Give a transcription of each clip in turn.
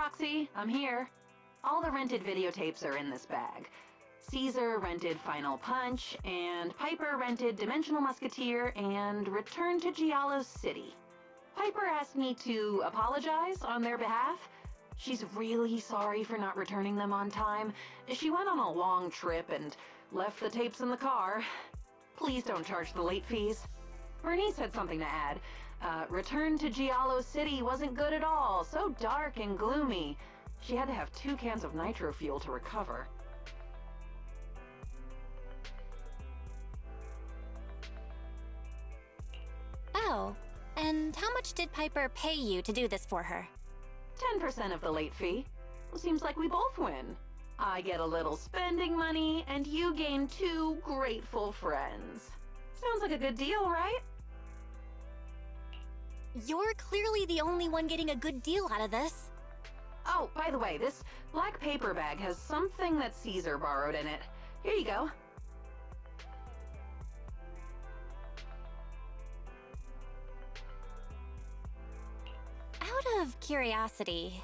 Roxy, I'm here. All the rented videotapes are in this bag. Caesar rented Final Punch, and Piper rented Dimensional Musketeer and Return to Giallo's City. Piper asked me to apologize on their behalf. She's really sorry for not returning them on time. She went on a long trip and left the tapes in the car. Please don't charge the late fees. Bernice had something to add. Return to Giallo's City wasn't good at all, so dark and gloomy. She had to have 2 cans of nitro fuel to recover. Oh, and how much did Piper pay you to do this for her? 10% of the late fee. Seems like we both win. I get a little spending money, and you gain 2 grateful friends. Sounds like a good deal, right? You're clearly the only one getting a good deal out of this. Oh, by the way, this black paper bag has something that Caesar borrowed in it. Here you go. Out of curiosity,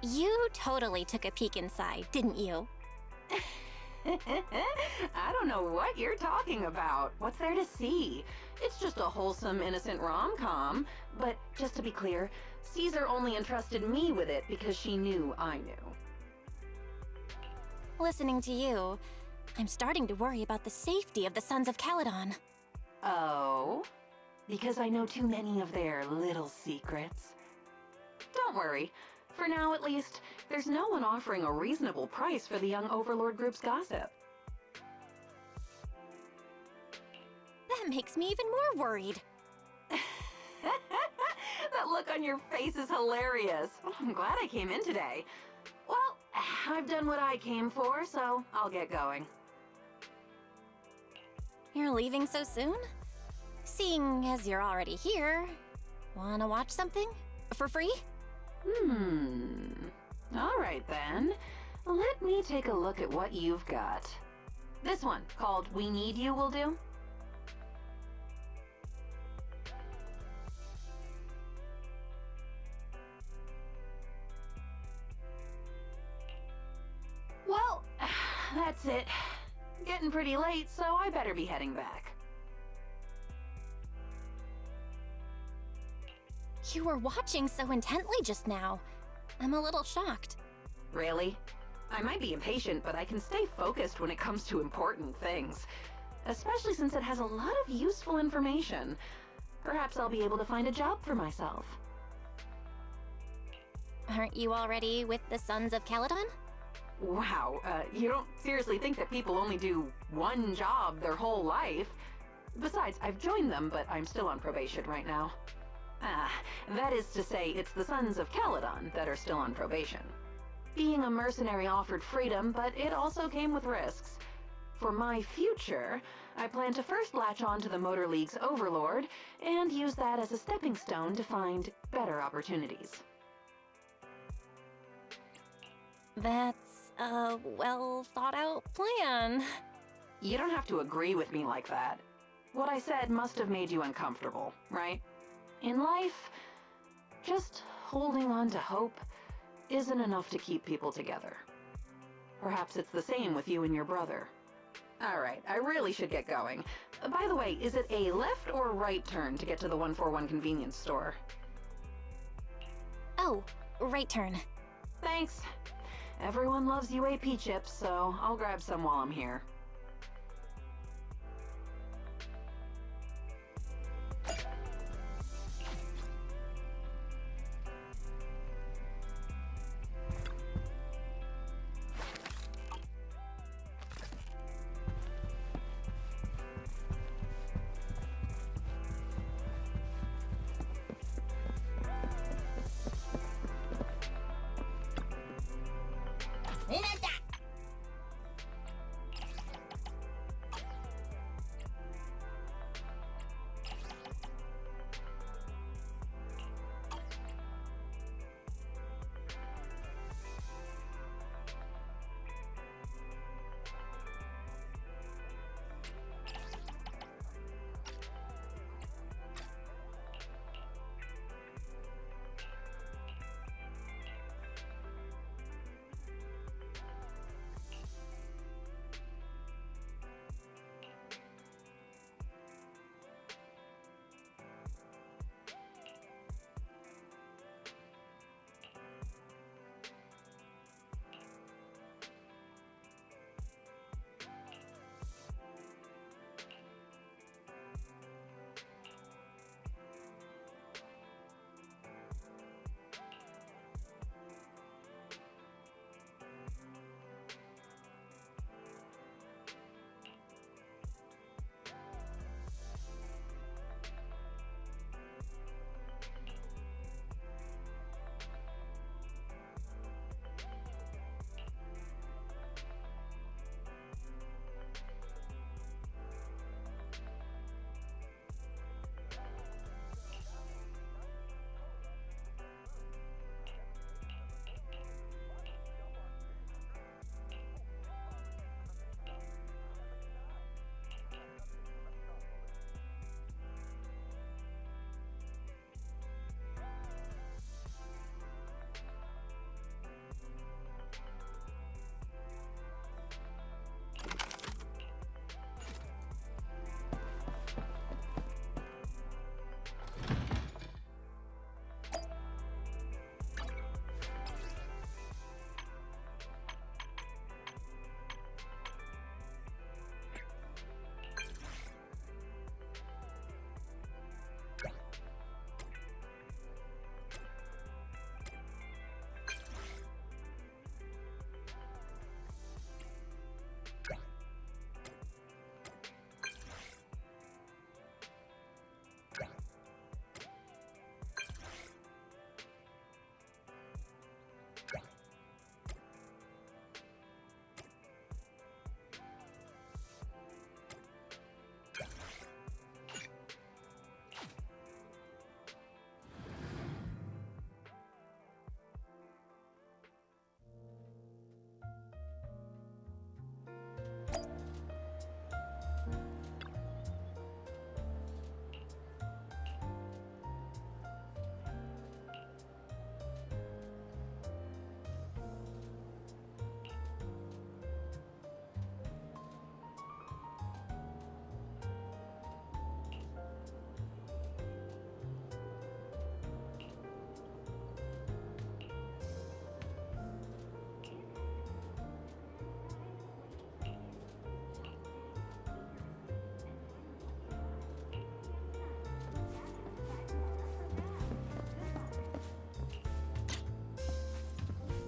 you totally took a peek inside, didn't you? I don't know what you're talking about. What's there to see? It's just a wholesome, innocent rom-com. But just to be clear, Caesar only entrusted me with it because she knew I knew. Listening to you, I'm starting to worry about the safety of the Sons of Caledon. Oh? Because I know too many of their little secrets. Don't worry. For now, at least, there's no one offering a reasonable price for the young Overlord group's gossip. That makes me even more worried. That look on your face is hilarious. I'm glad I came in today. Well, I've done what I came for, so I'll get going. You're leaving so soon? Seeing as you're already here, wanna watch something? For free? All right then. Let me take a look at what you've got. This one, called We Need You, will do. Well, that's it. Getting pretty late, so I better be heading back. You were watching so intently just now. I'm a little shocked. Really? I might be impatient, but I can stay focused when it comes to important things. Especially since it has a lot of useful information. Perhaps I'll be able to find a job for myself. Aren't you already with the Sons of Caledon? Wow, you don't seriously think that people only do one job their whole life? Besides, I've joined them, but I'm still on probation right now. That is to say, it's the Sons of Caledon that are still on probation. Being a mercenary offered freedom, but it also came with risks. For my future, I plan to first latch on to the Motor League's Overlord, and use that as a stepping stone to find better opportunities. That's a well-thought-out plan. You don't have to agree with me like that. What I said must have made you uncomfortable, right? In life, just holding on to hope isn't enough to keep people together. Perhaps it's the same with you and your brother. Alright, I really should get going. By the way, is it a left or right turn to get to the 141 convenience store? Oh, right turn. Thanks. Everyone loves UAP chips, so I'll grab some while I'm here.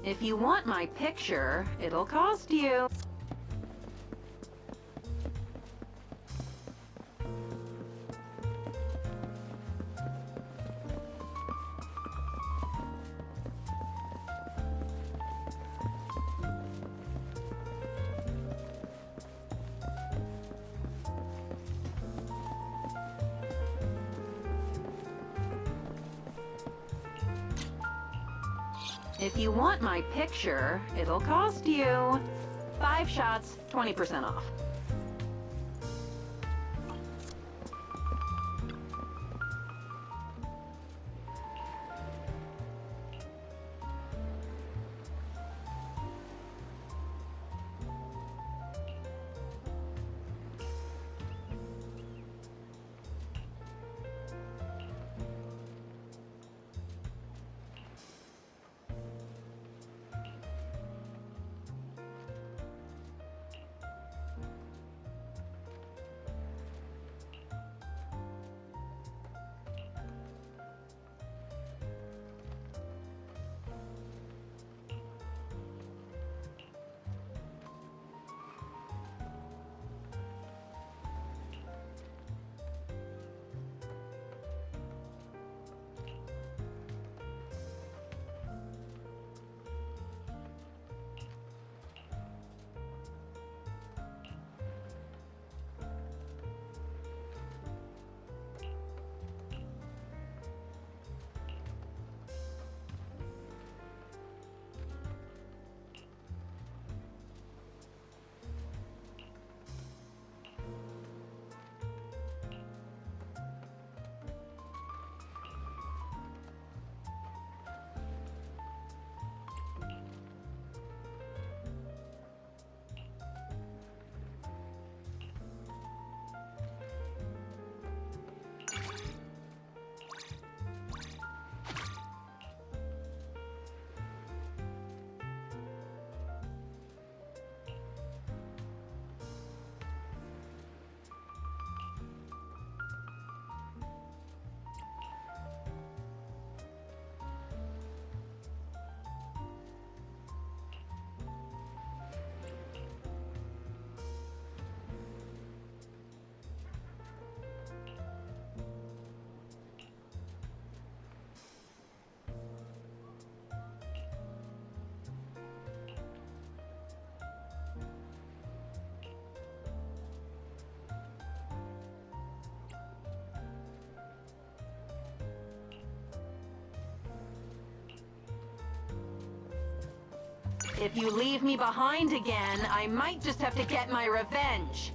If you want my picture, it'll cost you. If you want my picture, it'll cost you 5 shots, 20% off. If you leave me behind again, I might just have to get my revenge.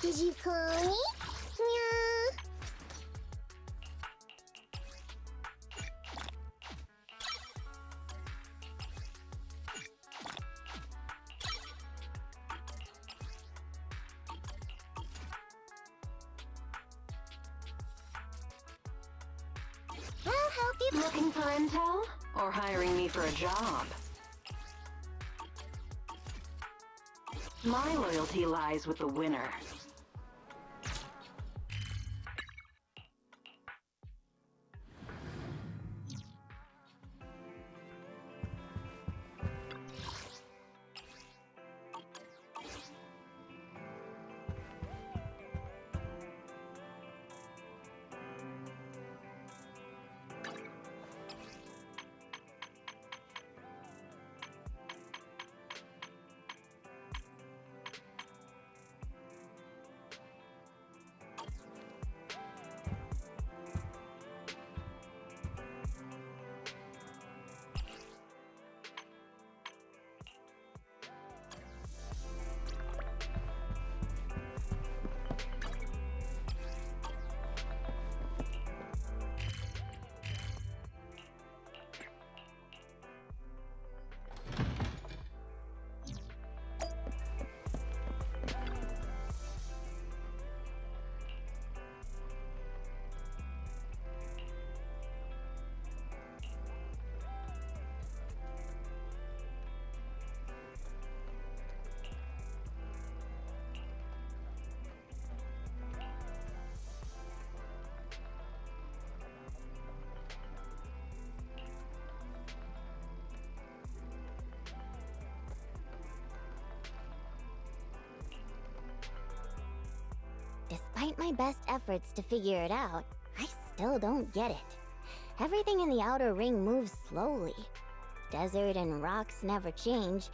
Did you call me? Meow. I'll help you. Looking for intel? Or hiring me for a job? My loyalty lies with the winner. Despite my best efforts to figure it out, I still don't get it. Everything in the outer ring moves slowly. Desert and rocks never change,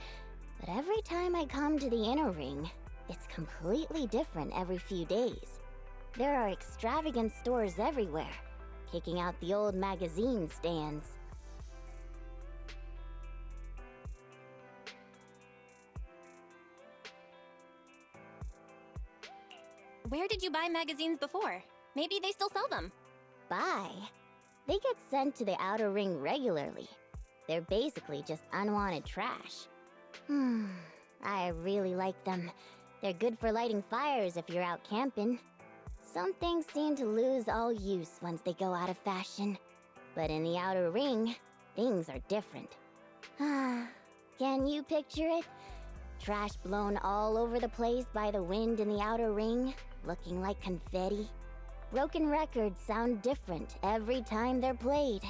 but every time I come to the inner ring, it's completely different every few days. There are extravagant stores everywhere, kicking out the old magazine stands. Where did you buy magazines before? Maybe they still sell them. Buy? They get sent to the outer ring regularly. They're basically just unwanted trash. I really like them. They're good for lighting fires if you're out camping. Some things seem to lose all use once they go out of fashion. But in the outer ring, things are different. Can you picture it? Trash blown all over the place by the wind in the outer ring, looking like confetti. Broken records sound different every time they're played,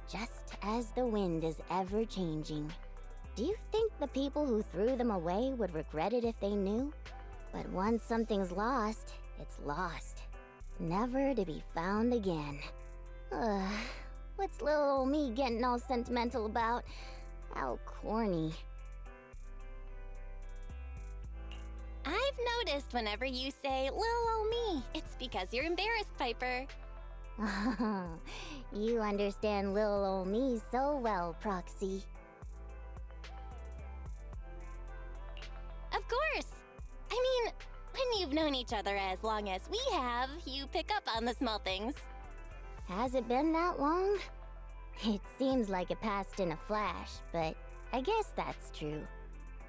just as the wind is ever changing. Do you think the people who threw them away would regret it if they knew? But once something's lost, it's lost, never to be found again. What's little old me getting all sentimental about? How corny. I've noticed whenever you say, "Lil' ol' me," it's because you're embarrassed, Piper. Oh, you understand little old me so well, Proxy. Of course! I mean, when you've known each other as long as we have, you pick up on the small things. Has it been that long? It seems like it passed in a flash, but I guess that's true.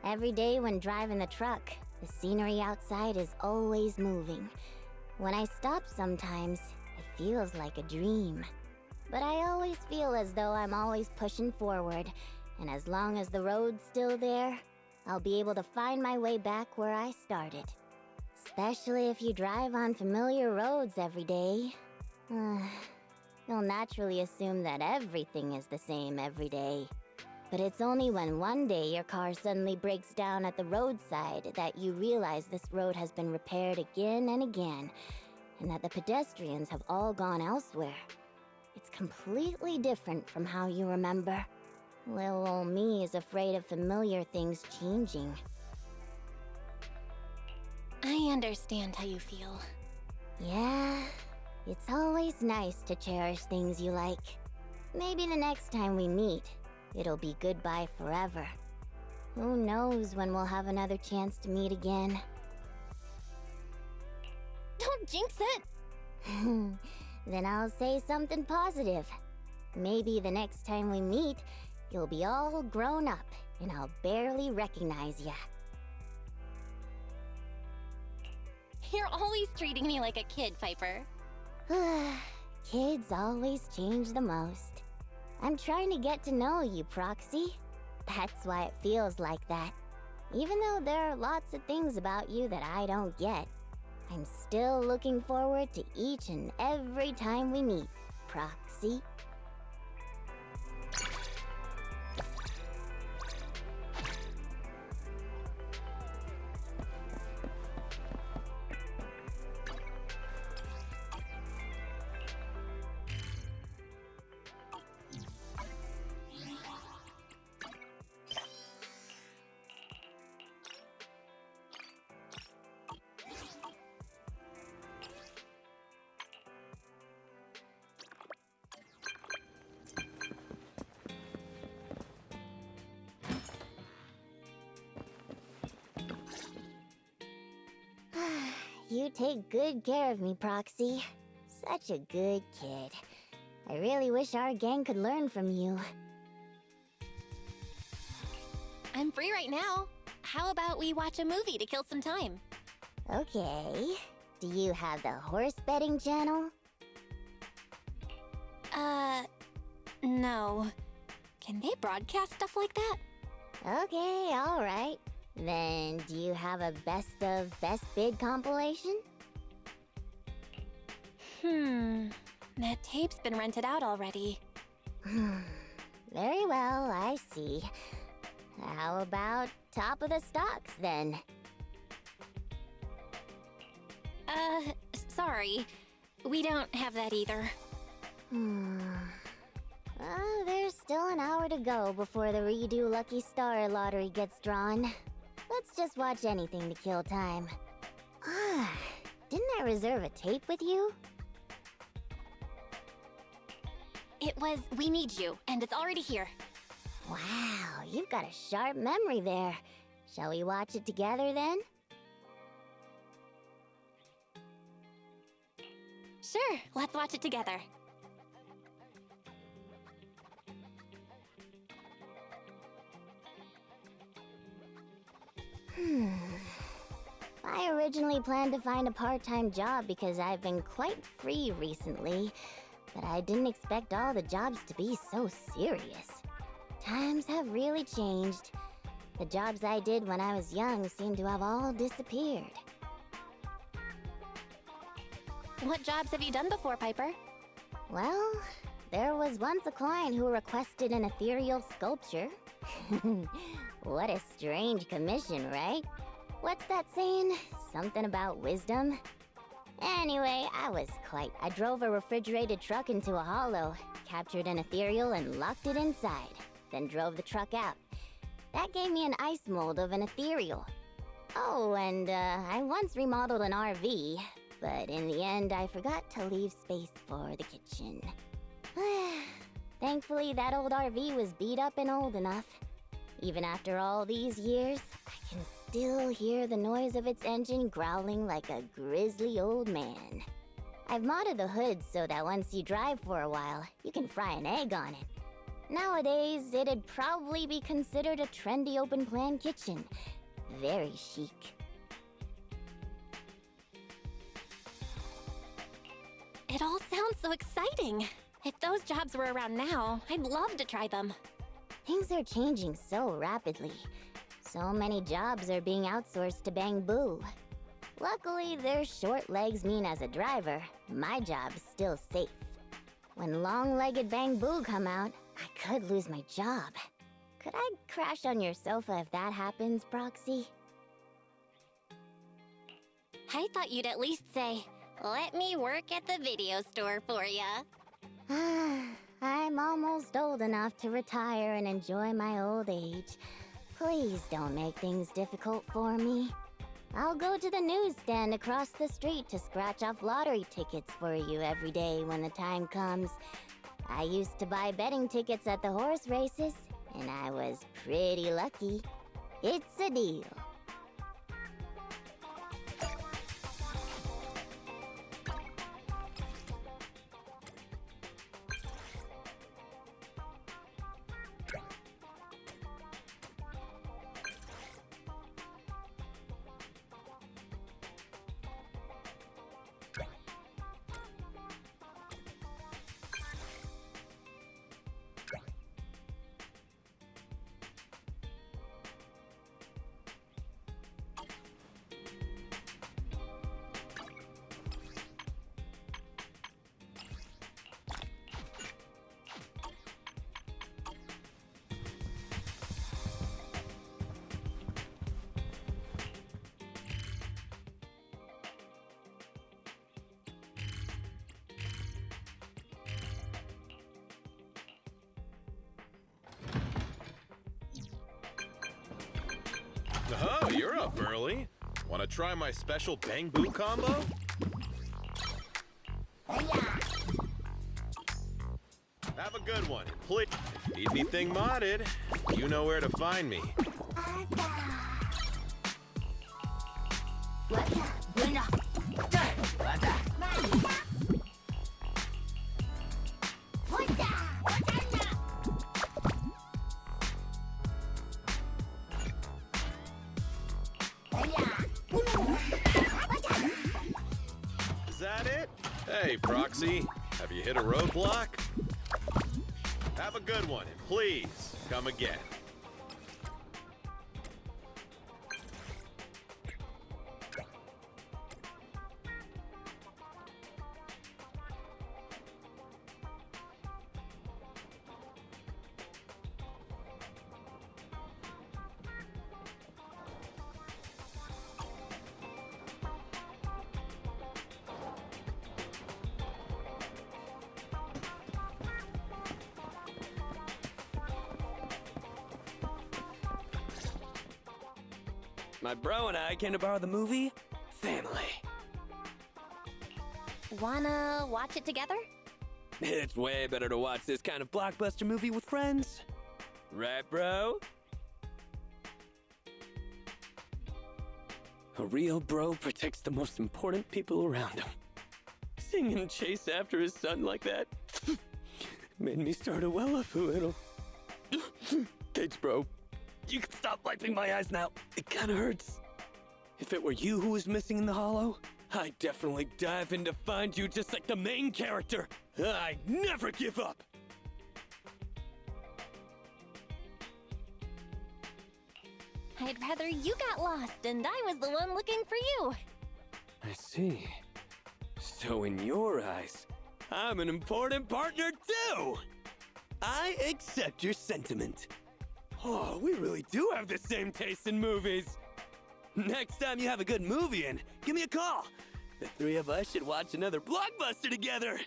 Every day when driving the truck, the scenery outside is always moving. When I stop sometimes, it feels like a dream. But I always feel as though I'm always pushing forward, and as long as the road's still there, I'll be able to find my way back where I started. Especially if you drive on familiar roads every day. You'll naturally assume that everything is the same every day. But it's only when one day your car suddenly breaks down at the roadside that you realize this road has been repaired again and again, and that the pedestrians have all gone elsewhere. It's completely different from how you remember. Little old me is afraid of familiar things changing. I understand how you feel. Yeah, it's always nice to cherish things you like. Maybe the next time we meet, it'll be goodbye forever. Who knows when we'll have another chance to meet again? jinx it. Then I'll say something positive. Maybe the next time we meet, you'll be all grown up and I'll barely recognize ya. You're always treating me like a kid, Piper. Kids always change the most. I'm trying to get to know you, Proxy. That's why it feels like that. Even though there are lots of things about you that I don't get, I'm still looking forward to each and every time we meet, Proxy. You take good care of me, Proxy. Such a good kid. I really wish our gang could learn from you. I'm free right now. How about we watch a movie to kill some time? Okay. Do you have the horse betting channel? No. Can they broadcast stuff like that? Okay, alright. Then, do you have a best of best bid compilation? That tape's been rented out already. Very well, I see. How about top of the stocks, then? Sorry. We don't have that either. Well, there's still an hour to go before the redo Lucky Star lottery gets drawn. Let's just watch anything to kill time. Didn't I reserve a tape with you? It was We Need You, and it's already here. Wow, you've got a sharp memory there. Shall we watch it together, then? Sure, let's watch it together. I originally planned to find a part-time job because I've been quite free recently, but I didn't expect all the jobs to be so serious. Times have really changed. The jobs I did when I was young seem to have all disappeared. What jobs have you done before, Piper? Well, there was once a client who requested an ethereal sculpture. What a strange commission, right? What's that saying? Something about wisdom? Anyway, I drove a refrigerated truck into a hollow, captured an ethereal and locked it inside, then drove the truck out. That gave me an ice mold of an ethereal. Oh, and I once remodeled an RV, but in the end I forgot to leave space for the kitchen. Thankfully, that old RV was beat up and old enough. Even after all these years, I can still hear the noise of its engine growling like a grisly old man. I've modded the hood so that once you drive for a while, you can fry an egg on it. Nowadays, it'd probably be considered a trendy open-plan kitchen. Very chic. It all sounds so exciting. If those jobs were around now, I'd love to try them. Things are changing so rapidly. So many jobs are being outsourced to Bangbu. Luckily, their short legs mean as a driver, my job's still safe. When long-legged Bangbu come out, I could lose my job. Could I crash on your sofa if that happens, Proxy? I thought you'd at least say, "Let me work at the video store for ya." I'm almost old enough to retire and enjoy my old age. Please don't make things difficult for me. I'll go to the newsstand across the street to scratch off lottery tickets for you every day when the time comes. I used to buy betting tickets at the horse races, and I was pretty lucky. It's a deal. Oh, you're up early. Want to try my special Bang Boo combo? Have a good one. Please. If you need anything modded, you know where to find me. Is that it? Hey, Proxy. Have you hit a roadblock? Have a good one, and please, come again. My bro and I came to borrow the movie Family. Wanna watch it together? It's way better to watch this kind of blockbuster movie with friends. Right, bro? A real bro protects the most important people around him. Seeing him chase after his son like that made me start to well up a little. Thanks, bro. You can stop wiping my eyes now. It kinda hurts. If it were you who was missing in the hollow, I'd definitely dive in to find you just like the main character. I never give up. I'd rather you got lost and I was the one looking for you. I see. So in your eyes, I'm an important partner too. I accept your sentiment. Oh, we really do have the same taste in movies. Next time you have a good movie in, give me a call. The three of us should watch another blockbuster together.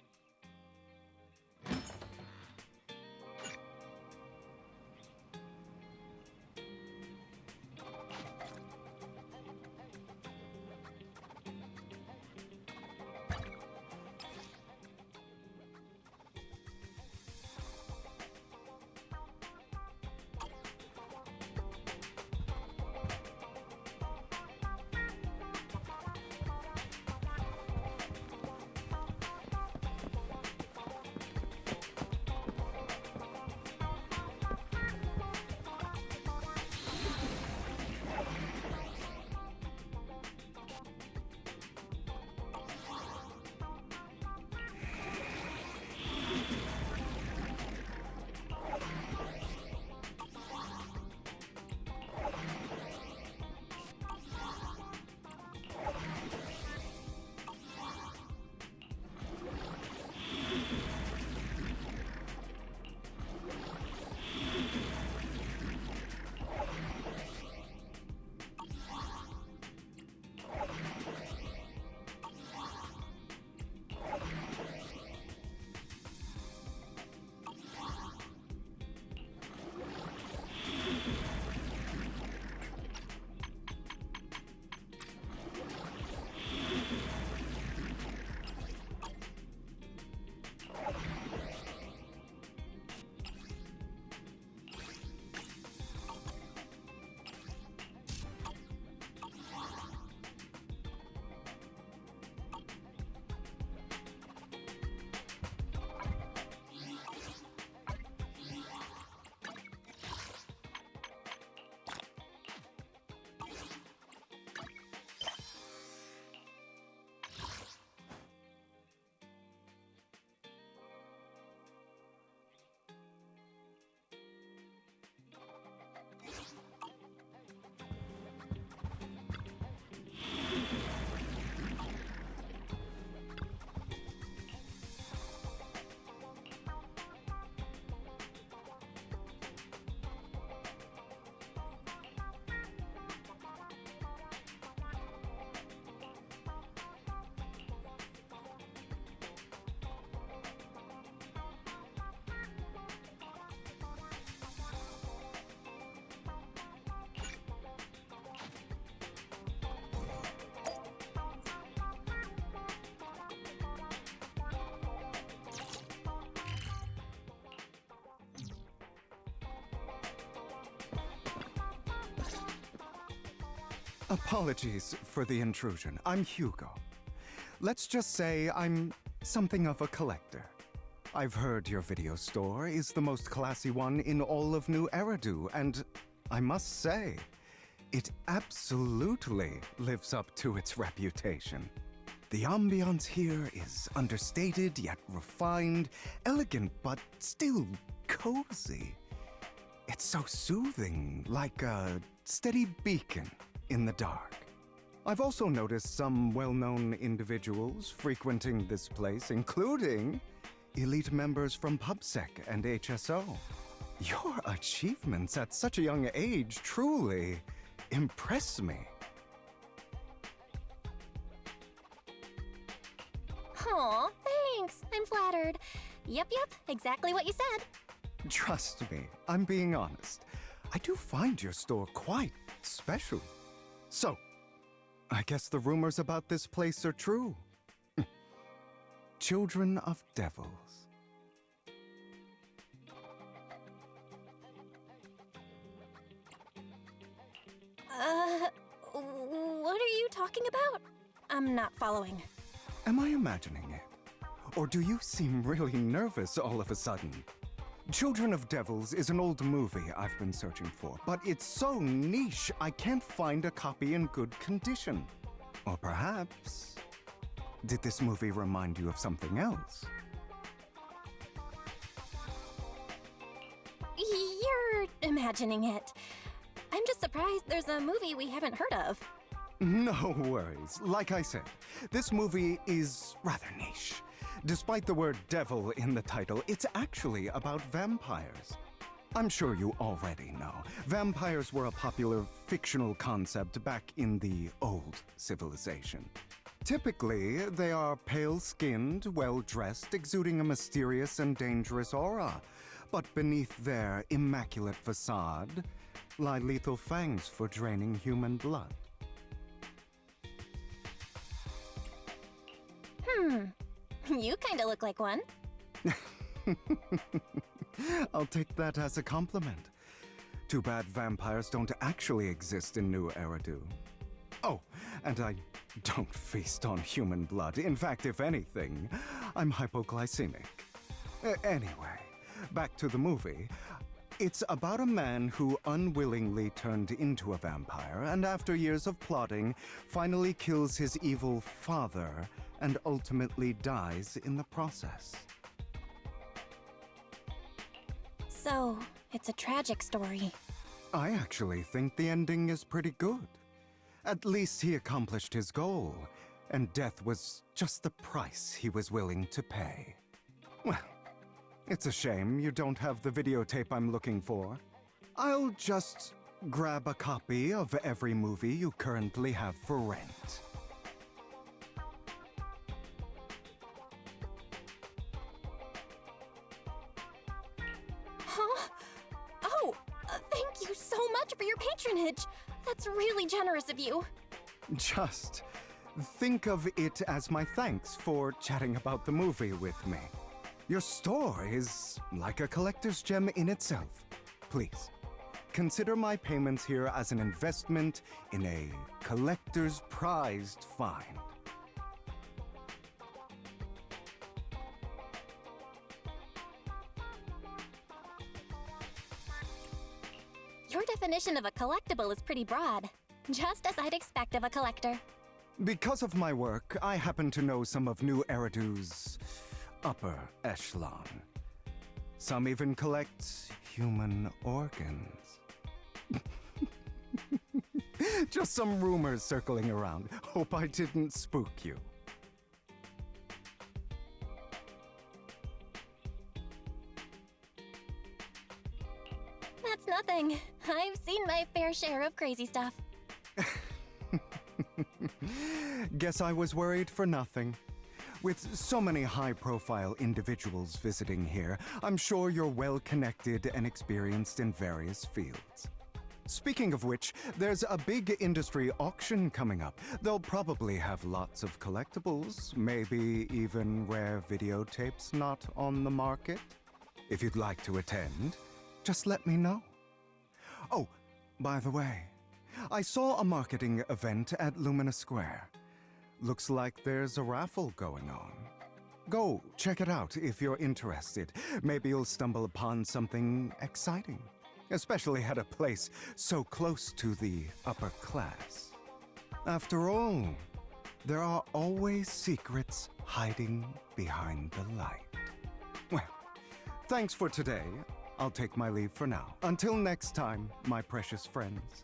Apologies for the intrusion. I'm Hugo. Let's just say I'm something of a collector. I've heard your video store is the most classy one in all of New Eridu, and I must say, it absolutely lives up to its reputation. The ambiance here is understated yet refined, elegant but still cozy. It's so soothing, like a steady beacon in the dark. I've also noticed some well-known individuals frequenting this place, including elite members from PubSec and HSO. Your achievements at such a young age truly impress me. Aw, thanks. I'm flattered. Yep, exactly what you said. Trust me, I'm being honest. I do find your store quite special. So, I guess the rumors about this place are true. Children of Devils. What are you talking about? I'm not following. Am I imagining it? Or do you seem really nervous all of a sudden? Children of Devils is an old movie I've been searching for, but it's so niche I can't find a copy in good condition. Or perhaps, did this movie remind you of something else? You're imagining it. I'm just surprised there's a movie we haven't heard of. No worries. Like I said, this movie is rather niche. Despite the word devil in the title, it's actually about vampires. I'm sure you already know. Vampires were a popular fictional concept back in the old civilization. Typically, they are pale-skinned, well-dressed, exuding a mysterious and dangerous aura. But beneath their immaculate facade lie lethal fangs for draining human blood. You kinda look like one. I'll take that as a compliment. Too bad vampires don't actually exist in New Eridu. Oh, and I don't feast on human blood. In fact, if anything, I'm hypoglycemic. Anyway, back to the movie. It's about a man who unwillingly turned into a vampire, and after years of plotting, finally kills his evil father and ultimately dies in the process. So, it's a tragic story. I actually think the ending is pretty good. At least he accomplished his goal, and death was just the price he was willing to pay. Well, it's a shame you don't have the videotape I'm looking for. I'll just grab a copy of every movie you currently have for rent. Huh? Oh, thank you so much for your patronage. That's really generous of you. Just think of it as my thanks for chatting about the movie with me. Your store is like a collector's gem in itself. Please, consider my payments here as an investment in a collector's prized find. Your definition of a collectible is pretty broad. Just as I'd expect of a collector. Because of my work, I happen to know some of New Eridu's upper echelon. Some even collect human organs. Just some rumors circling around. Hope I didn't spook you. That's nothing. I've seen my fair share of crazy stuff. Guess I was worried for nothing. With so many high-profile individuals visiting here, I'm sure you're well-connected and experienced in various fields. Speaking of which, there's a big industry auction coming up. They'll probably have lots of collectibles, maybe even rare videotapes not on the market. If you'd like to attend, just let me know. Oh, by the way, I saw a marketing event at Lumina Square. Looks like there's a raffle going on. Go check it out if you're interested. Maybe you'll stumble upon something exciting, especially at a place so close to the upper class. After all, there are always secrets hiding behind the light. Well, thanks for today. I'll take my leave for now. Until next time, my precious friends.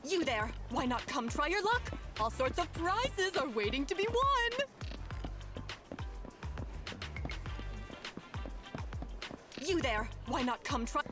You there! Why not come try your luck? All sorts of prizes are waiting to be won! You there! Why not come try—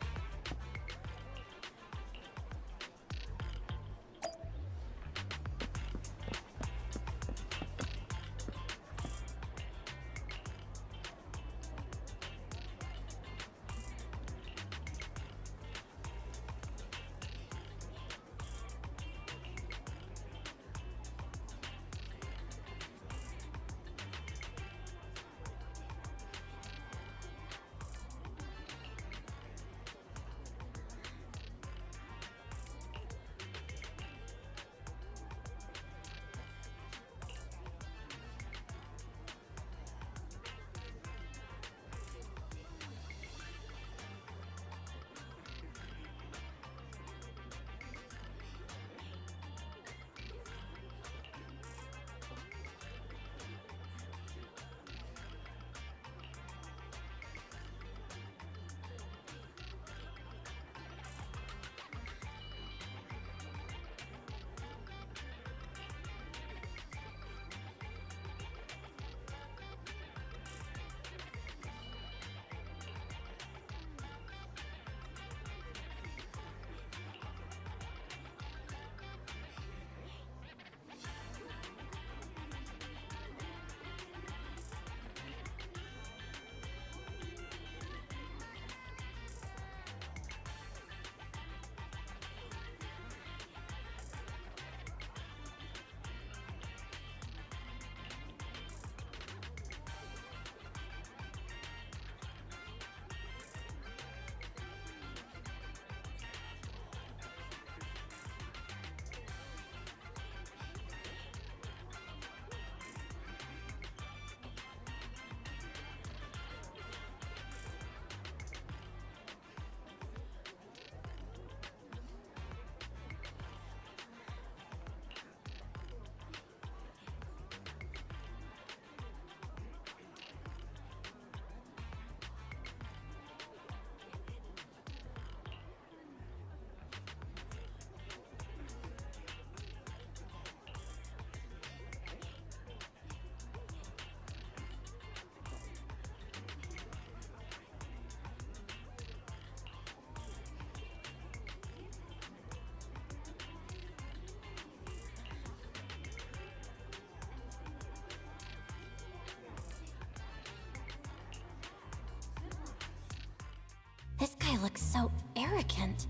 looks so arrogant.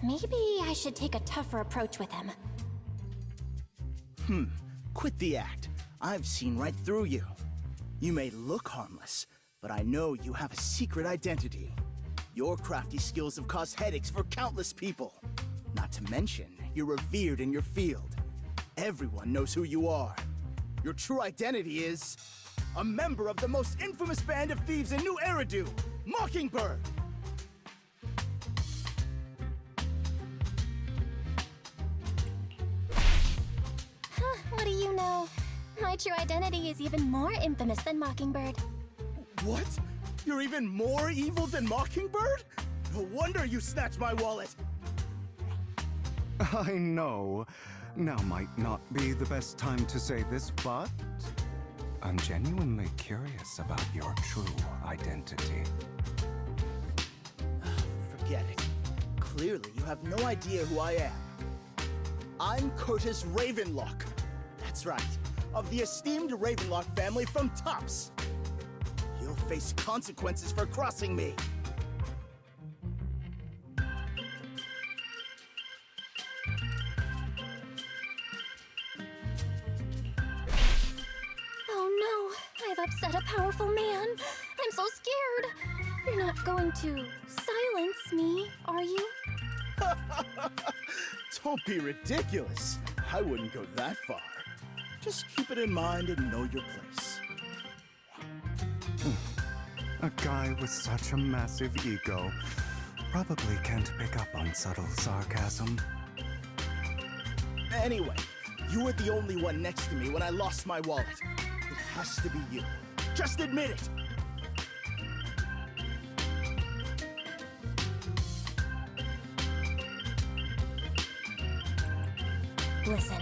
Maybe I should take a tougher approach with him. Quit the act. I've seen right through you. You may look harmless, but I know you have a secret identity. Your crafty skills have caused headaches for countless people. Not to mention, you're revered in your field. Everyone knows who you are. Your true identity is a member of the most infamous band of thieves in New Eridu, Mockingbird! What do you know? My true identity is even more infamous than Mockingbird. What? You're even more evil than Mockingbird? No wonder you snatched my wallet! I know. Now might not be the best time to say this, but I'm genuinely curious about your true identity. Forget it. Clearly, you have no idea who I am. I'm Curtis Ravenlock. That's right, of the esteemed Ravenlock family from Tops. You'll face consequences for crossing me. Oh no, I've upset a powerful man. I'm so scared. You're not going to silence me, are you? Don't be ridiculous. I wouldn't go that far. Just keep it in mind and know your place. A guy with such a massive ego probably can't pick up on subtle sarcasm. Anyway, you were the only one next to me when I lost my wallet. It has to be you. Just admit it. Listen,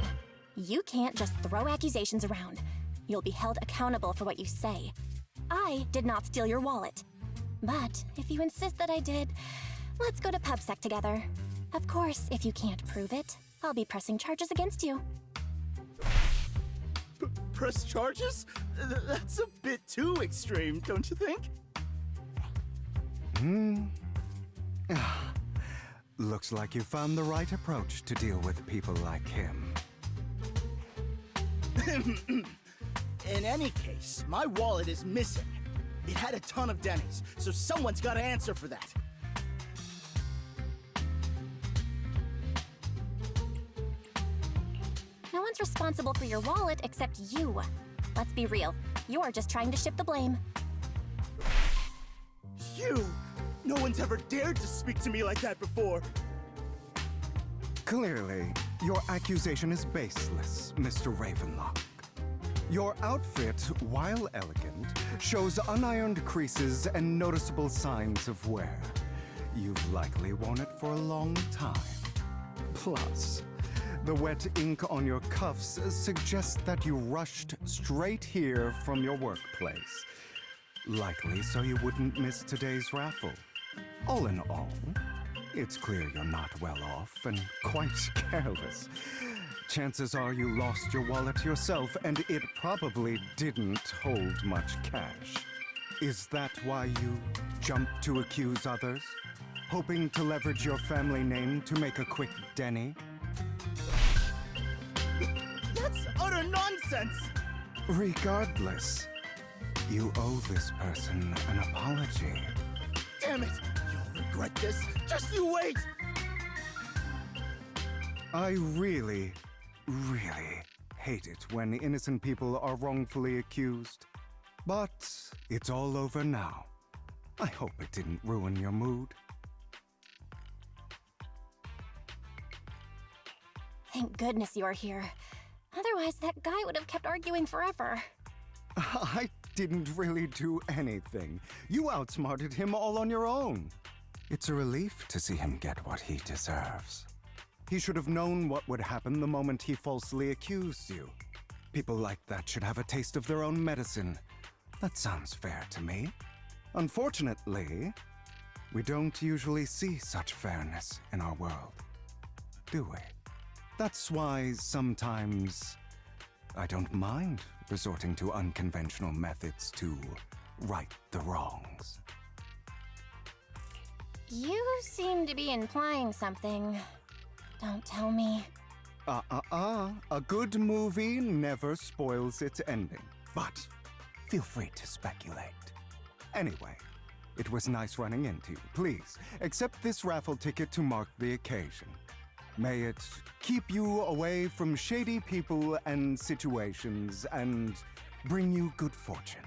you can't just throw accusations around. You'll be held accountable for what you say. I did not steal your wallet. But if you insist that I did, let's go to PubSec together. Of course, if you can't prove it, I'll be pressing charges against you. Press charges? That's a bit too extreme, don't you think? Looks like you found the right approach to deal with people like him. In any case, my wallet is missing. It had a ton of Denny's, so someone's got to answer for that. No one's responsible for your wallet except you. Let's be real. You're just trying to shift the blame. You! No one's ever dared to speak to me like that before. Clearly, your accusation is baseless, Mr. Ravenlock. Your outfit, while elegant, shows unironed creases and noticeable signs of wear. You've likely worn it for a long time. Plus, the wet ink on your cuffs suggests that you rushed straight here from your workplace. Likely so you wouldn't miss today's raffle. All in all, it's clear you're not well off and quite careless. Chances are you lost your wallet yourself, and it probably didn't hold much cash. Is that why you jumped to accuse others? Hoping to leverage your family name to make a quick Denny? That's utter nonsense! Regardless, you owe this person an apology. Damn it! You'll regret this. Just you wait! I really hate it when innocent people are wrongfully accused. But it's all over now. I hope it didn't ruin your mood. Thank goodness you're here. Otherwise, that guy would have kept arguing forever. I didn't really do anything. You outsmarted him all on your own. It's a relief to see him get what he deserves. He should have known what would happen the moment he falsely accused you. People like that should have a taste of their own medicine. That sounds fair to me. Unfortunately, we don't usually see such fairness in our world, do we? That's why sometimes I don't mind resorting to unconventional methods to right the wrongs. You seem to be implying something. Don't tell me. A good movie never spoils its ending. But feel free to speculate. Anyway, it was nice running into you. Please, accept this raffle ticket to mark the occasion. May it keep you away from shady people and situations and bring you good fortune.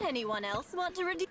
Anyone else want to redeem?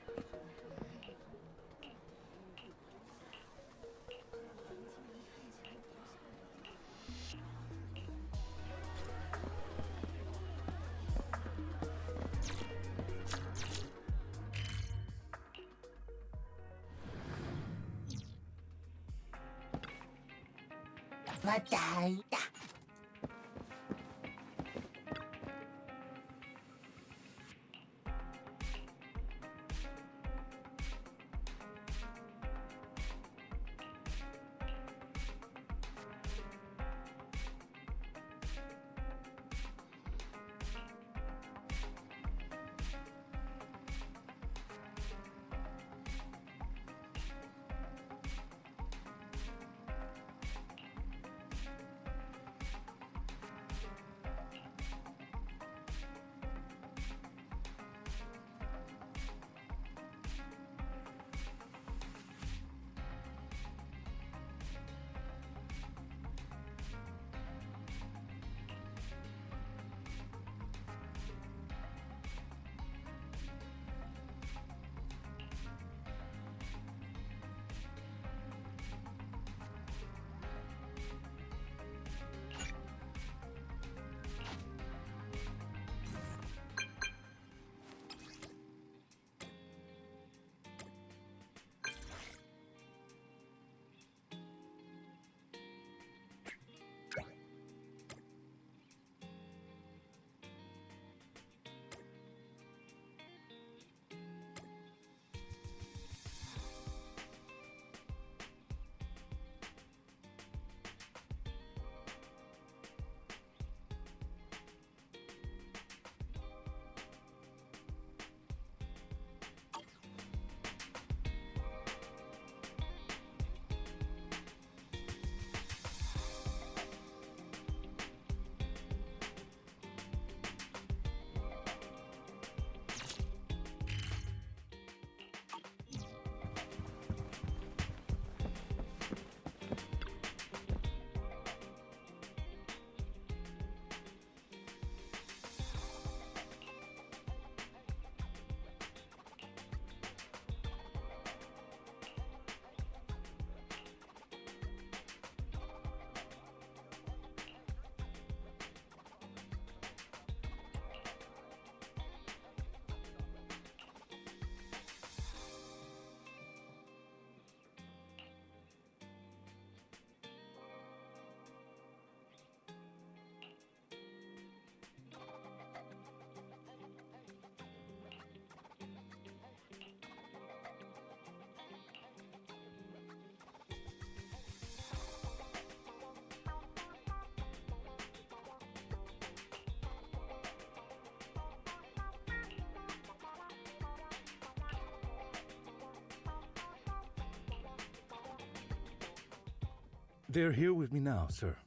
They're here with me now, sir.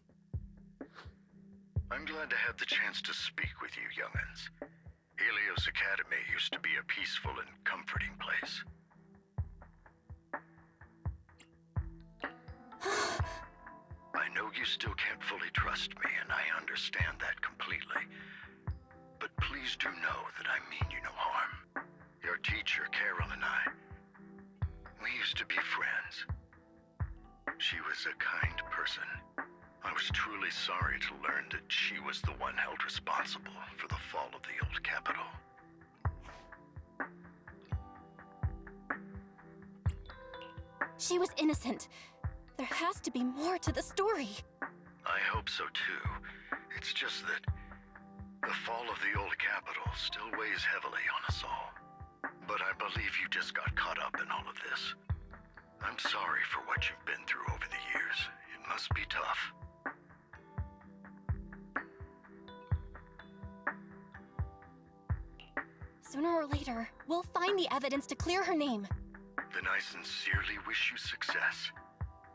I'm glad to have the chance to speak with you, young'uns. Helios Academy used to be a peaceful and comforting place. I know you still can't fully trust me, and I understand that completely. But please do know that I mean you no harm. Your teacher, Carol, and I, we used to be friends. She was a kind person. I was truly sorry to learn that she was the one held responsible for the fall of the old capital. She was innocent. There has to be more to the story. I hope so too. It's just that the fall of the old capital still weighs heavily on us all. But I believe you just got caught up in all of this. I'm sorry for what you've been through over the years. It must be tough. Sooner or later, we'll find the evidence to clear her name. Then I sincerely wish you success.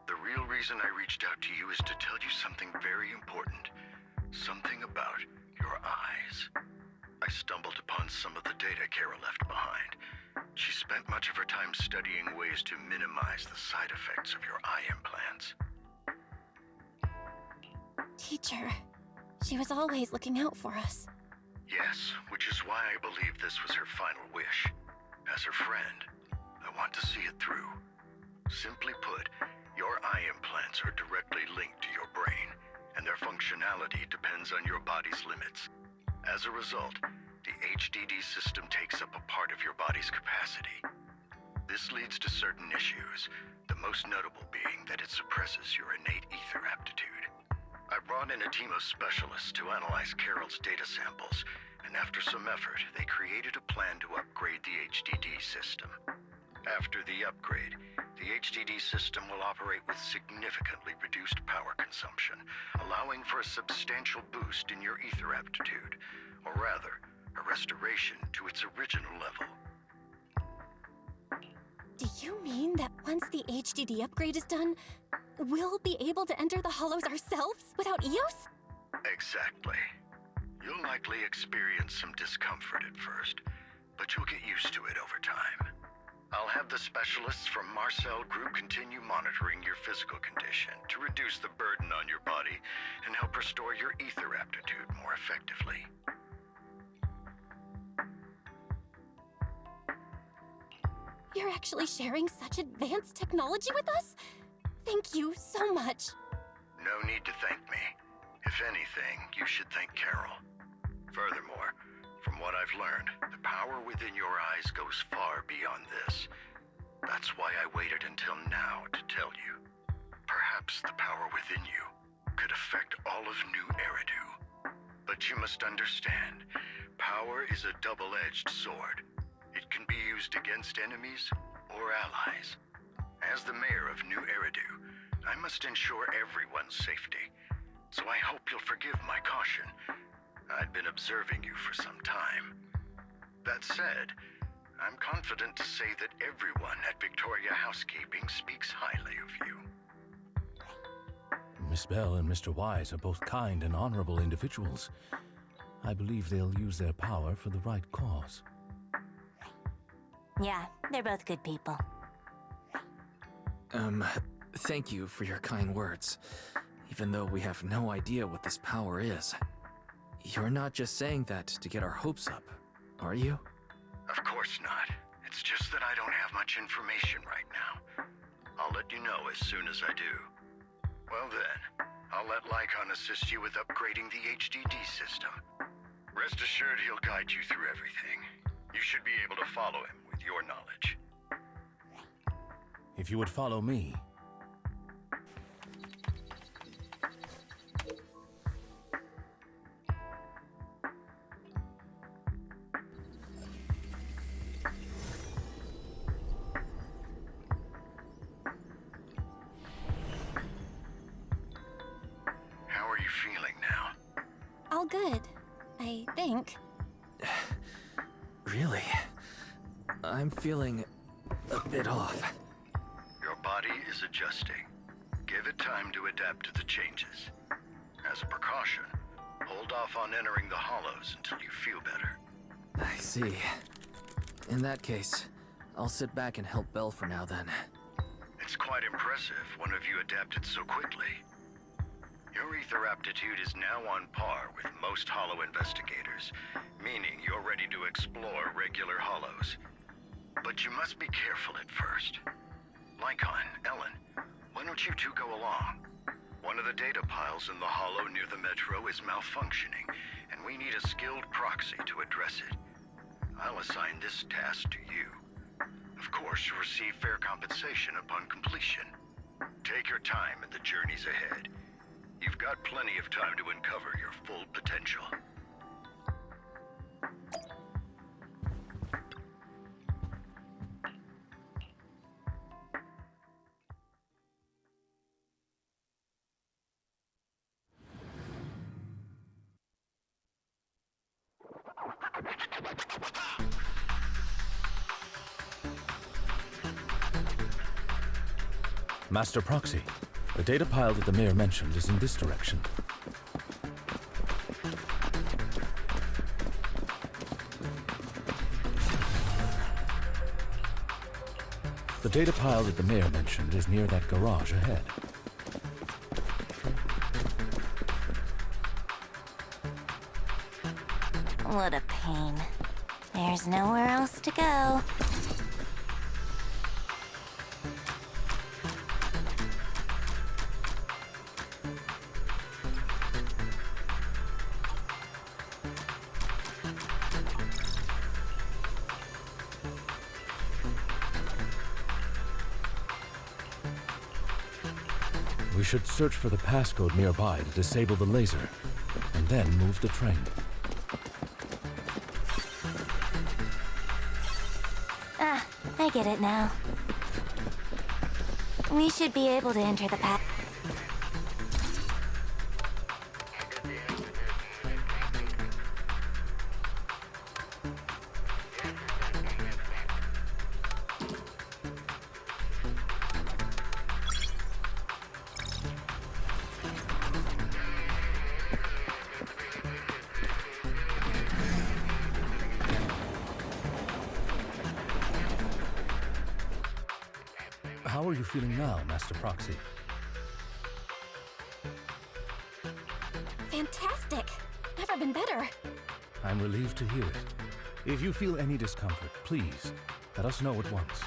The real reason I reached out to you is to tell you something very important. Something about your eyes. I stumbled upon some of the data Carol left behind. She spent much of her time studying ways to minimize the side effects of your eye implants. Teacher, she was always looking out for us. Yes, which is why I believe this was her final wish. As her friend, I want to see it through. Simply put, your eye implants are directly linked to your brain, and their functionality depends on your body's limits. As a result, the HDD system takes up a part of your body's capacity. This leads to certain issues, the most notable being that it suppresses your innate ether aptitude. I brought in a team of specialists to analyze Carol's data samples, and after some effort, they created a plan to upgrade the HDD system. After the upgrade, the HDD system will operate with significantly reduced power consumption, allowing for a substantial boost in your ether aptitude, or rather, a restoration to its original level. Do you mean that once the HDD upgrade is done, we'll be able to enter the Hollows ourselves without EOS? Exactly. You'll likely experience some discomfort at first, but you'll get used to it over time. I'll have the specialists from Marcel Group continue monitoring your physical condition to reduce the burden on your body and help restore your ether aptitude more effectively. You're actually sharing such advanced technology with us? Thank you so much. No need to thank me. If anything, you should thank Carol. Furthermore, from what I've learned, the power within your eyes goes far beyond this. That's why I waited until now to tell you. Perhaps the power within you could affect all of New Eridu. But you must understand, power is a double-edged sword. It can be used against enemies or allies. As the mayor of New Eridu, I must ensure everyone's safety. So I hope you'll forgive my caution. I'd been observing you for some time. That said, I'm confident to say that everyone at Victoria Housekeeping speaks highly of you. Miss Bell and Mr. Wise are both kind and honorable individuals. I believe they'll use their power for the right cause. Yeah, they're both good people. Thank you for your kind words. Even though we have no idea what this power is. You're not just saying that to get our hopes up, are you? Of course not. It's just that I don't have much information right now. I'll let you know as soon as I do. Well then, I'll let Lycon assist you with upgrading the HDD system. Rest assured he'll guide you through everything. You should be able to follow him with your knowledge. If you would follow me. How are you feeling now? All good, I think. Really? I'm feeling a bit off. Your body is adjusting. Give it time to adapt to the changes. As a precaution, hold off on entering the hollows until you feel better. I see. In that case, I'll sit back and help Belle for now then. It's quite impressive one of you adapted so quickly. Your ether aptitude is now on par with most hollow investigators, meaning you're ready to explore regular hollows. But you must be careful at first. Lycon, Ellen, why don't you two go along? One of the data piles in the hollow near the metro is malfunctioning, and we need a skilled proxy to address it. I'll assign this task to you. Of course, you'll receive fair compensation upon completion. Take your time in the journeys ahead. You've got plenty of time to uncover your full potential. Master Proxy, the data pile that the mayor mentioned is in this direction. The data pile that the mayor mentioned is near that garage ahead. What a pain. There's nowhere else to go. We should search for the passcode nearby to disable the laser, and then move the train. Ah, I get it now. We should be able to enter the path. How are you feeling now, Master Proxy? Fantastic! Never been better. I'm relieved to hear it. If you feel any discomfort, please let us know at once.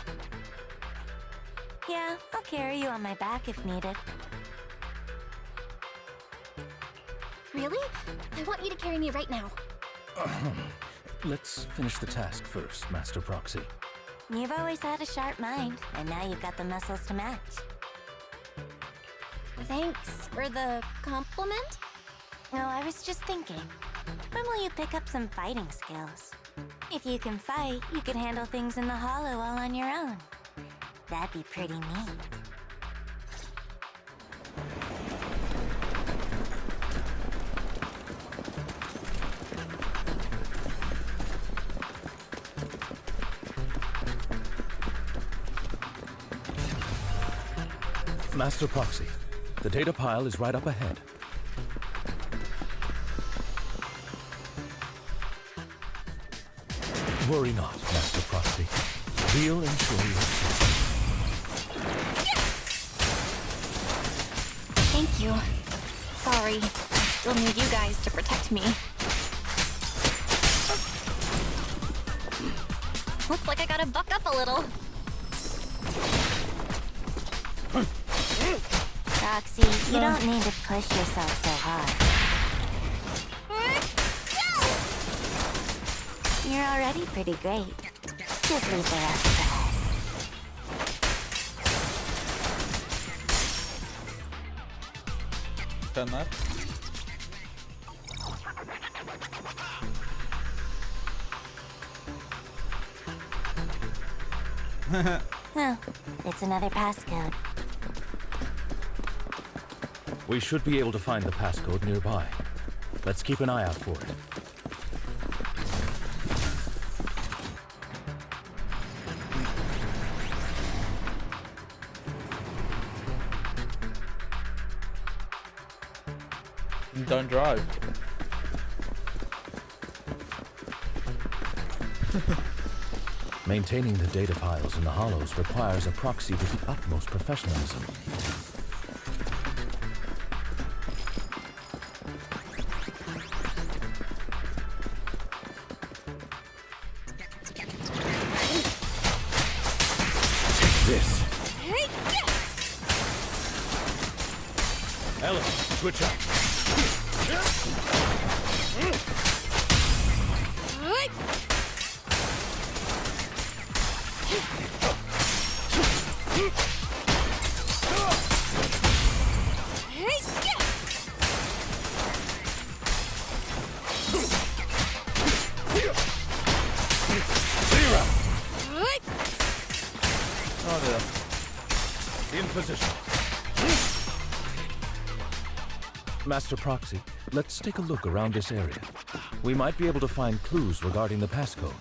Yeah, I'll carry you on my back if needed. Really? I want you to carry me right now. Let's finish the task first, Master Proxy. You've always had a sharp mind, and now you've got the muscles to match. Thanks for the compliment? No, I was just thinking. When will you pick up some fighting skills? If you can fight, you could handle things in the hollow all on your own. That'd be pretty neat. Master Proxy, the data pile is right up ahead. Worry not, Master Proxy. We'll ensure your safety. Thank you. Sorry, I still need you guys to protect me. Looks like I gotta buck up a little. Roxy, you don't need to push yourself so hard. You're already pretty great. Just leave the rest to us. Canlar. Oh, it's another passcode. We should be able to find the passcode nearby. Let's keep an eye out for it. Don't drive. Maintaining the data piles in the hollows requires a proxy with the utmost professionalism. This. Ellen, switch up. In position. Master Proxy, let's take a look around this area. We might be able to find clues regarding the passcode.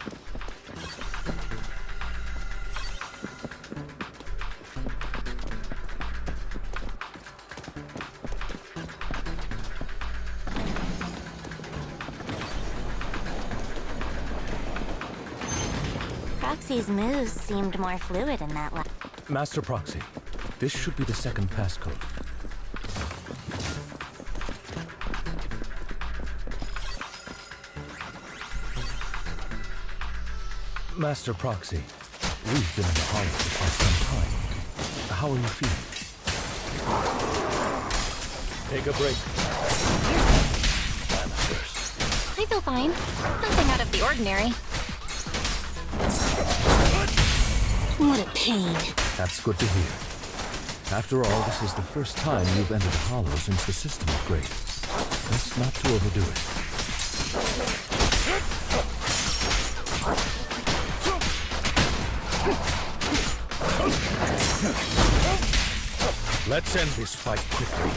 Proxy's moves seemed more fluid in that lab. Master Proxy, this should be the second passcode. Master Proxy, we've been in the Hollow for quite some time. How are you feeling? Take a break. I feel fine. Nothing out of the ordinary. What a pain. That's good to hear. After all, this is the first time you've entered the Hollow since the system upgrade. Best not to overdo it. Let's end this fight quickly.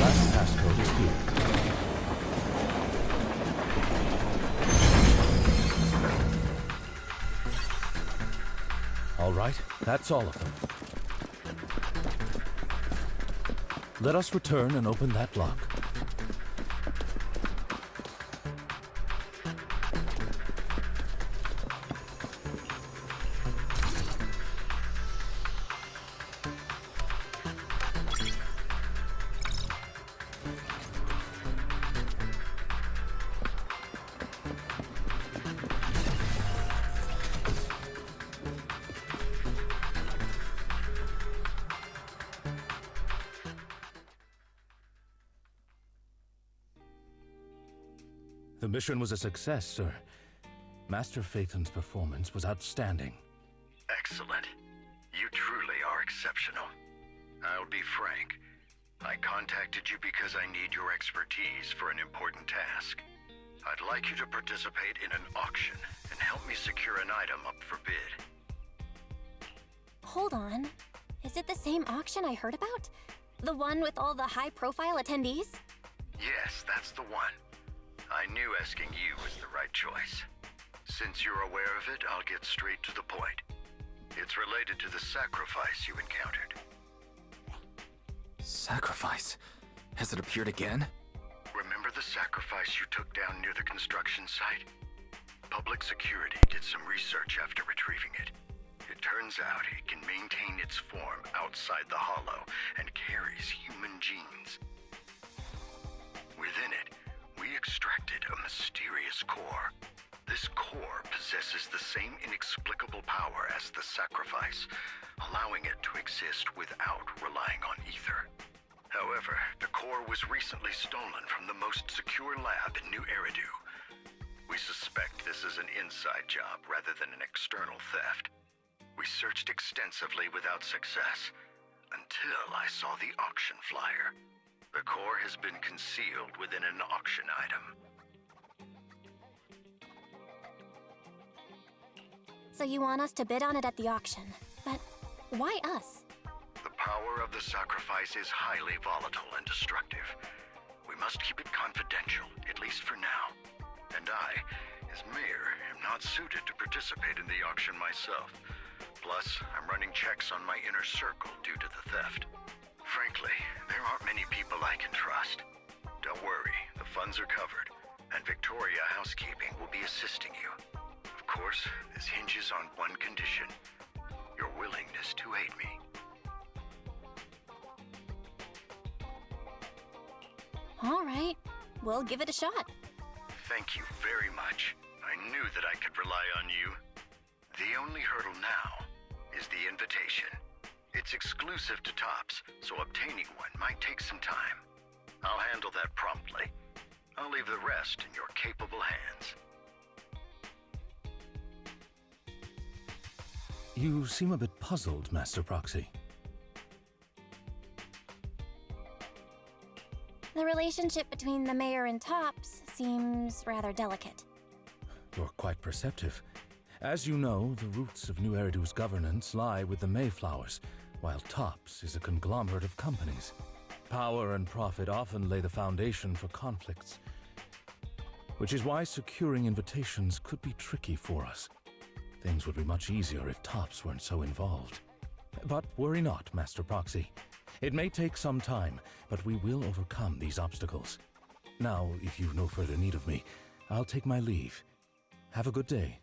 Last passcode is here. All right, that's all of them. Let us return and open that lock. The mission was a success, sir. Master Phaethon's performance was outstanding. Excellent. You truly are exceptional. I'll be frank. I contacted you because I need your expertise for an important task. I'd like you to participate in an auction and help me secure an item up for bid. Hold on. Is it the same auction I heard about? The one with all the high-profile attendees? Yes, that's the one. I knew asking you was the right choice. Since you're aware of it, I'll get straight to the point. It's related to the sacrifice you encountered. Sacrifice? Has it appeared again? Remember the sacrifice you took down near the construction site? Public security did some research after retrieving it. It turns out it can maintain its form outside the Hollow and carries human genes. Within it, we extracted a mysterious core. This core possesses the same inexplicable power as the sacrifice, allowing it to exist without relying on ether. However, the core was recently stolen from the most secure lab in New Eridu. We suspect this is an inside job rather than an external theft. We searched extensively without success, until I saw the auction flyer. The core has been concealed within an auction item. So you want us to bid on it at the auction. But why us? The power of the sacrifice is highly volatile and destructive. We must keep it confidential, at least for now. And I, as mayor, am not suited to participate in the auction myself. Plus, I'm running checks on my inner circle due to the theft. Frankly, there aren't many people I can trust. Don't worry, the funds are covered, and Victoria Housekeeping will be assisting you. Of course, this hinges on one condition: your willingness to aid me. All right, we'll give it a shot. Thank you very much. I knew that I could rely on you. The only hurdle now is the invitation. It's exclusive to Tops, so obtaining one might take some time. I'll handle that promptly. I'll leave the rest in your capable hands. You seem a bit puzzled, Master Proxy. The relationship between the mayor and Tops seems rather delicate. You're quite perceptive. As you know, the roots of New Eridu's governance lie with the Mayflowers, while Tops is a conglomerate of companies. Power and profit often lay the foundation for conflicts, which is why securing invitations could be tricky for us. Things would be much easier if Tops weren't so involved. But worry not, Master Proxy. It may take some time, but we will overcome these obstacles. Now, if you've no further need of me, I'll take my leave. Have a good day.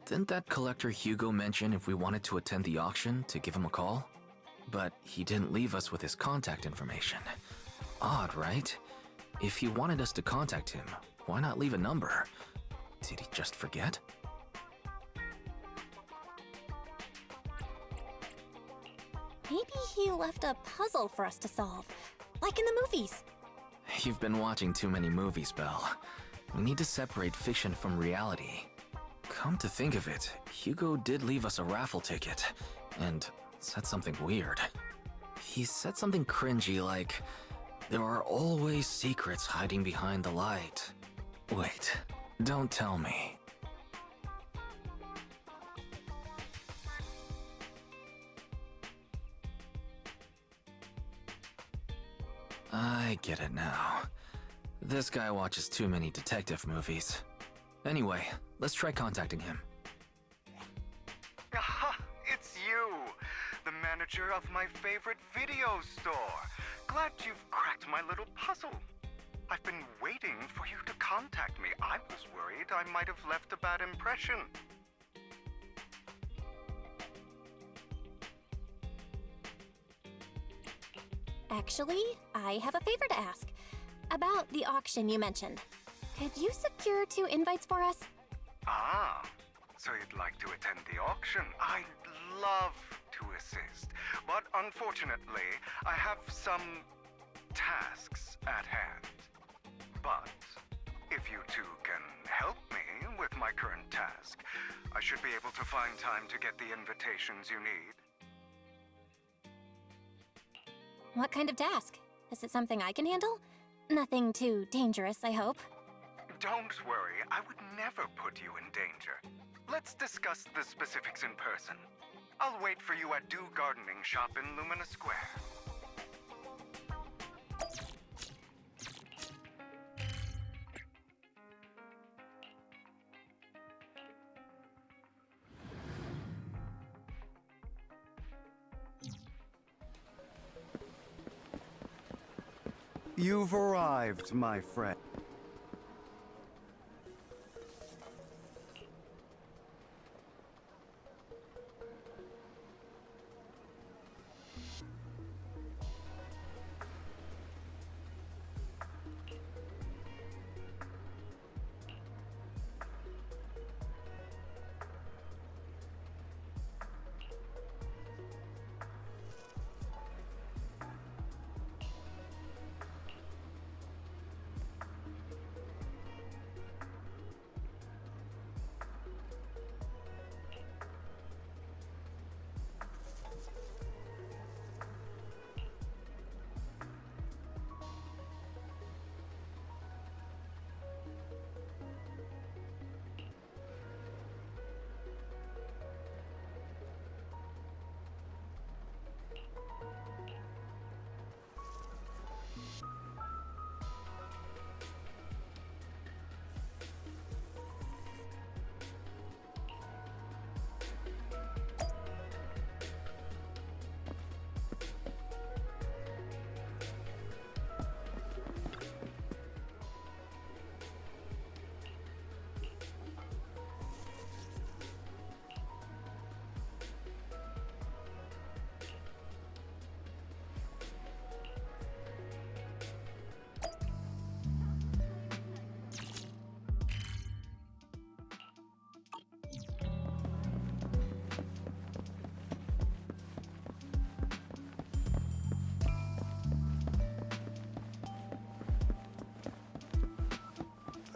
Didn't that collector Hugo mention if we wanted to attend the auction to give him a call? But he didn't leave us with his contact information. Odd, right? If he wanted us to contact him, why not leave a number? Did he just forget? Maybe he left a puzzle for us to solve, like in the movies. You've been watching too many movies, Belle. We need to separate fiction from reality. Come to think of it, Hugo did leave us a raffle ticket, and said something weird. He said something cringy like, "There are always secrets hiding behind the light." Wait, don't tell me. I get it now. This guy watches too many detective movies. Anyway, let's try contacting him. Aha! It's you! The manager of my favorite video store! Glad you've cracked my little puzzle. I've been waiting for you to contact me. I was worried I might have left a bad impression. Actually, I have a favor to ask. About the auction you mentioned. Could you secure 2 invites for us? Ah, so you'd like to attend the auction? I'd love to assist, but unfortunately, I have some tasks at hand. But if you two can help me with my current task, I should be able to find time to get the invitations you need. What kind of task? Is it something I can handle? Nothing too dangerous, I hope. Don't worry, I would never put you in danger. Let's discuss the specifics in person. I'll wait for you at Dew Gardening Shop in Lumina Square. You've arrived, my friend.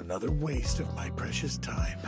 Another waste of my precious time.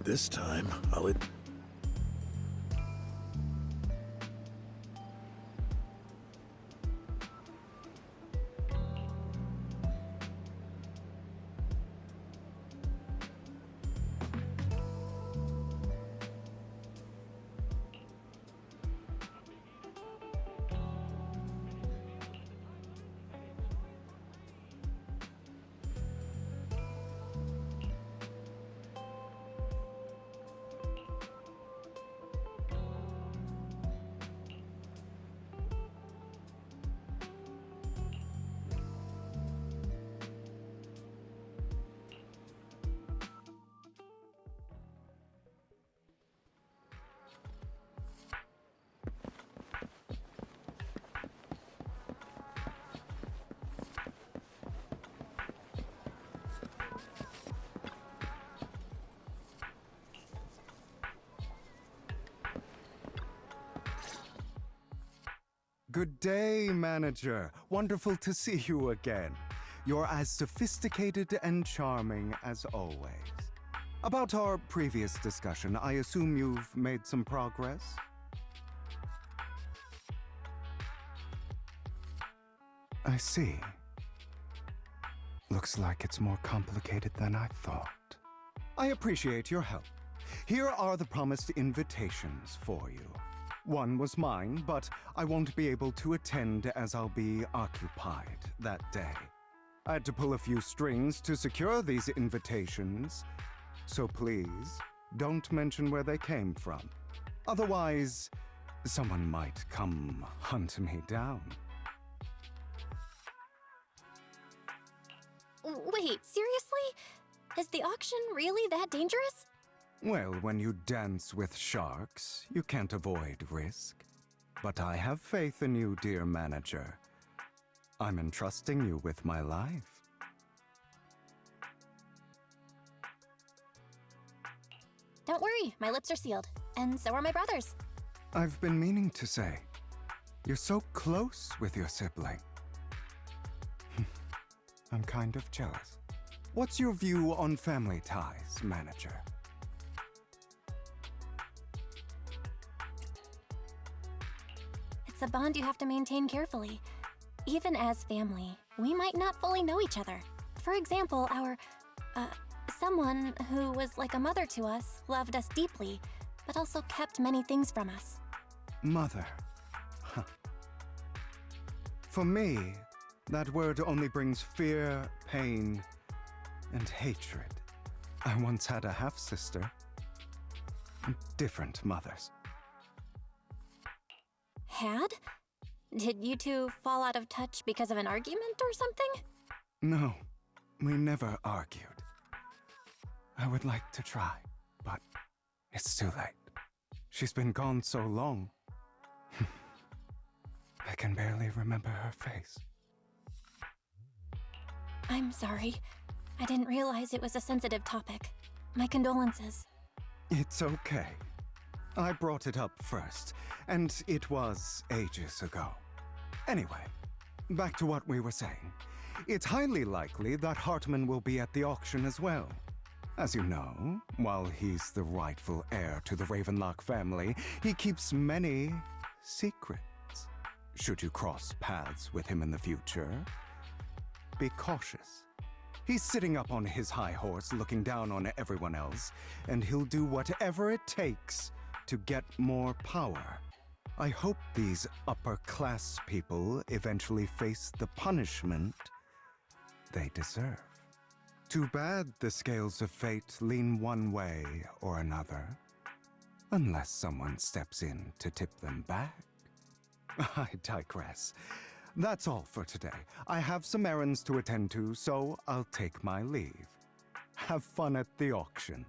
This time, I'll... Good day, Manager. Wonderful to see you again. You're as sophisticated and charming as always. About our previous discussion, I assume you've made some progress? I see. Looks like it's more complicated than I thought. I appreciate your help. Here are the promised invitations for you. One was mine, but I won't be able to attend as I'll be occupied that day. I had to pull a few strings to secure these invitations, so please don't mention where they came from. Otherwise, someone might come hunt me down. Wait, seriously? Is the auction really that dangerous? Well, when you dance with sharks, you can't avoid risk. But I have faith in you, dear Manager. I'm entrusting you with my life. Don't worry, my lips are sealed. And so are my brothers. I've been meaning to say, you're so close with your sibling. I'm kind of jealous. What's your view on family ties, Manager? It's a bond you have to maintain carefully. Even as family, we might not fully know each other. For example, someone who was like a mother to us loved us deeply, but also kept many things from us. Mother. Huh. For me, that word only brings fear, pain, and hatred. I once had a half-sister. Different mothers. Had? Did you two fall out of touch because of an argument or something? No, we never argued. I would like to try, but it's too late. She's been gone so long. I can barely remember her face. I'm sorry. I didn't realize it was a sensitive topic. My condolences. It's okay. I brought it up first, and it was ages ago. Anyway, back to what we were saying. It's highly likely that Hartman will be at the auction as well. As you know, while he's the rightful heir to the Ravenlock family, he keeps many secrets. Should you cross paths with him in the future, be cautious. He's sitting up on his high horse, looking down on everyone else, and he'll do whatever it takes to get more power. I hope these upper-class people eventually face the punishment they deserve. Too bad the scales of fate lean one way or another, unless someone steps in to tip them back. I digress. That's all for today. I have some errands to attend to, so I'll take my leave. Have fun at the auction.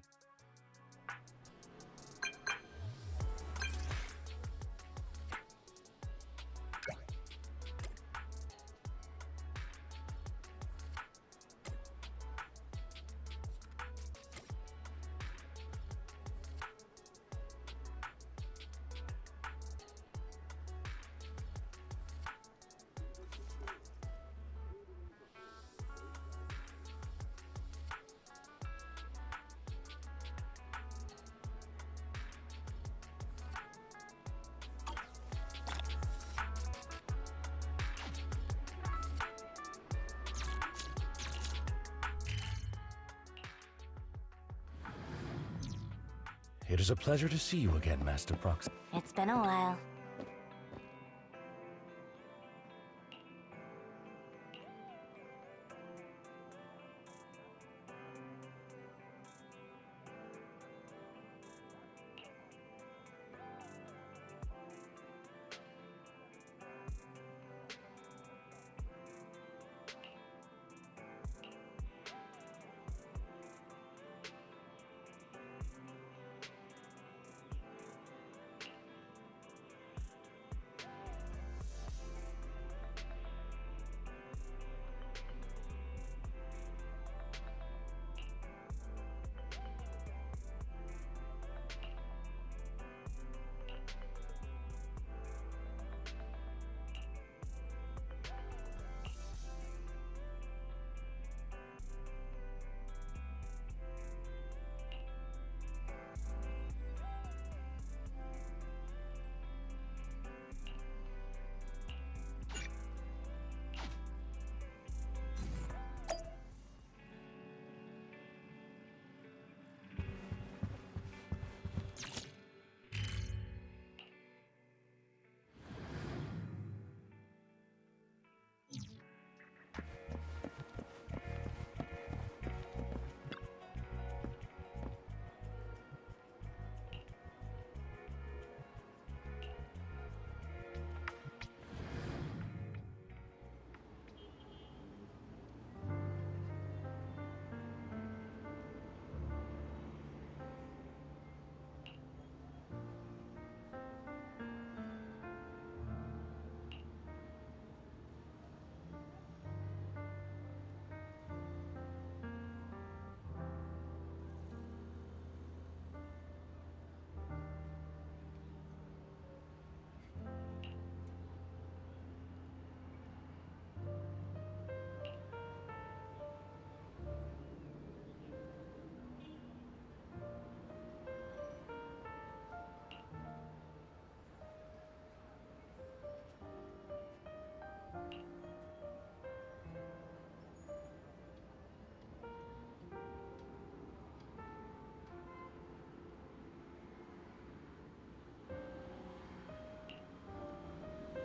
It is a pleasure to see you again, Master Proxy. It's been a while.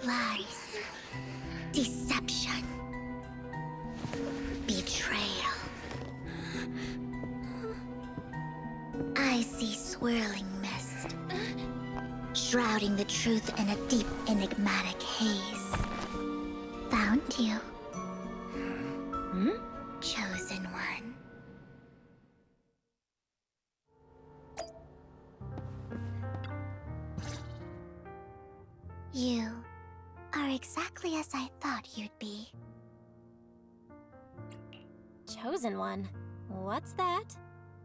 Lies, deception, betrayal. I see swirling mist, shrouding the truth in a deep, enigmatic haze. Found you. Chosen one. You are exactly as I thought you'd be. Chosen one? What's that?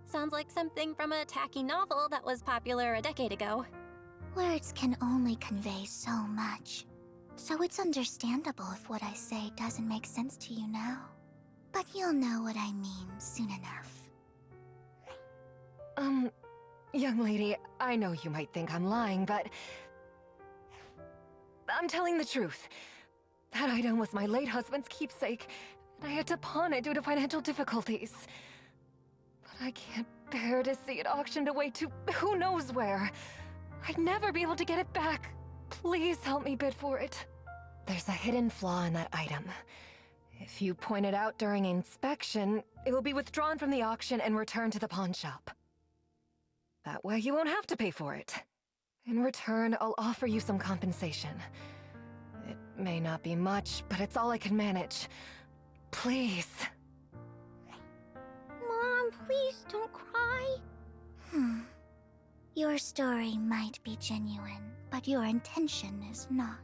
Sounds like something from a tacky novel that was popular a decade ago. Words can only convey so much, so it's understandable if what I say doesn't make sense to you now. But you'll know what I mean soon enough. Young lady, I know you might think I'm lying, but I'm telling the truth. That item was my late husband's keepsake, and I had to pawn it due to financial difficulties. But I can't bear to see it auctioned away to who knows where. I'd never be able to get it back. Please help me bid for it. There's a hidden flaw in that item. If you point it out during inspection, it will be withdrawn from the auction and returned to the pawn shop. That way you won't have to pay for it. In return, I'll offer you some compensation. It may not be much, but it's all I can manage. Please. Mom, please don't cry. Your story might be genuine, but your intention is not.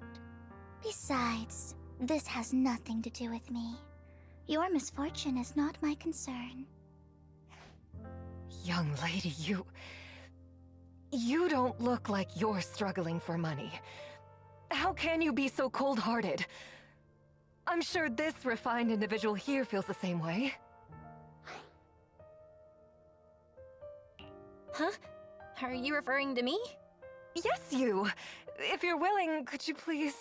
Besides, this has nothing to do with me. Your misfortune is not my concern. Young lady, you don't look like you're struggling for money. How can you be so cold-hearted? I'm sure this refined individual here feels the same way. Huh? Are you referring to me? Yes, you! If you're willing, could you please...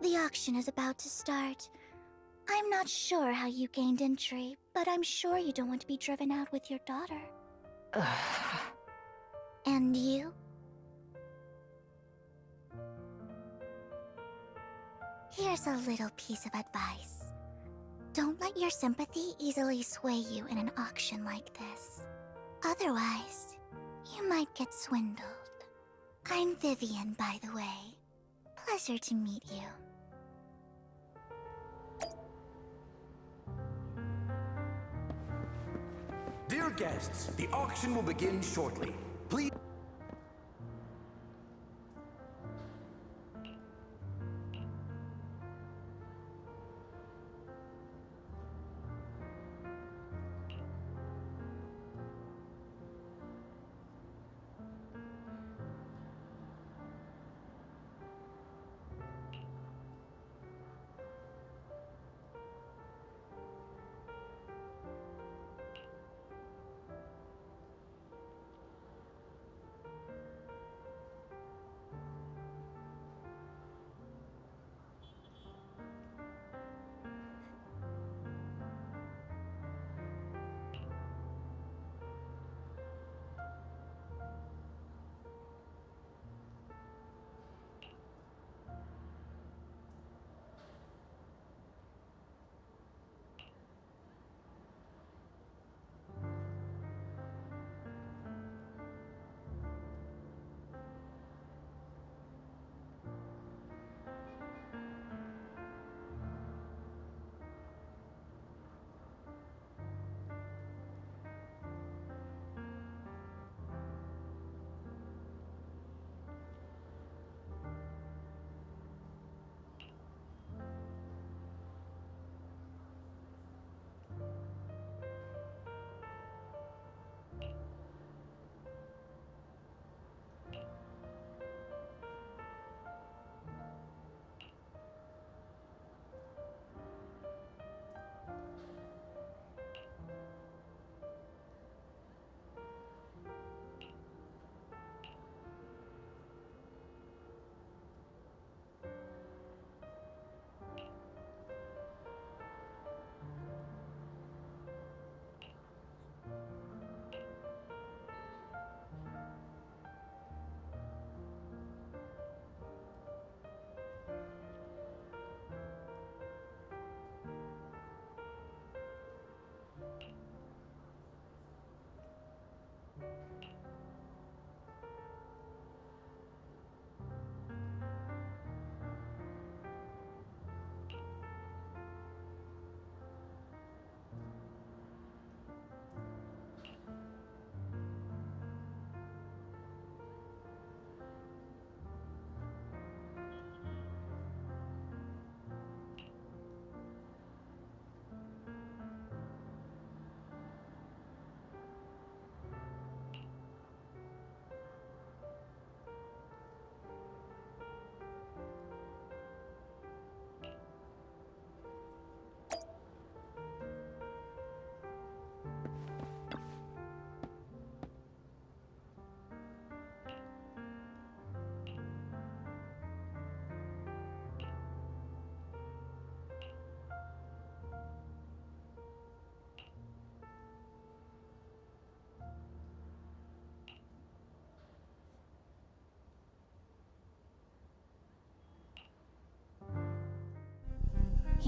The auction is about to start. I'm not sure how you gained entry, but I'm sure you don't want to be driven out with your daughter. And you? Here's a little piece of advice. Don't let your sympathy easily sway you in an auction like this. Otherwise, you might get swindled. I'm Vivian, by the way. Pleasure to meet you. Dear guests, the auction will begin shortly. Please...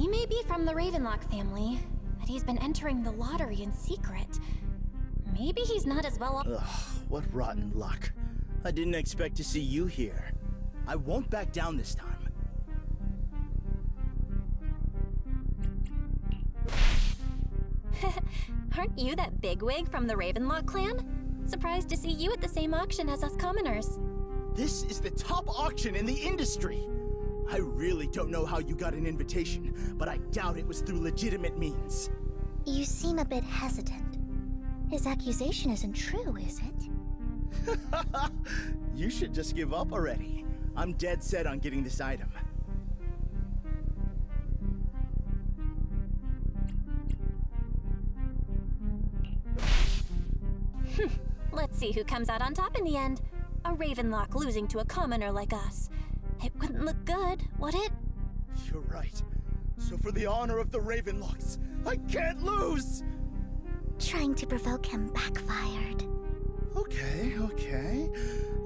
He may be from the Ravenlock family, but he's been entering the lottery in secret. Maybe he's not as well off. Ugh, what rotten luck. I didn't expect to see you here. I won't back down this time. Aren't you that bigwig from the Ravenlock clan? Surprised to see you at the same auction as us commoners. This is the top auction in the industry. I really don't know how you got an invitation, but I doubt it was through legitimate means. You seem a bit hesitant. His accusation isn't true, is it? You should just give up already. I'm dead set on getting this item. Let's see who comes out on top in the end. A Ravenlock losing to a commoner like us. It wouldn't look good, would it? You're right. So for the honor of the Ravenlocks, I can't lose! Trying to provoke him backfired. Okay.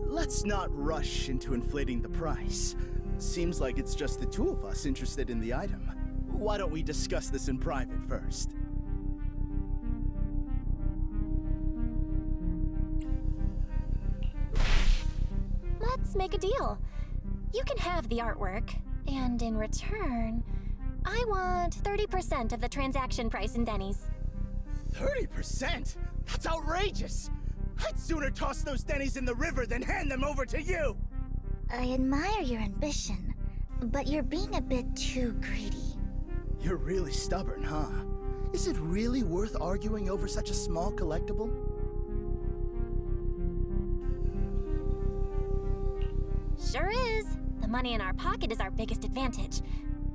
Let's not rush into inflating the price. Seems like it's just the two of us interested in the item. Why don't we discuss this in private first? Let's make a deal. You can have the artwork, and in return, I want 30% of the transaction price in Denny's. 30%? That's outrageous! I'd sooner toss those Denny's in the river than hand them over to you! I admire your ambition, but you're being a bit too greedy. You're really stubborn, huh? Is it really worth arguing over such a small collectible? Sure is. The money in our pocket is our biggest advantage.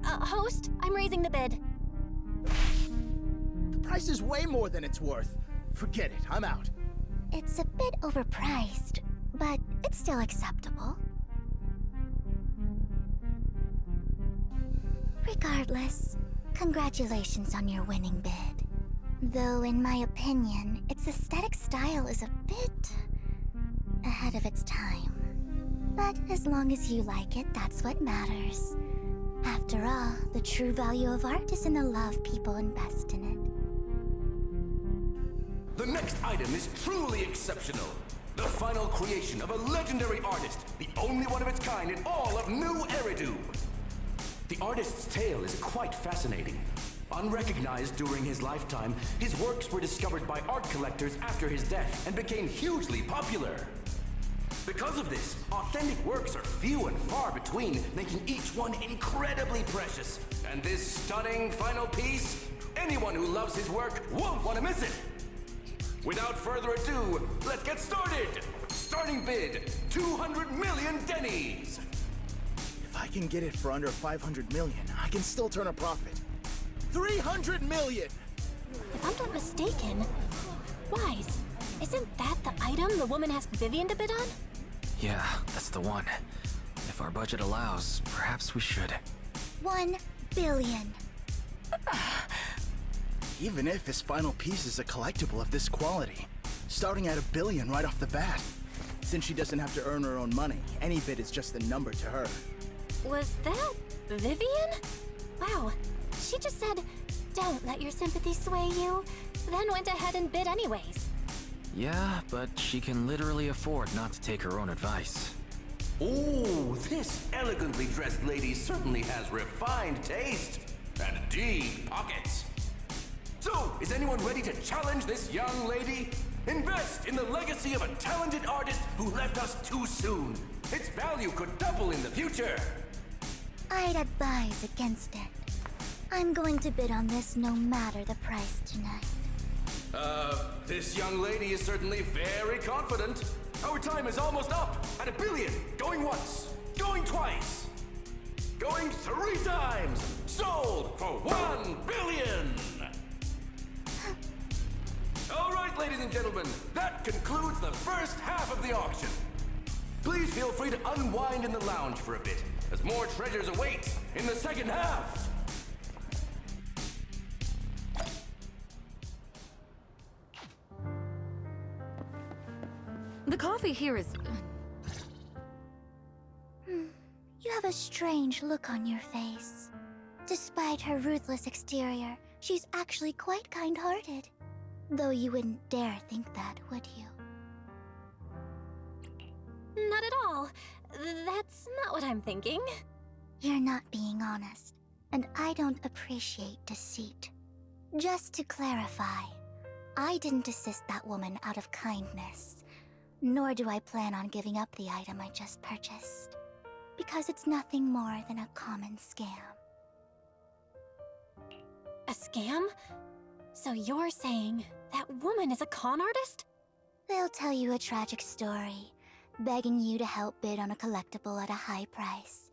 Host, I'm raising the bid. The price is way more than it's worth. Forget it, I'm out. It's a bit overpriced, but it's still acceptable. Regardless, congratulations on your winning bid. Though in my opinion, its aesthetic style is a bit ahead of its time. But as long as you like it, that's what matters. After all, the true value of art is in the love people invest in it. The next item is truly exceptional. The final creation of a legendary artist, the only one of its kind in all of New Eridu. The artist's tale is quite fascinating. Unrecognized during his lifetime, his works were discovered by art collectors after his death and became hugely popular. Because of this, authentic works are few and far between, making each one incredibly precious. And this stunning final piece, anyone who loves his work won't want to miss it. Without further ado, let's get started! Starting bid, 200 million Denny's! If I can get it for under 500 million, I can still turn a profit. 300 million! If I'm not mistaken, Wise, isn't that the item the woman asked Vivian to bid on? Yeah, that's the one. If our budget allows, perhaps we should. 1 billion. Even if his final piece is a collectible of this quality, starting at $1 billion right off the bat. Since she doesn't have to earn her own money, any bid is just a number to her. Was that Vivian? Wow, she just said, "Don't let your sympathy sway you," then went ahead and bid anyways. Yeah, but she can literally afford not to take her own advice. Ooh, this elegantly dressed lady certainly has refined taste and deep pockets. So, is anyone ready to challenge this young lady? Invest in the legacy of a talented artist who left us too soon. Its value could double in the future. I'd advise against it. I'm going to bid on this no matter the price tonight. This young lady is certainly very confident. Our time is almost up at $1 billion. Going once, going twice, going 3 times. Sold for $1 billion. All right, ladies and gentlemen, that concludes the first half of the auction. Please feel free to unwind in the lounge for a bit, as more treasures await in the second half. The coffee here is... You have a strange look on your face. Despite her ruthless exterior, she's actually quite kind-hearted. Though you wouldn't dare think that, would you? Not at all. That's not what I'm thinking. You're not being honest, and I don't appreciate deceit. Just to clarify, I didn't assist that woman out of kindness, nor do I plan on giving up the item I just purchased, because it's nothing more than a common scam. A scam? So you're saying that woman is a con artist? They'll tell you a tragic story, begging you to help bid on a collectible at a high price.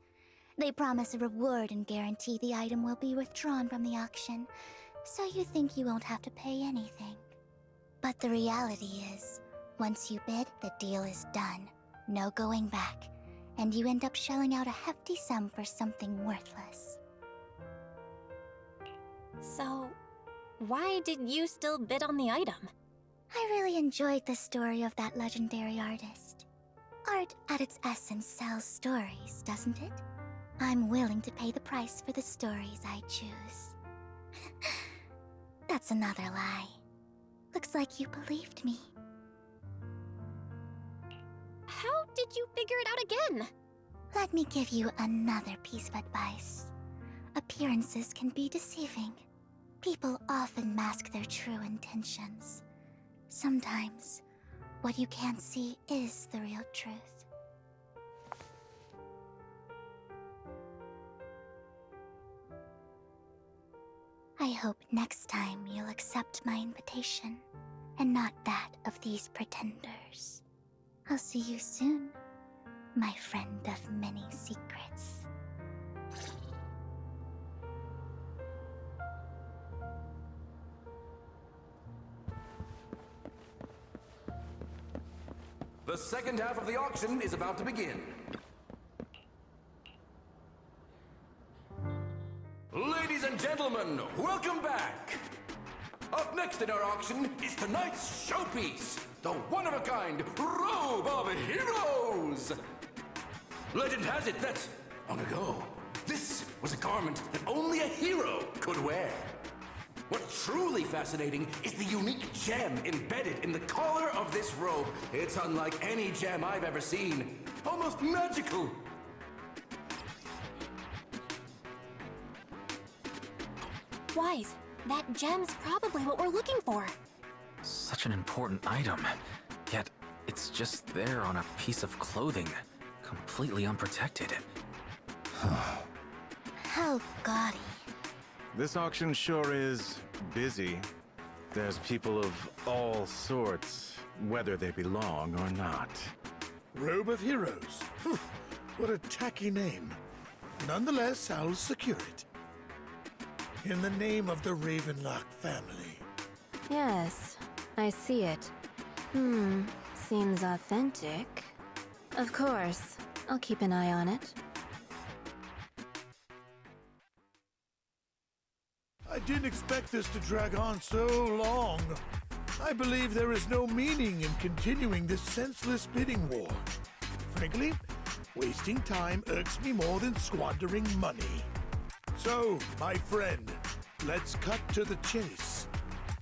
They promise a reward and guarantee the item will be withdrawn from the auction, so you think you won't have to pay anything. But the reality is, once you bid, the deal is done. No going back, and you end up shelling out a hefty sum for something worthless. So, why did you still bid on the item? I really enjoyed the story of that legendary artist. Art at its essence sells stories, doesn't it? I'm willing to pay the price for the stories I choose. That's another lie. Looks like you believed me. How did you figure it out again? Let me give you another piece of advice. Appearances can be deceiving. People often mask their true intentions. Sometimes, what you can't see is the real truth. I hope next time you'll accept my invitation, and not that of these pretenders. I'll see you soon, my friend of many secrets. The second half of the auction is about to begin. Ladies and gentlemen, welcome back! Up next in our auction is tonight's showpiece, the one-of-a-kind Robe of Heroes! Legend has it that, long ago, this was a garment that only a hero could wear. What's truly fascinating is the unique gem embedded in the collar of this robe. It's unlike any gem I've ever seen. Almost magical. Wise, that gem's probably what we're looking for. Such an important item, yet it's just there on a piece of clothing, completely unprotected. How gaudy. This auction sure is busy. There's people of all sorts, whether they belong or not. Robe of Heroes. What a tacky name. Nonetheless, I'll secure it. In the name of the Ravenlock family. Yes, I see it. Seems authentic. Of course, I'll keep an eye on it. I didn't expect this to drag on so long. I believe there is no meaning in continuing this senseless bidding war. Frankly, wasting time irks me more than squandering money. So, my friend, let's cut to the chase.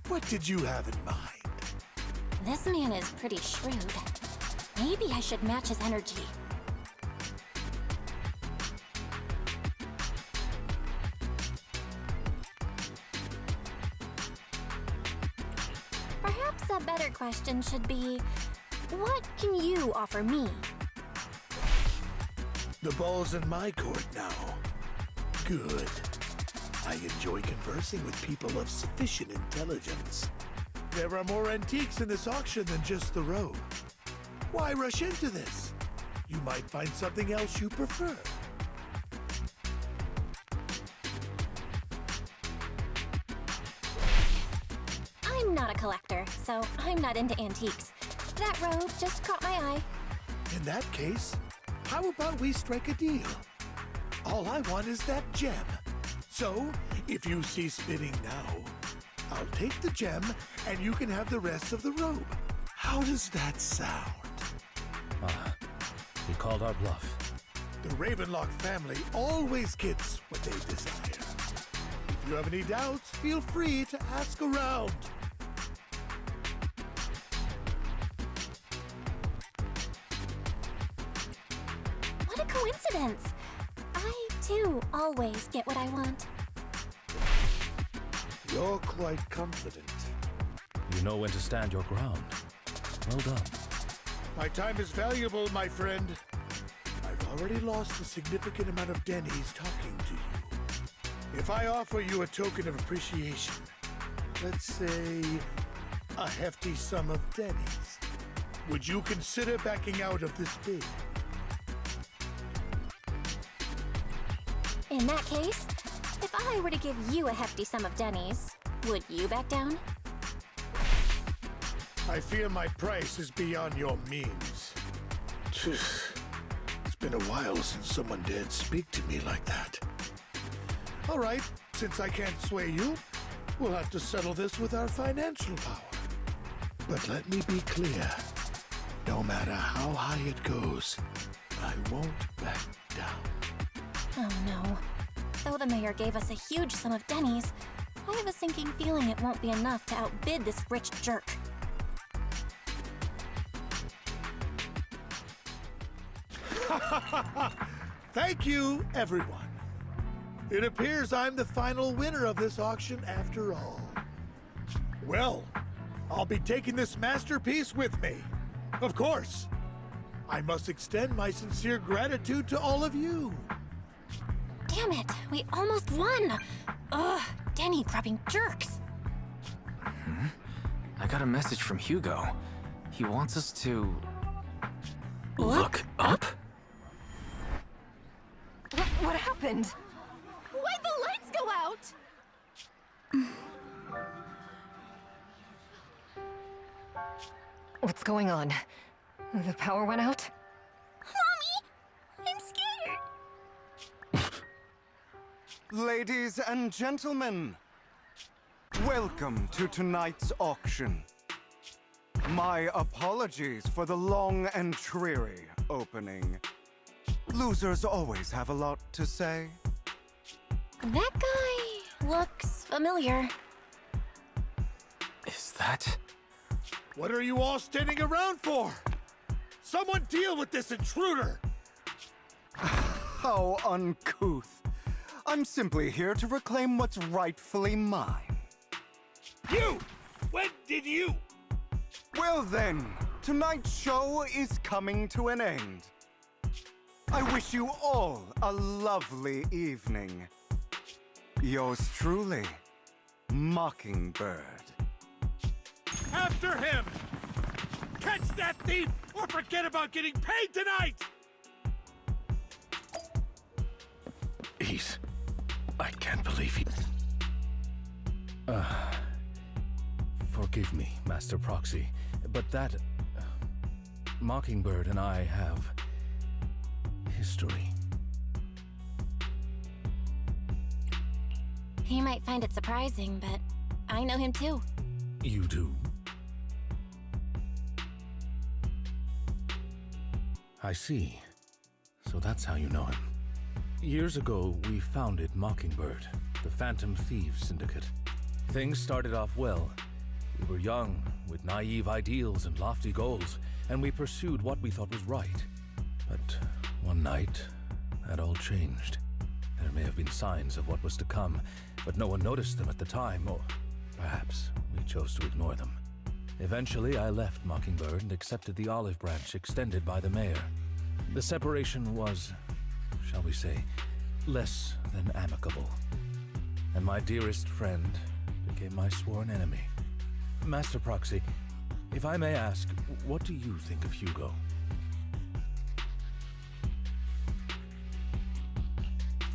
What did you have in mind? This man is pretty shrewd. Maybe I should match his energy. Perhaps a better question should be, what can you offer me? The ball's in my court now. Good. I enjoy conversing with people of sufficient intelligence. There are more antiques in this auction than just the robe. Why rush into this? You might find something else you prefer. I'm not a collector, so I'm not into antiques. That robe just caught my eye. In that case, how about we strike a deal? All I want is that gem. So, if you cease bidding now, I'll take the gem and you can have the rest of the robe. How does that sound? You called our bluff. The Ravenlock family always gets what they desire. you have any doubts, feel free to ask around. What a coincidence! I, too, always get what I want. You're quite confident. You know when to stand your ground. Well done. My time is valuable, my friend. I've already lost a significant amount of Denny's talking to you. If I offer you a token of appreciation, let's say a hefty sum of Denny's, would you consider backing out of this bid? In that case, if I were to give you a hefty sum of Denny's, would you back down? I fear my price is beyond your means. It's been a while since someone dared speak to me like that. All right, since I can't sway you, we'll have to settle this with our financial power. But let me be clear. No matter how high it goes, I won't back down. Oh no. Though the mayor gave us a huge sum of Denny's, I have a sinking feeling it won't be enough to outbid this rich jerk. Thank you, everyone. It appears I'm the final winner of this auction after all. Well, I'll be taking this masterpiece with me. Of course. I must extend my sincere gratitude to all of you. Damn it, we almost won! Ugh, Denny grabbing jerks. I got a message from Hugo. He wants us to... Look up? What happened? Why'd the lights go out? What's going on? The power went out? Mommy! I'm scared! Ladies and gentlemen, welcome to tonight's auction. My apologies for the long and dreary opening. Losers always have a lot to say. That guy looks familiar. Is that... What are you all standing around for? Someone deal with this intruder! How uncouth. I'm simply here to reclaim what's rightfully mine. You! When did you? Well then, tonight's show is coming to an end. I wish you all a lovely evening. Yours truly, Mockingbird. After him! Catch that thief or forget about getting paid tonight! I can't believe he... Forgive me, Master Proxy, but that... Mockingbird and I have... history. He might find it surprising, but I know him too. You do? I see. So that's how you know him. Years ago, we founded Mockingbird, the Phantom Thieves Syndicate. Things started off well. We were young, with naive ideals and lofty goals, and we pursued what we thought was right. But one night, that all changed. There may have been signs of what was to come, but no one noticed them at the time, or perhaps we chose to ignore them. Eventually, I left Mockingbird and accepted the olive branch extended by the mayor. The separation was, shall we say, less than amicable. And my dearest friend became my sworn enemy. Master Proxy, if I may ask, what do you think of Hugo?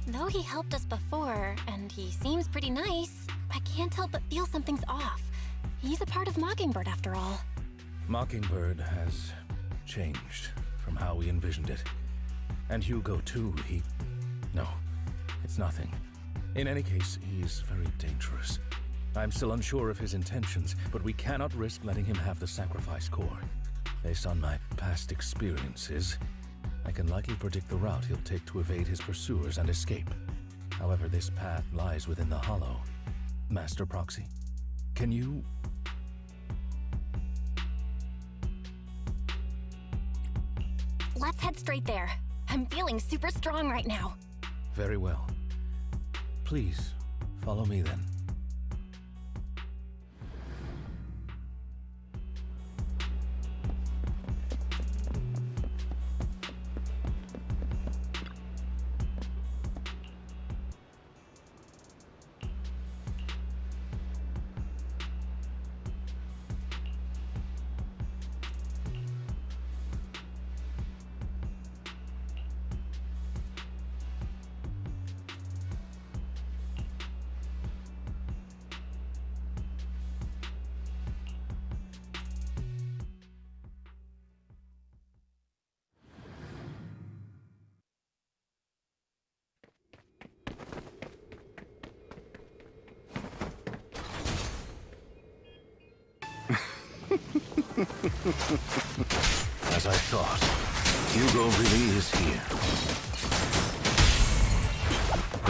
Though he helped us before, and he seems pretty nice, I can't help but feel something's off. He's a part of Mockingbird after all. Mockingbird has changed from how we envisioned it. And Hugo too, No, it's nothing. In any case, he's very dangerous. I'm still unsure of his intentions, but we cannot risk letting him have the sacrifice core. Based on my past experiences, I can likely predict the route he'll take to evade his pursuers and escape. However, this path lies within the hollow. Master Proxy, can you... Let's head straight there. I'm feeling super strong right now. Very well. Please, follow me then. As I thought, Hugo really is here.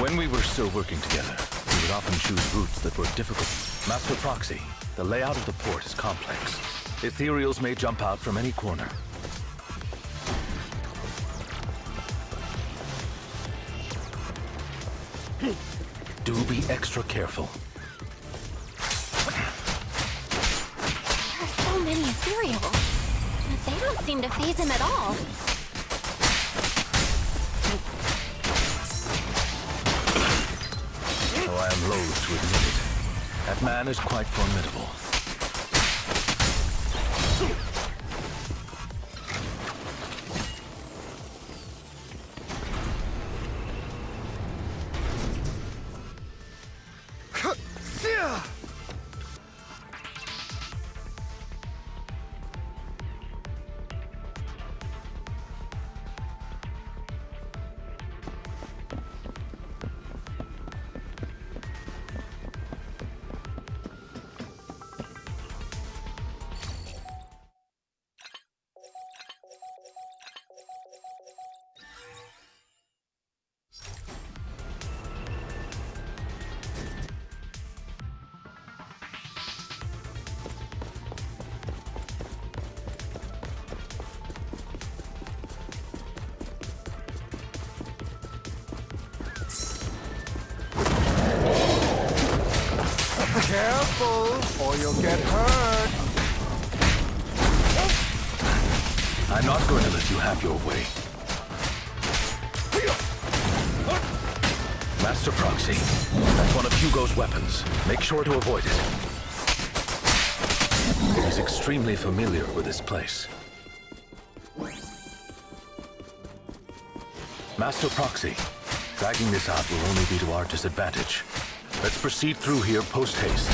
When we were still working together, we would often choose routes that were difficult. Master Proxy, the layout of the port is complex. Ethereals may jump out from any corner. Do be extra careful. So many ethereals. But they don't seem to faze him at all. Though I am loath to admit it, that man is quite formidable. Careful, or you'll get hurt. I'm not going to let you have your way. Master Proxy, that's one of Hugo's weapons. Make sure to avoid it. He's extremely familiar with this place. Master Proxy, dragging this out will only be to our disadvantage. Let's proceed through here post-haste.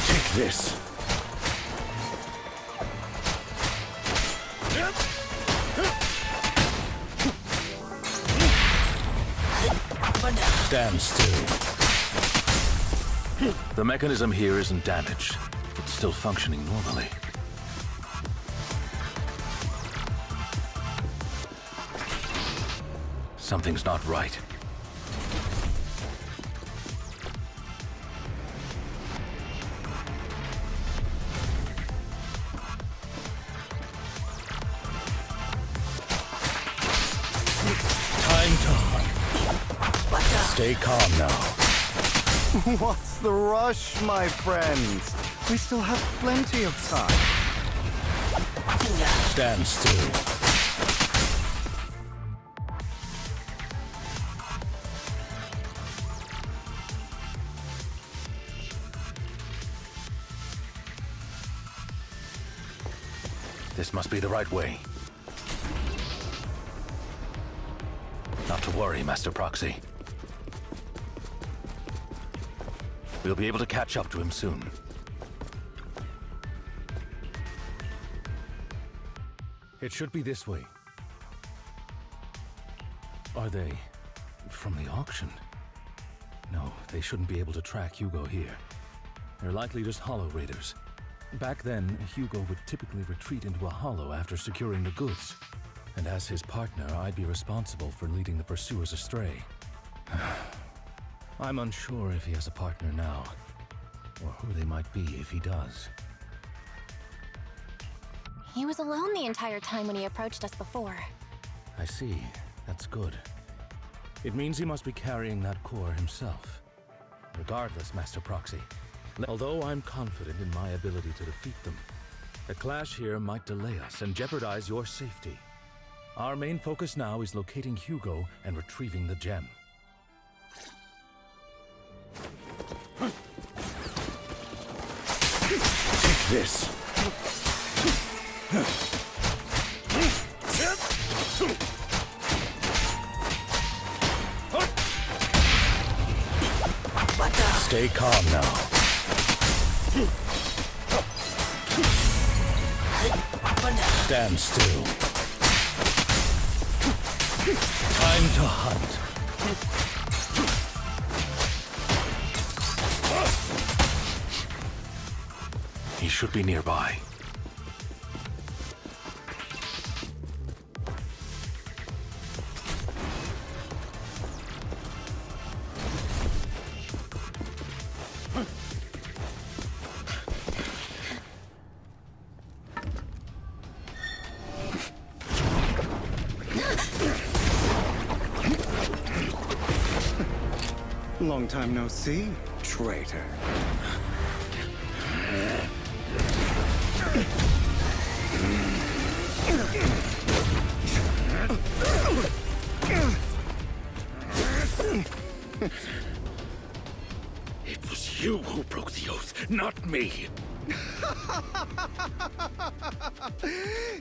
Take this. Stand still. The mechanism here isn't damaged. It's still functioning normally. Something's not right. Time to hunt. Stay calm now. What's the rush, my friends? We still have plenty of time. Stand still. This must be the right way. Not to worry, Master Proxy. We'll be able to catch up to him soon. It should be this way. Are they from the auction? No, they shouldn't be able to track Hugo here. They're likely just Hollow Raiders. Back then, Hugo would typically retreat into a hollow after securing the goods. And as his partner, I'd be responsible for leading the pursuers astray. I'm unsure if he has a partner now, or who they might be if he does. He was alone the entire time when he approached us before. I see. That's good. It means he must be carrying that core himself. Regardless, Master Proxy, although I'm confident in my ability to defeat them, a clash here might delay us and jeopardize your safety. Our main focus now is locating Hugo and retrieving the gem. Take this. Stay calm now. Stand still. Time to hunt. He should be nearby. Long time no see, traitor. It was you who broke the oath, not me.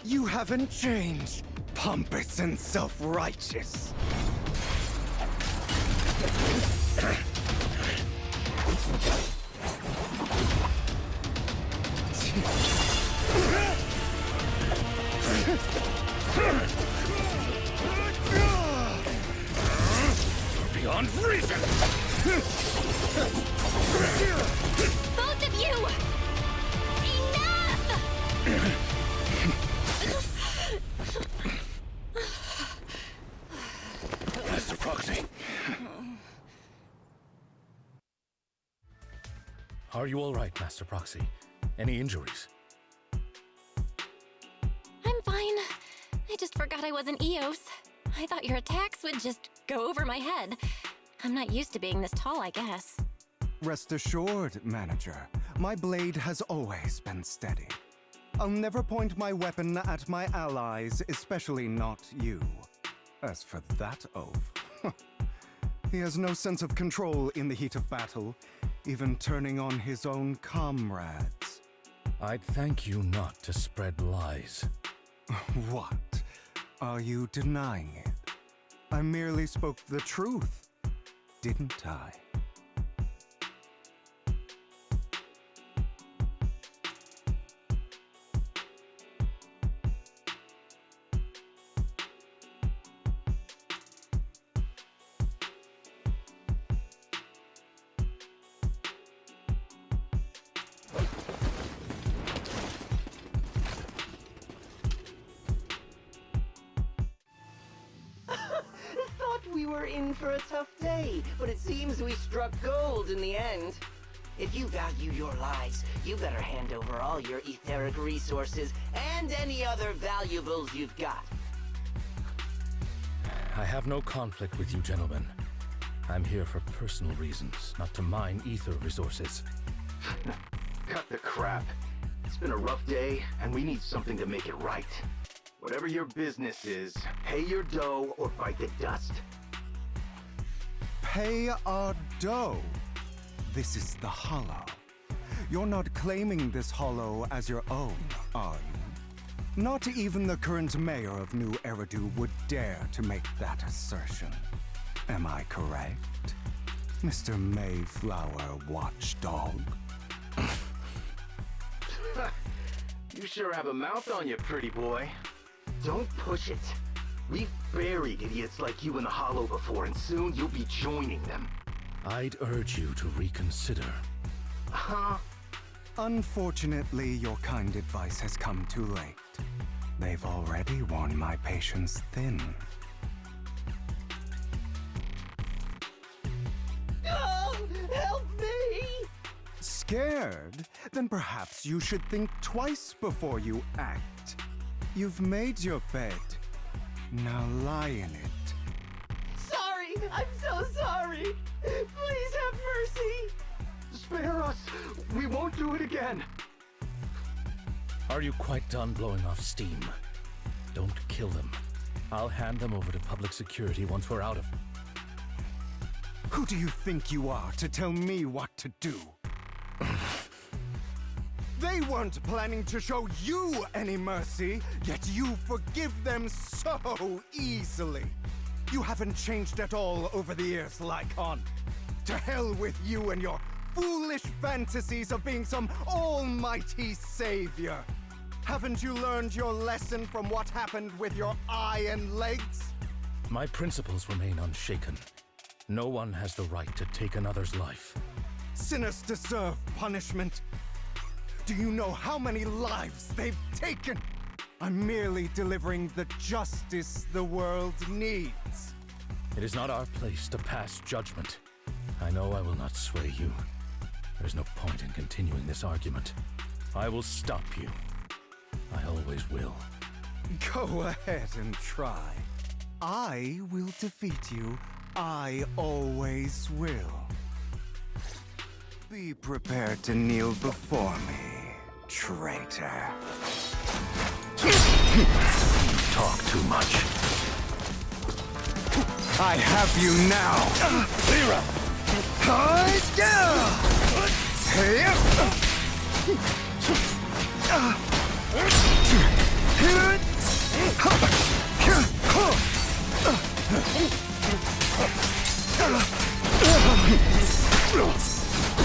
You haven't changed, pompous and self-righteous. Beyond reason! Both of you! Enough! Master Proxy. Are you all right, Master Proxy? Any injuries? I'm fine. I just forgot I wasn't Eos. I thought your attacks would just go over my head. I'm not used to being this tall, I guess. Rest assured, Manager, my blade has always been steady. I'll never point my weapon at my allies, especially not you. As for that oaf, he has no sense of control in the heat of battle, even turning on his own comrades. I'd thank you not to spread lies. What? Are you denying it? I merely spoke the truth, didn't I? Thought we were in for a tough day, but it seems we struck gold in the end. If you value your lives, you better hand over all your etheric resources and any other valuables you've got. I have no conflict with you, gentlemen. I'm here for personal reasons, not to mine ether resources. Cut the crap. It's been a rough day, and we need something to make it right. Whatever your business is, pay your dough or bite the dust. Pay our dough? This is the Hollow. You're not claiming this Hollow as your own, are you? Not even the current mayor of New Eridu would dare to make that assertion. Am I correct, Mr. Mayflower Watchdog? You sure have a mouth on you, pretty boy. Don't push it. We've buried idiots like you in the Hollow before, and soon you'll be joining them. I'd urge you to reconsider. Huh? Unfortunately, your kind advice has come too late. They've already worn my patience thin. Oh, help me! Scared? Then perhaps you should think twice before you act. You've made your bed. Now lie in it. Sorry! I'm so sorry! Please have mercy! Spare us! We won't do it again! Are you quite done blowing off steam? Don't kill them. I'll hand them over to public security once we're out of... Who do you think you are to tell me what to do? They weren't planning to show you any mercy, yet you forgive them so easily. You haven't changed at all over the years, Lycon. To hell with you and your foolish fantasies of being some almighty savior. Haven't you learned your lesson from what happened with your eye and legs? My principles remain unshaken. No one has the right to take another's life. Sinners deserve punishment. Do you know how many lives they've taken? I'm merely delivering the justice the world needs. It is not our place to pass judgment. I know I will not sway you. There's no point in continuing this argument. I will stop you. I always will. Go ahead and try. I will defeat you. I always will. Be prepared to kneel before me, traitor. Talk too much. I have you now. Lyra!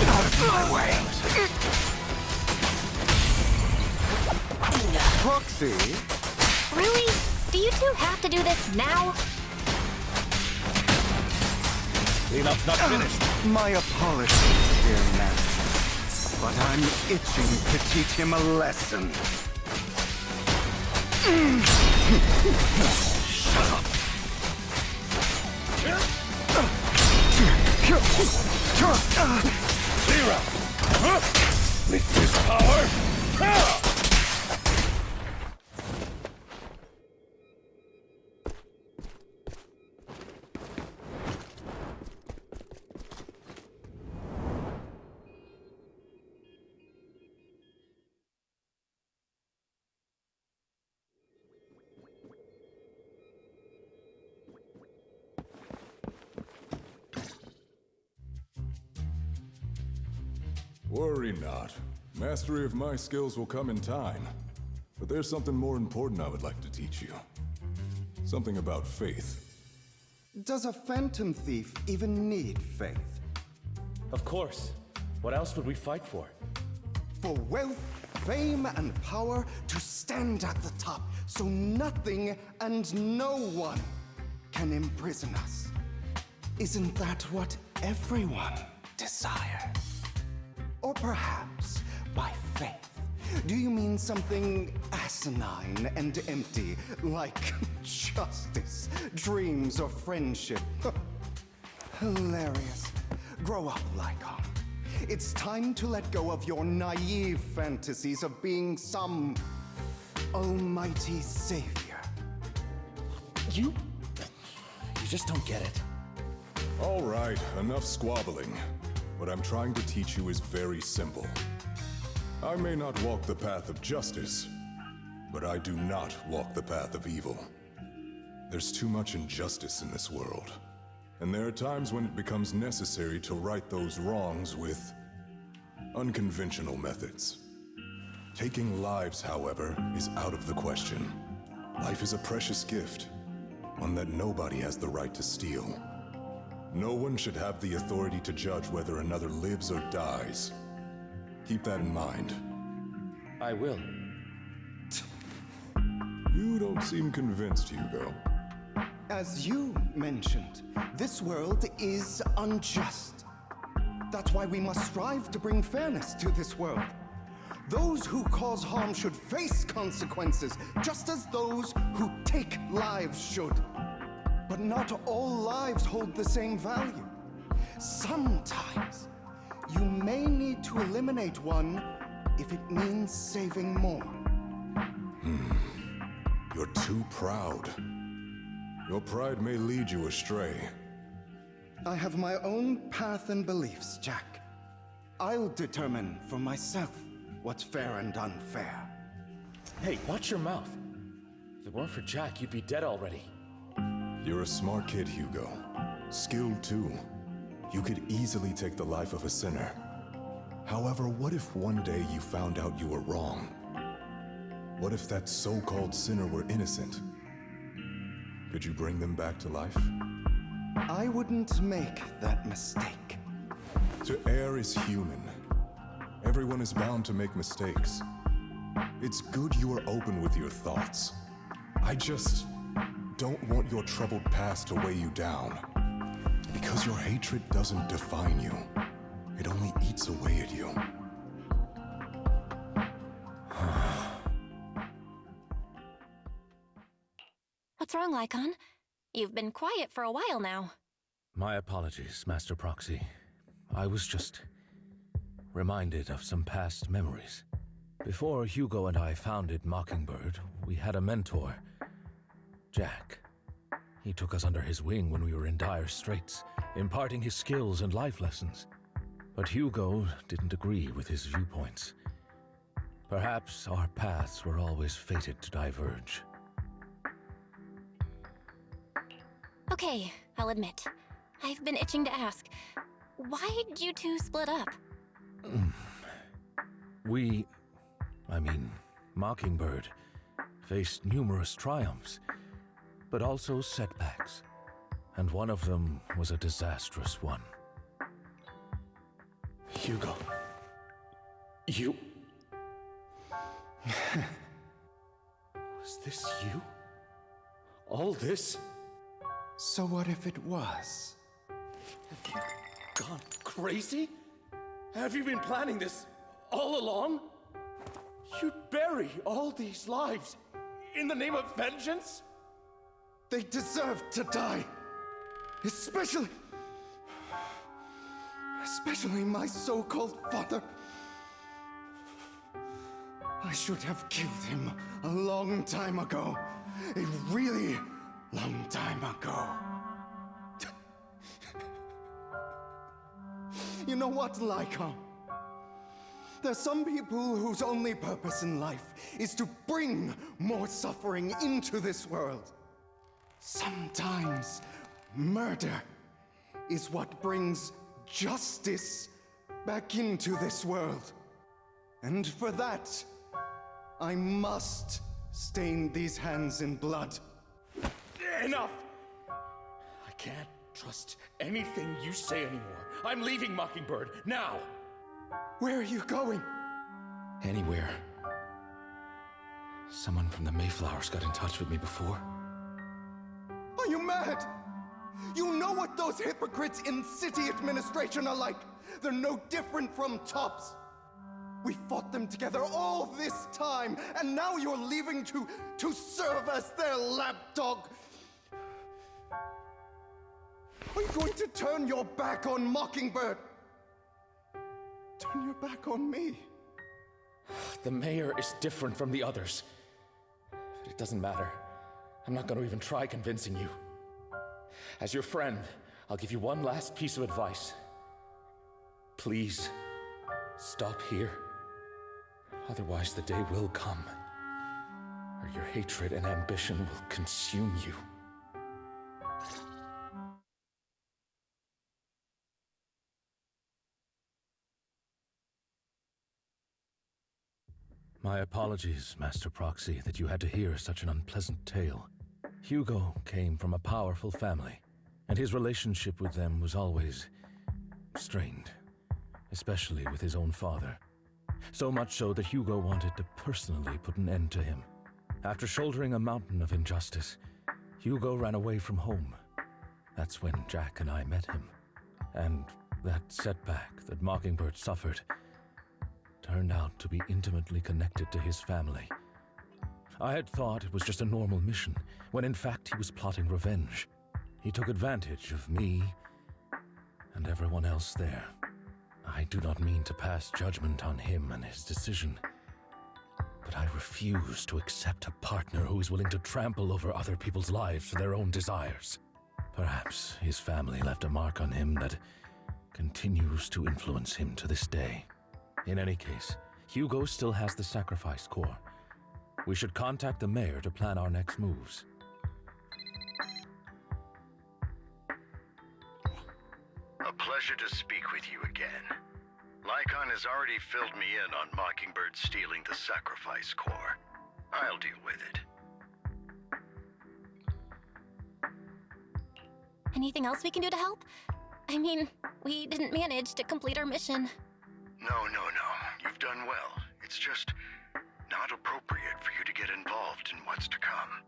Out of my way. Proxy? Really? Do you two have to do this now? Cleanup's not finished. My apologies, dear master. But I'm itching to teach him a lesson. Shut up. Lyra! With this power! Worry not. Mastery of my skills will come in time. But there's something more important I would like to teach you. Something about faith. Does a phantom thief even need faith? Of course. What else would we fight for? For wealth, fame, and power to stand at the top so nothing and no one can imprison us. Isn't that what everyone desires? Or perhaps, by faith, do you mean something asinine and empty, like justice, dreams, or friendship? Hilarious. Grow up, Lycon. It's time to let go of your naive fantasies of being some almighty savior. You just don't get it. All right, enough squabbling. What I'm trying to teach you is very simple. I may not walk the path of justice, but I do not walk the path of evil. There's too much injustice in this world, and there are times when it becomes necessary to right those wrongs with unconventional methods. Taking lives, however, is out of the question. Life is a precious gift, one that nobody has the right to steal. No one should have the authority to judge whether another lives or dies. Keep that in mind. I will. You don't seem convinced, Hugo. As you mentioned, this world is unjust. That's why we must strive to bring fairness to this world. Those who cause harm should face consequences, just as those who take lives should. But not all lives hold the same value. Sometimes, you may need to eliminate one if it means saving more. You're too proud. Your pride may lead you astray. I have my own path and beliefs, Jack. I'll determine for myself what's fair and unfair. Hey, watch your mouth. If it weren't for Jack, you'd be dead already. You're a smart kid, Hugo. Skilled too. You could easily take the life of a sinner. However, what if one day you found out you were wrong? What if that so-called sinner were innocent? Could you bring them back to life? I wouldn't make that mistake. To err is human. Everyone is bound to make mistakes. It's good you are open with your thoughts. I just don't want your troubled past to weigh you down. Because your hatred doesn't define you. It only eats away at you. What's wrong, Lycon? You've been quiet for a while now. My apologies, Master Proxy. I was just reminded of some past memories. Before Hugo and I founded Mockingbird, we had a mentor, Jack. He took us under his wing when we were in dire straits, imparting his skills and life lessons. But Hugo didn't agree with his viewpoints. Perhaps our paths were always fated to diverge. Okay, I'll admit. I've been itching to ask. Why'd you two split up? Mockingbird, faced numerous triumphs, but also setbacks. And one of them was a disastrous one. Hugo. You... Was this you? All this? So what if it was? Have you gone crazy? Have you been planning this all along? You'd bury all these lives in the name of vengeance? They deserve to die. Especially my so-called father. I should have killed him a long time ago. A really long time ago. You know what, Lycon? There's some people whose only purpose in life is to bring more suffering into this world. Sometimes murder is what brings justice back into this world. And for that, I must stain these hands in blood. Enough! I can't trust anything you say anymore. I'm leaving Mockingbird, now! Where are you going? Anywhere. Someone from the Mayflowers got in touch with me before. Are you mad? You know what those hypocrites in city administration are like. They're no different from tops. We fought them together all this time, and now you're leaving to serve as their lapdog. Are you going to turn your back on Mockingbird? Turn your back on me? The mayor is different from the others. But it doesn't matter. I'm not going to even try convincing you. As your friend, I'll give you one last piece of advice. Please, stop here. Otherwise, the day will come where your hatred and ambition will consume you. My apologies, Master Proxy, that you had to hear such an unpleasant tale. Hugo came from a powerful family, and his relationship with them was always strained, especially with his own father. So much so that Hugo wanted to personally put an end to him. After shouldering a mountain of injustice, Hugo ran away from home. That's when Jack and I met him. And that setback that Mockingbird suffered turned out to be intimately connected to his family. I had thought it was just a normal mission, when in fact he was plotting revenge. He took advantage of me and everyone else there. I do not mean to pass judgment on him and his decision, but I refuse to accept a partner who is willing to trample over other people's lives for their own desires. Perhaps his family left a mark on him that continues to influence him to this day. In any case, Hugo still has the sacrifice core. We should contact the mayor to plan our next moves. A pleasure to speak with you again. Lycon has already filled me in on Mockingbird stealing the sacrifice core. I'll deal with it. Anything else we can do to help? I mean, we didn't manage to complete our mission. No. You've done well. It's just not appropriate for you to get involved in what's to come.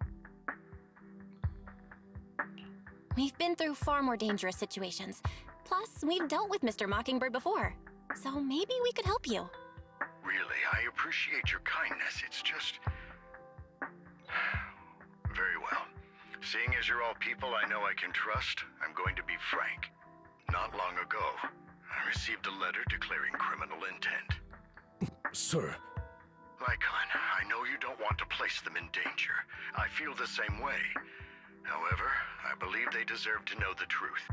We've been through far more dangerous situations. Plus, we've dealt with Mr. Mockingbird before. So maybe we could help you. Really, I appreciate your kindness. It's just... Very well. Seeing as you're all people I know I can trust, I'm going to be frank. Not long ago, I received a letter declaring criminal intent. Sir. Lycon, I know you don't want to place them in danger. I feel the same way. However, I believe they deserve to know the truth.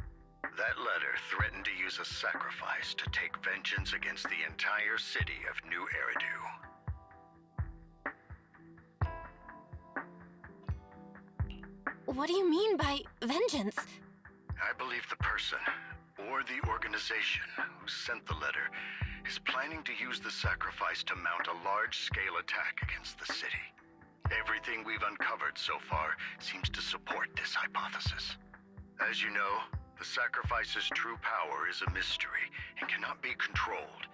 That letter threatened to use a sacrifice to take vengeance against the entire city of New Eridu. What do you mean by vengeance? I believe the person, or the organization, who sent the letter is planning to use the sacrifice to mount a large-scale attack against the city. Everything we've uncovered so far seems to support this hypothesis. As you know, the sacrifice's true power is a mystery and cannot be controlled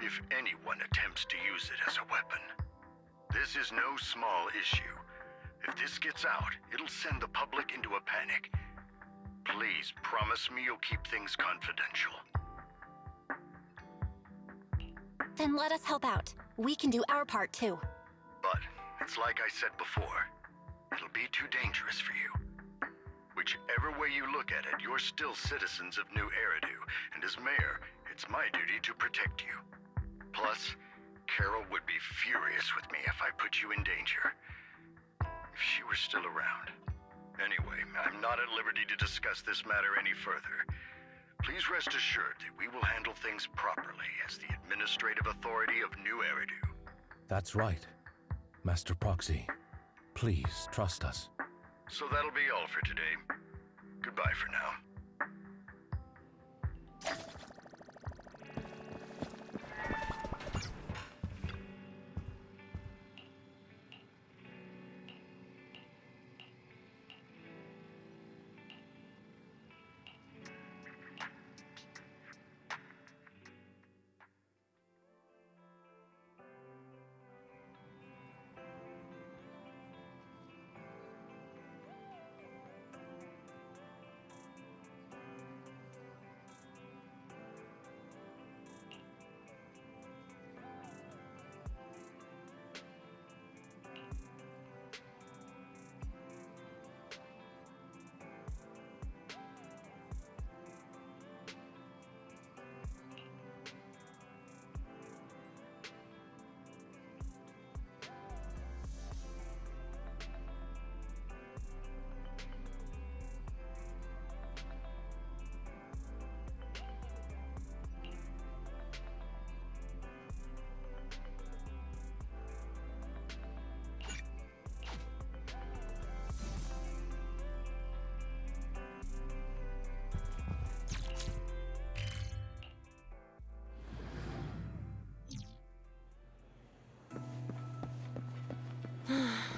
if anyone attempts to use it as a weapon. This is no small issue. If this gets out, it'll send the public into a panic. Please promise me you'll keep things confidential. Then let us help out. We can do our part too. But it's like I said before, it'll be too dangerous for you. Whichever way you look at it, you're still citizens of New Eridu, and as mayor, it's my duty to protect you. Plus, Carol would be furious with me if I put you in danger. If she were still around. Anyway, I'm not at liberty to discuss this matter any further. Please rest assured that we will handle things properly as the administrative authority of New Eridu. That's right. Master Proxy, please trust us. So that'll be all for today. Goodbye for now.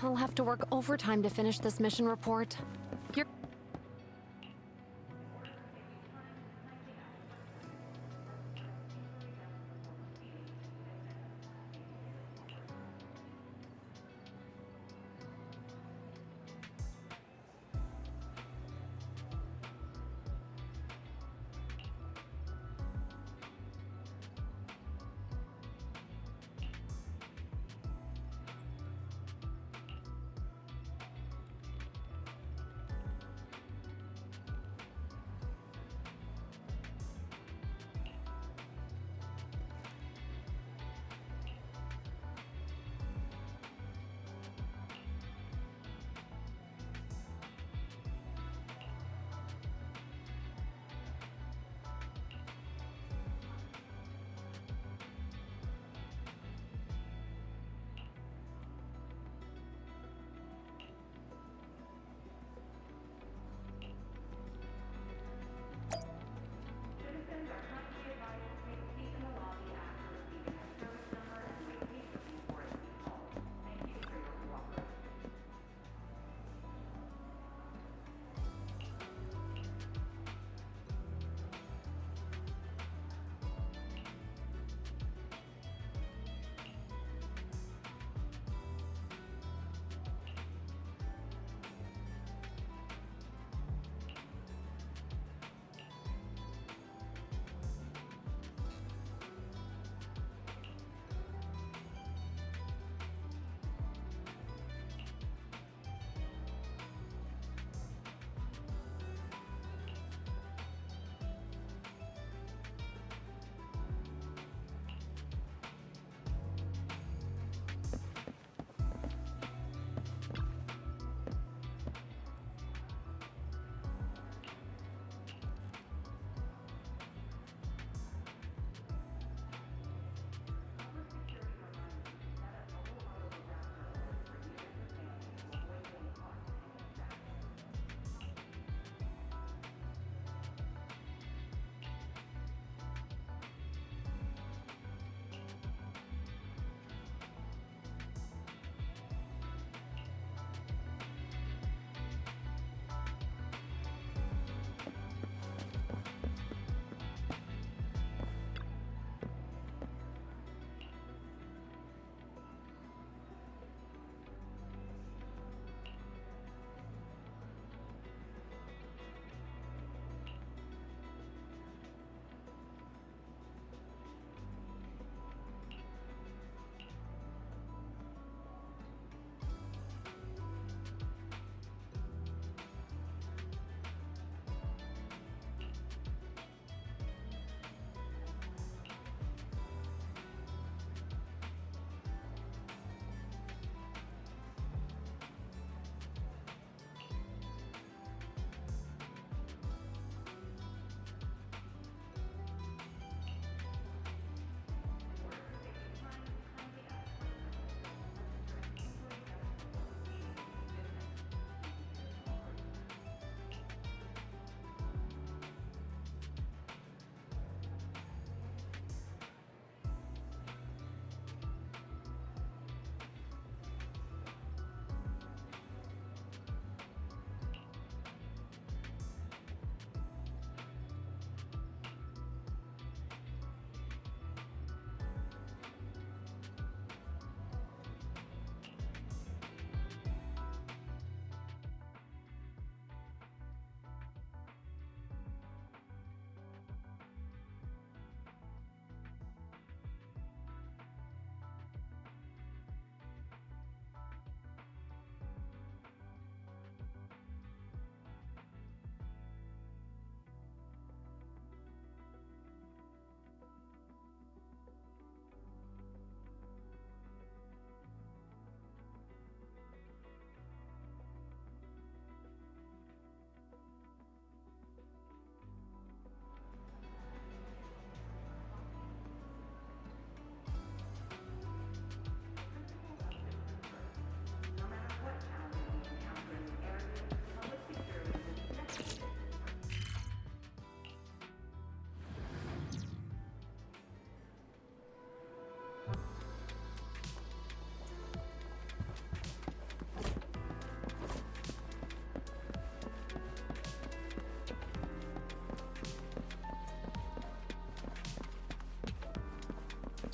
I'll have to work overtime to finish this mission report. You're...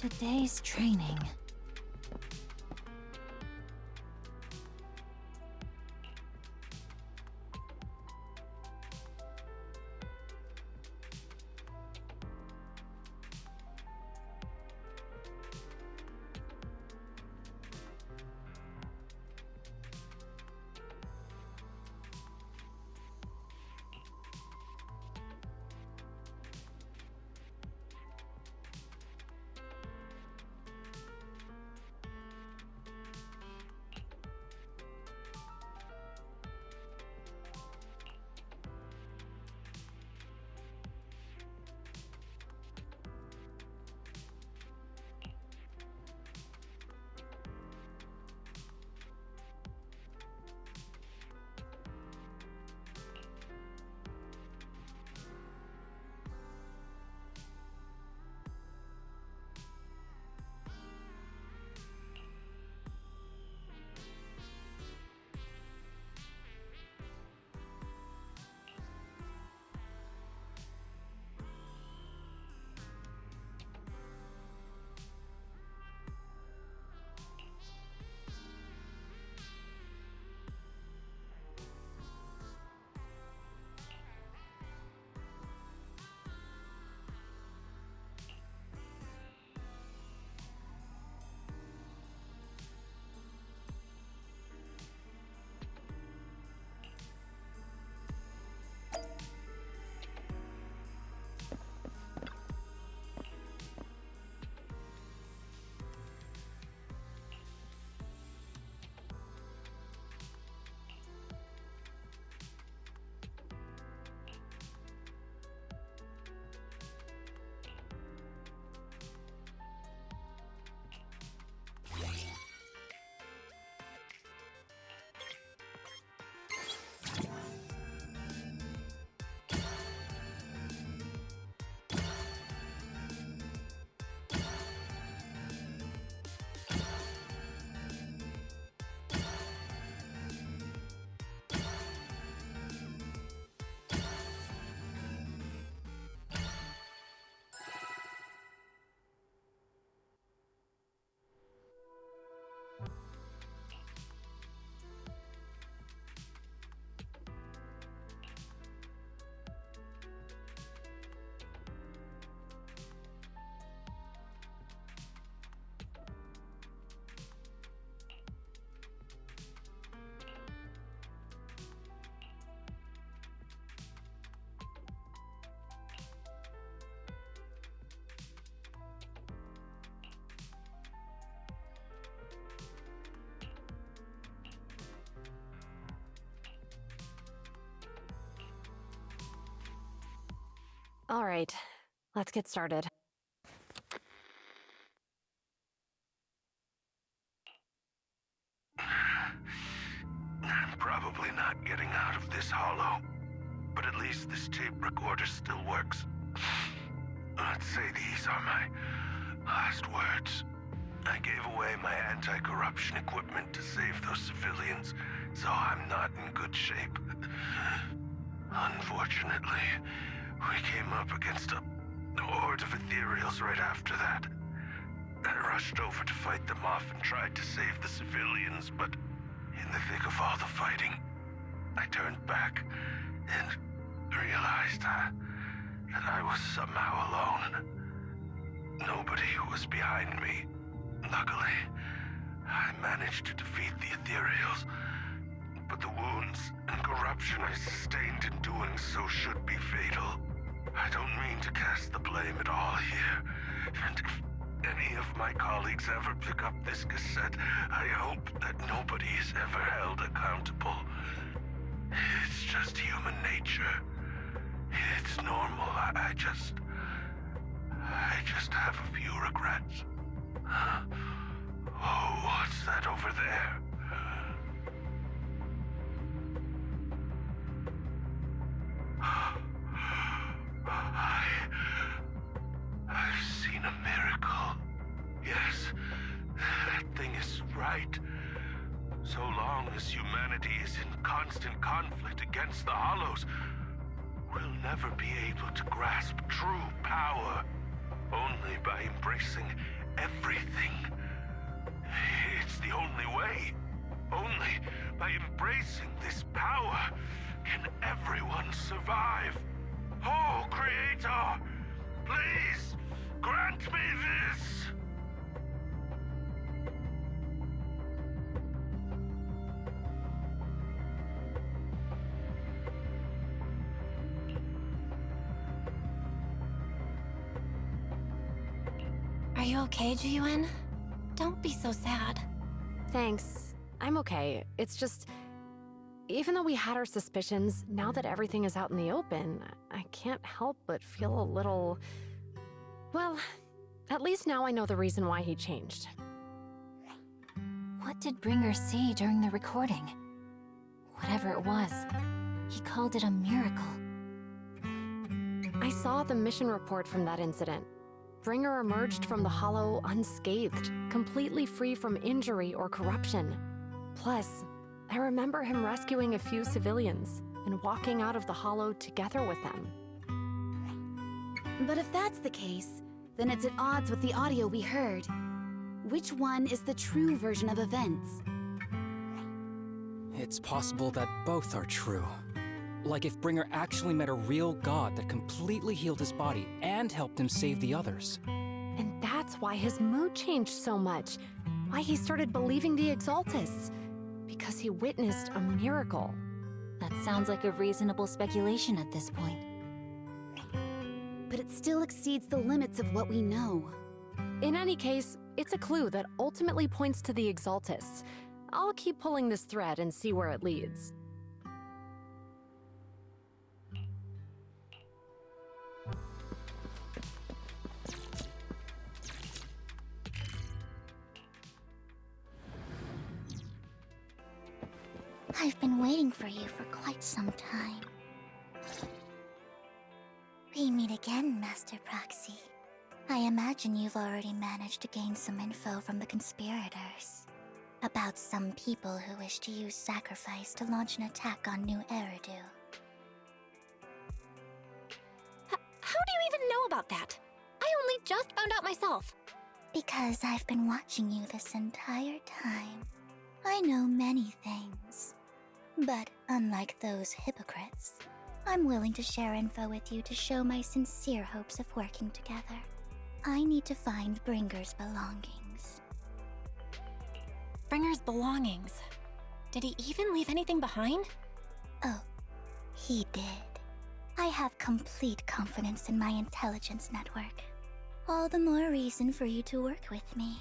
Today's training. All right, let's get started. I'm probably not getting out of this hollow, but at least this tape recorder still works. Let's say these are my last words. I gave away my anti-corruption equipment to save those civilians, so I'm not in good shape. Unfortunately, we came up against a horde of ethereals right after that. I rushed over to fight them off and tried to save the civilians, but in the thick of all the fighting, I turned back and realized that I was somehow alone. Nobody was behind me. Luckily, I managed to defeat the ethereals, but the wounds and corruption I sustained in doing so should be fatal. I don't mean to cast the blame at all here, and if any of my colleagues ever pick up this cassette, I hope that nobody is ever held accountable. It's just human nature. It's normal. I just have a few regrets. Oh, what's that over there? I've seen a miracle. Yes, that thing is right. So long as humanity is in constant conflict against the Hollows, we'll never be able to grasp true power. Only by embracing everything. It's the only way. Only by embracing this power can everyone survive. Oh, Creator, please grant me this! Are you okay, Jiyuan? Don't be so sad. Thanks. I'm okay. It's just... Even though we had our suspicions, now that everything is out in the open, I can't help but feel a little... Well, at least now I know the reason why he changed. What did Bringer see during the recording? Whatever it was, he called it a miracle. I saw the mission report from that incident. Bringer emerged from the Hollow unscathed, completely free from injury or corruption. Plus, I remember him rescuing a few civilians and walking out of the Hollow together with them. But if that's the case, then it's at odds with the audio we heard. Which one is the true version of events? It's possible that both are true. Like if Bringer actually met a real god that completely healed his body and helped him save the others. And that's why his mood changed so much. Why he started believing the Exaltists. Because he witnessed a miracle. That sounds like a reasonable speculation at this point. But it still exceeds the limits of what we know. In any case, it's a clue that ultimately points to the Exaltists. I'll keep pulling this thread and see where it leads. I've been waiting for you for quite some time. We meet again, Master Proxy. I imagine you've already managed to gain some info from the conspirators about some people who wish to use sacrifice to launch an attack on New Eridu. How do you even know about that? I only just found out myself. Because I've been watching you this entire time. I know many things. But unlike those hypocrites, I'm willing to share info with you to show my sincere hopes of working together. I need to find Bringer's belongings. Bringer's belongings? Did he even leave anything behind? Oh, he did. I have complete confidence in my intelligence network. All the more reason for you to work with me.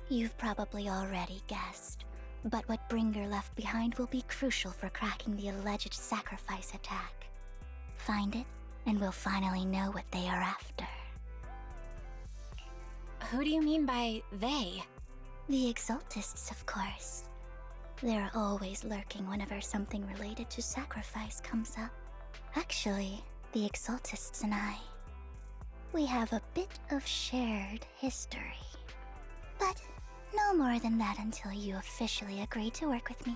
You've probably already guessed, but what Bringer left behind will be crucial for cracking the alleged sacrifice attack. Find it, and we'll finally know what they are after. Who do you mean by they? The Exaltists, of course. They're always lurking whenever something related to sacrifice comes up. Actually, the Exaltists and I, we have a bit of shared history. But no more than that until you officially agree to work with me.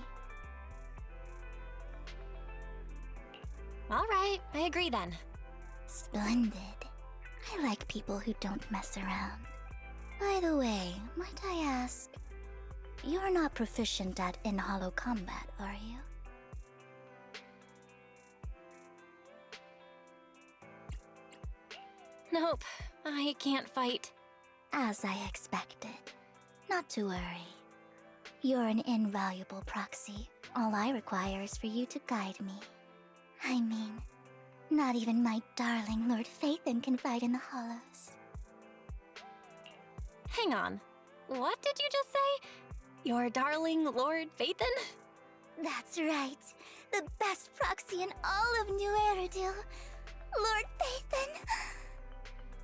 All right, I agree then. Splendid. I like people who don't mess around. By the way, might I ask, you're not proficient at in-hollow combat, are you? Nope, I can't fight. As I expected. Not to worry. You're an invaluable proxy. All I require is for you to guide me. I mean, not even my darling Lord Phaethon can fight in the Hollows. Hang on. What did you just say? Your darling Lord Phaethon? That's right. The best proxy in all of New Eridu. Lord Phaethon.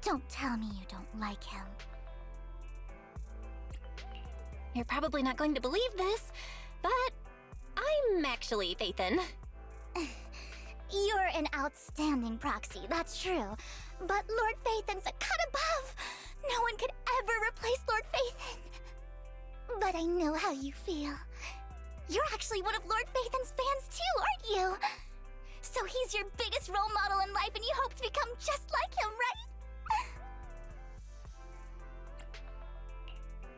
Don't tell me you don't like him. You're probably not going to believe this, but I'm actually Phaethon. You're an outstanding proxy, that's true. But Lord Phaethon's a cut above. No one could ever replace Lord Phaethon. But I know how you feel. You're actually one of Lord Phaethon's fans too, aren't you? So he's your biggest role model in life and you hope to become just like him, right?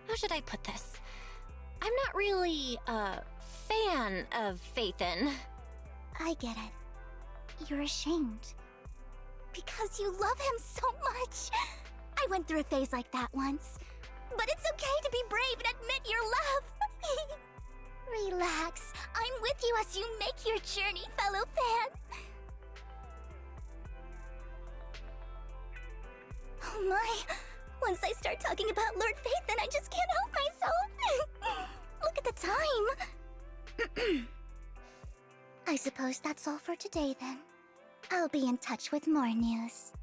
How should I put this? I'm not really a fan of Phaethon. I get it. You're ashamed. Because you love him so much. I went through a phase like that once. But it's okay to be brave and admit your love. Relax. I'm with you as you make your journey, fellow fan. Oh my. Once I start talking about Lord Phaethon, I just can't help myself. Look at the time. I suppose that's all for today then. I'll be in touch with more news.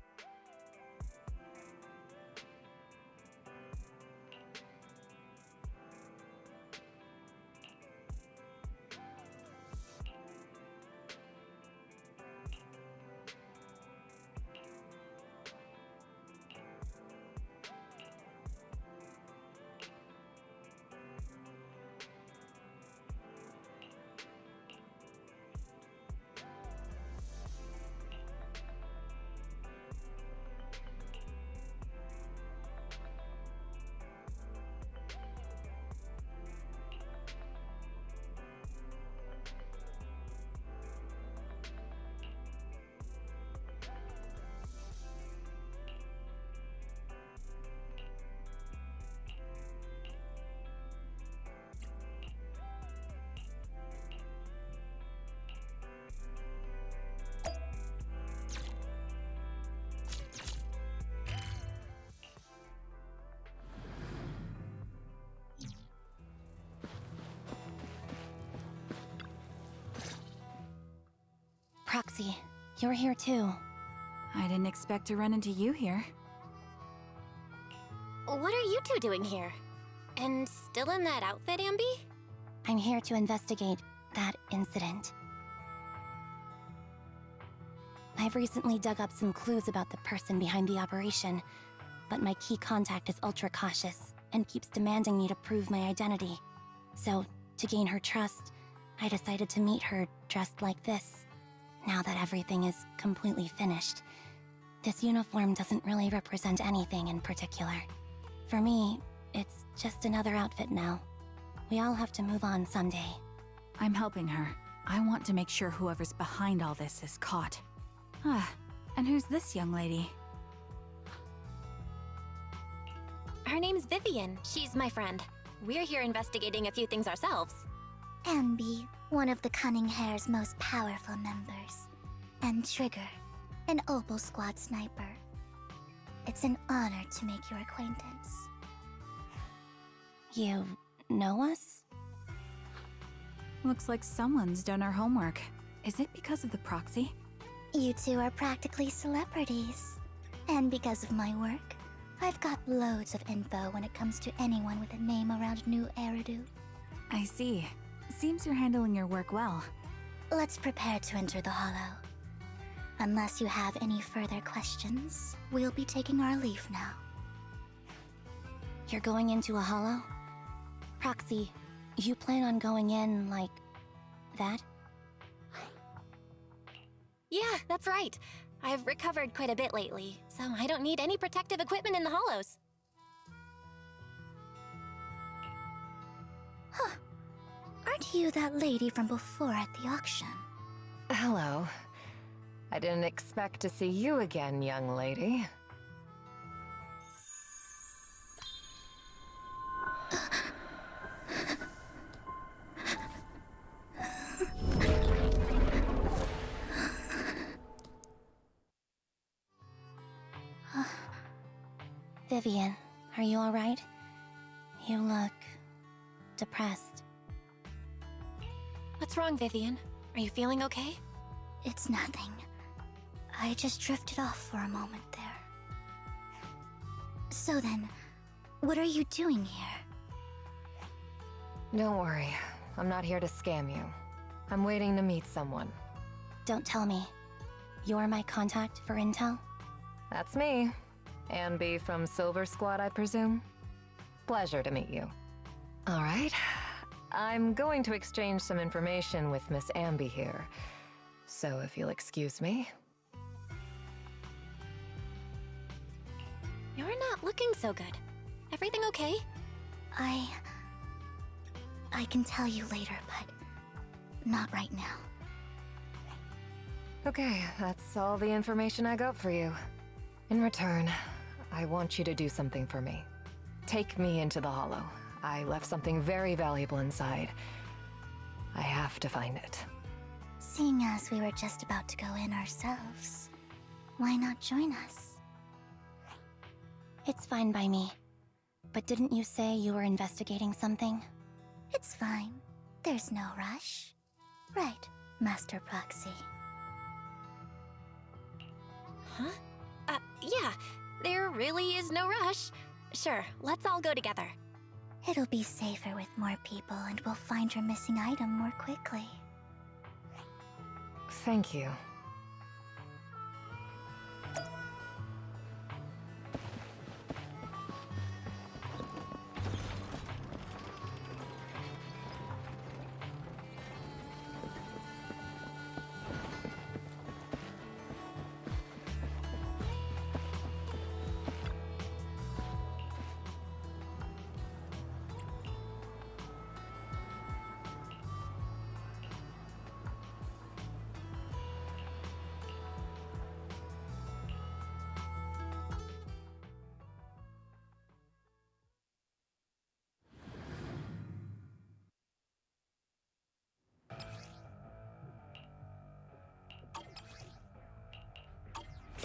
Proxy, you're here too. I didn't expect to run into you here. What are you two doing here? And still in that outfit, Ambi? I'm here to investigate that incident. I've recently dug up some clues about the person behind the operation, but my key contact is ultra cautious and keeps demanding me to prove my identity. So, to gain her trust, I decided to meet her dressed like this. Now that everything is completely finished, this uniform doesn't really represent anything in particular. For me, it's just another outfit now. We all have to move on someday. I'm helping her. I want to make sure whoever's behind all this is caught. Ah, and who's this young lady? Her name's Vivian. She's my friend. We're here investigating a few things ourselves. Ambi, one of the Cunning Hair's most powerful members. And Trigger, an Opal Squad sniper. It's an honor to make your acquaintance. You know us? Looks like someone's done our homework. Is it because of the proxy? You two are practically celebrities. And because of my work, I've got loads of info when it comes to anyone with a name around New Eridu. I see. Seems you're handling your work well. Let's prepare to enter the Hollow. Unless you have any further questions, we'll be taking our leave now. You're going into a hollow? Proxy, you plan on going in like that? Yeah, that's right. I've recovered quite a bit lately, so I don't need any protective equipment in the hollows. Huh. Aren't you that lady from before at the auction? Hello. I didn't expect to see you again, young lady. Vivian, are you alright? You look depressed. What's wrong, Vivian? Are you feeling okay? It's nothing. I just drifted off for a moment there. So then, what are you doing here? Don't worry. I'm not here to scam you. I'm waiting to meet someone. Don't tell me. You're my contact for intel? That's me. Ambi from Silver Squad, I presume? Pleasure to meet you. All right. I'm going to exchange some information with Miss Ambi here. So if you'll excuse me. You're not looking so good. Everything okay? I can tell you later, but not right now. Okay, that's all the information I got for you. In return, I want you to do something for me. Take me into the Hollow. I left something very valuable inside. I have to find it. Seeing as we were just about to go in ourselves, why not join us? It's fine by me. But didn't you say you were investigating something? It's fine. There's no rush. Right, Master Proxy. Huh? Yeah. There really is no rush. Sure, let's all go together. It'll be safer with more people, and we'll find your missing item more quickly. Thank you.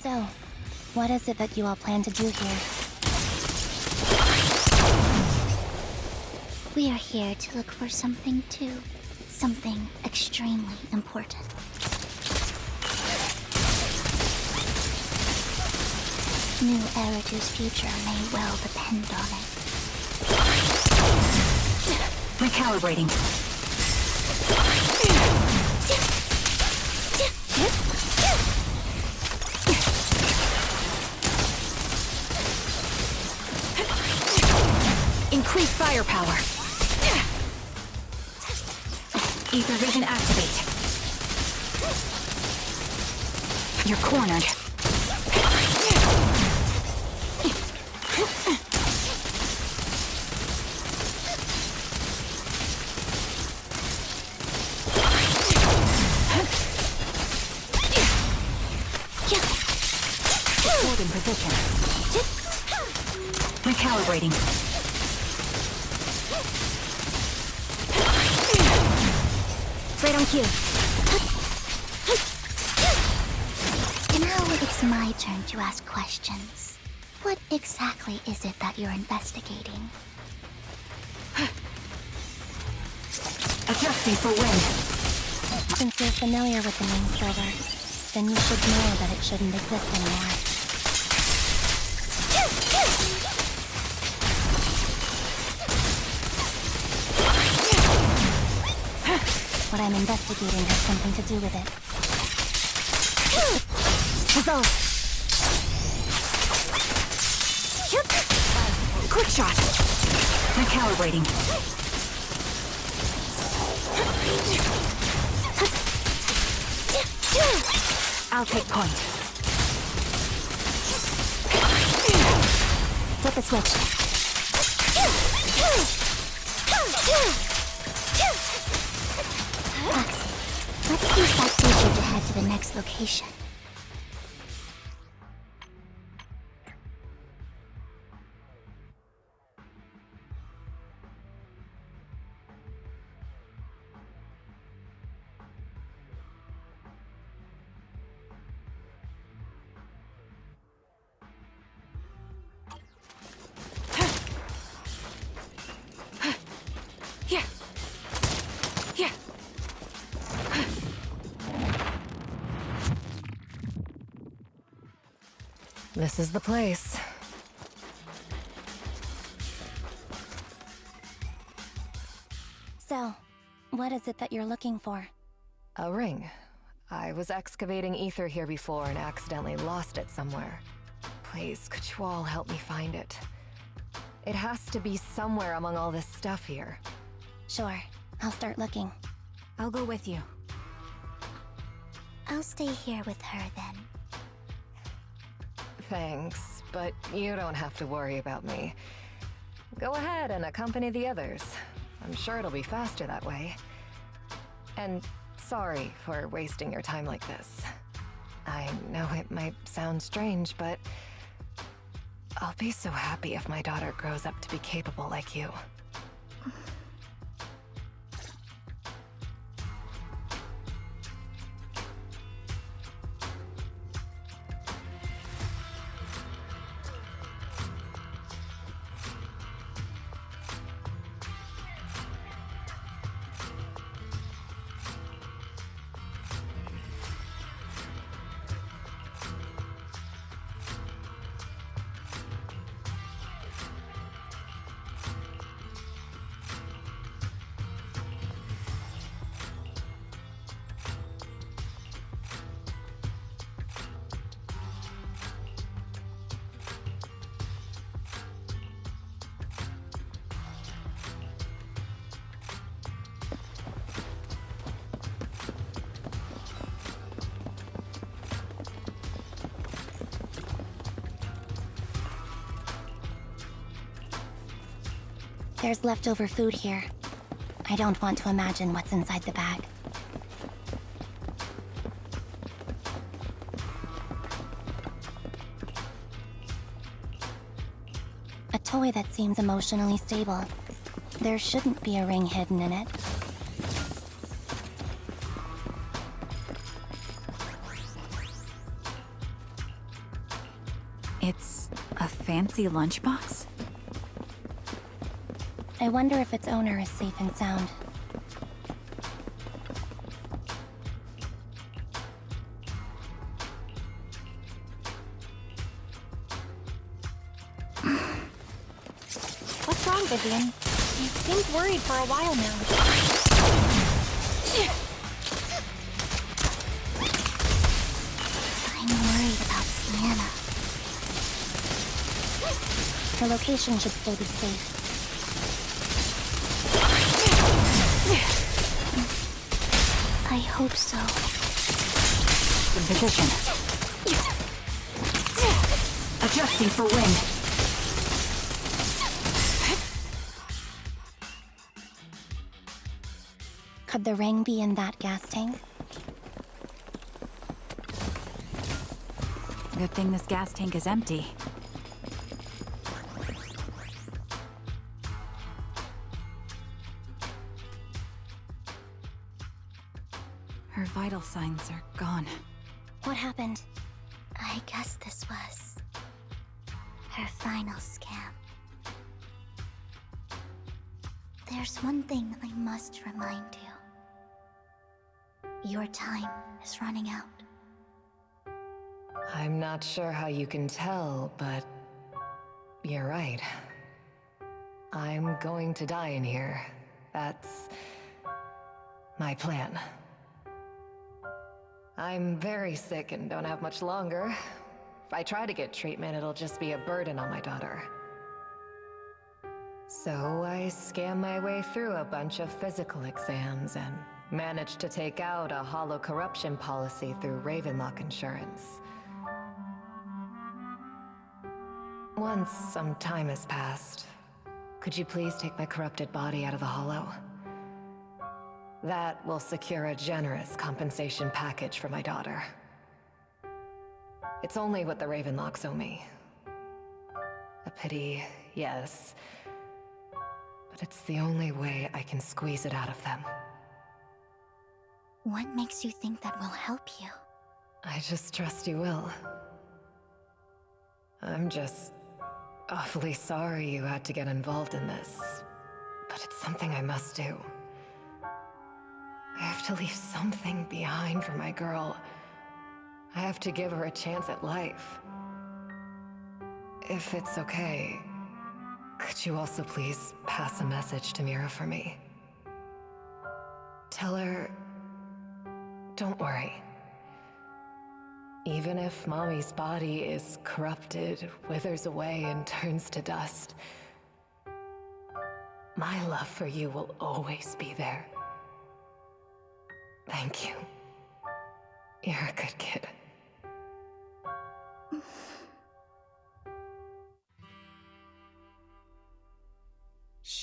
So, what is it that you all plan to do here? We are here to look for something too. Something extremely important. New Eridu's future may well depend on it. Recalibrating. Increase firepower. Ether vision activate. You're cornered. Hold in position. Recalibrating. Right on cue. Now it's my turn to ask questions. What exactly is it that you're investigating? Adjusting for wind. Since you're familiar with the main server, then you should know that it shouldn't exist anymore. What I'm investigating has something to do with it. Dissolve. Quick shot. Recalibrating. I'll take point. Flip a switch. Proxy, let's use that feature to head to the next location. This is the place. So, what is it that you're looking for? A ring. I was excavating ether here before and accidentally lost it somewhere. Please, could you all help me find it? It has to be somewhere among all this stuff here. Sure, I'll start looking. I'll go with you. I'll stay here with her then. Thanks, but you don't have to worry about me. Go ahead and accompany the others. I'm sure it'll be faster that way. And sorry for wasting your time like this. I know it might sound strange, but I'll be so happy if my daughter grows up to be capable like you. There's leftover food here. I don't want to imagine what's inside the bag. A toy that seems emotionally stable. There shouldn't be a ring hidden in it. It's a fancy lunchbox? I wonder if its owner is safe and sound. What's wrong, Vivian? You seemed worried for a while now. I'm worried about Sienna. Her location should still be safe. I hope so. Position. Adjusting for wind. Could the ring be in that gas tank? Good thing this gas tank is empty. Her vital signs are gone. What happened? I guess this was her final scam. There's one thing I must remind you. Your time is running out. I'm not sure how you can tell, but you're right. I'm going to die in here. That's my plan. I'm very sick and don't have much longer. If I try to get treatment, it'll just be a burden on my daughter. So I scam my way through a bunch of physical exams and managed to take out a hollow corruption policy through Ravenlock Insurance. Once some time has passed, could you please take my corrupted body out of the hollow? That will secure a generous compensation package for my daughter. It's only what the Ravenlocks owe me. A pity, yes. But it's the only way I can squeeze it out of them. What makes you think that will help you? I just trust you will. I'm just awfully sorry you had to get involved in this. But it's something I must do. I have to leave something behind for my girl. I have to give her a chance at life. If it's okay, could you also please pass a message to Mira for me? Tell her, don't worry. Even if Mommy's body is corrupted, withers away, and turns to dust, my love for you will always be there. Thank you. You're a good kid.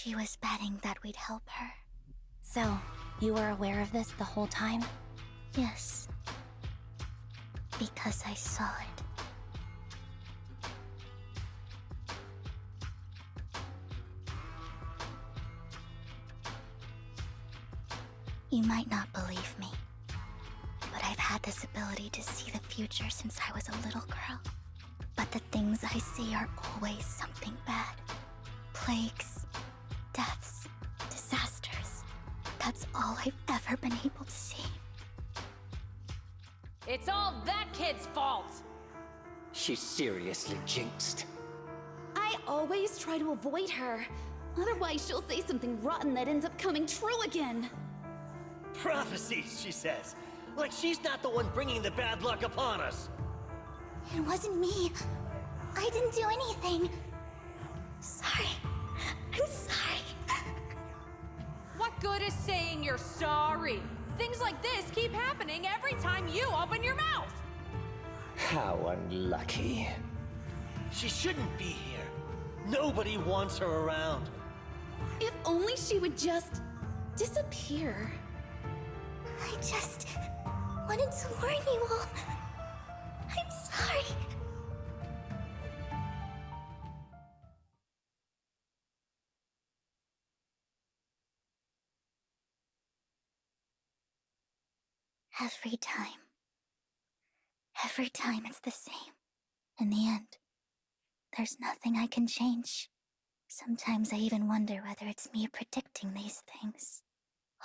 She was betting that we'd help her. So, you were aware of this the whole time? Yes. Because I saw it. You might not believe me, but I've had this ability to see the future since I was a little girl. But the things I see are always something bad. Plagues, deaths, disasters. That's all I've ever been able to see. It's all that kid's fault! She's seriously jinxed. I always try to avoid her. Otherwise, she'll say something rotten that ends up coming true again. Prophecies, she says. Like she's not the one bringing the bad luck upon us. It wasn't me. I didn't do anything. Sorry. I'm sorry. What good is saying you're sorry? Things like this keep happening every time you open your mouth! How unlucky. She shouldn't be here. Nobody wants her around. If only she would just disappear. I just wanted to warn you all. I'm sorry. Every time it's the same. In the end, there's nothing I can change. Sometimes I even wonder whether it's me predicting these things,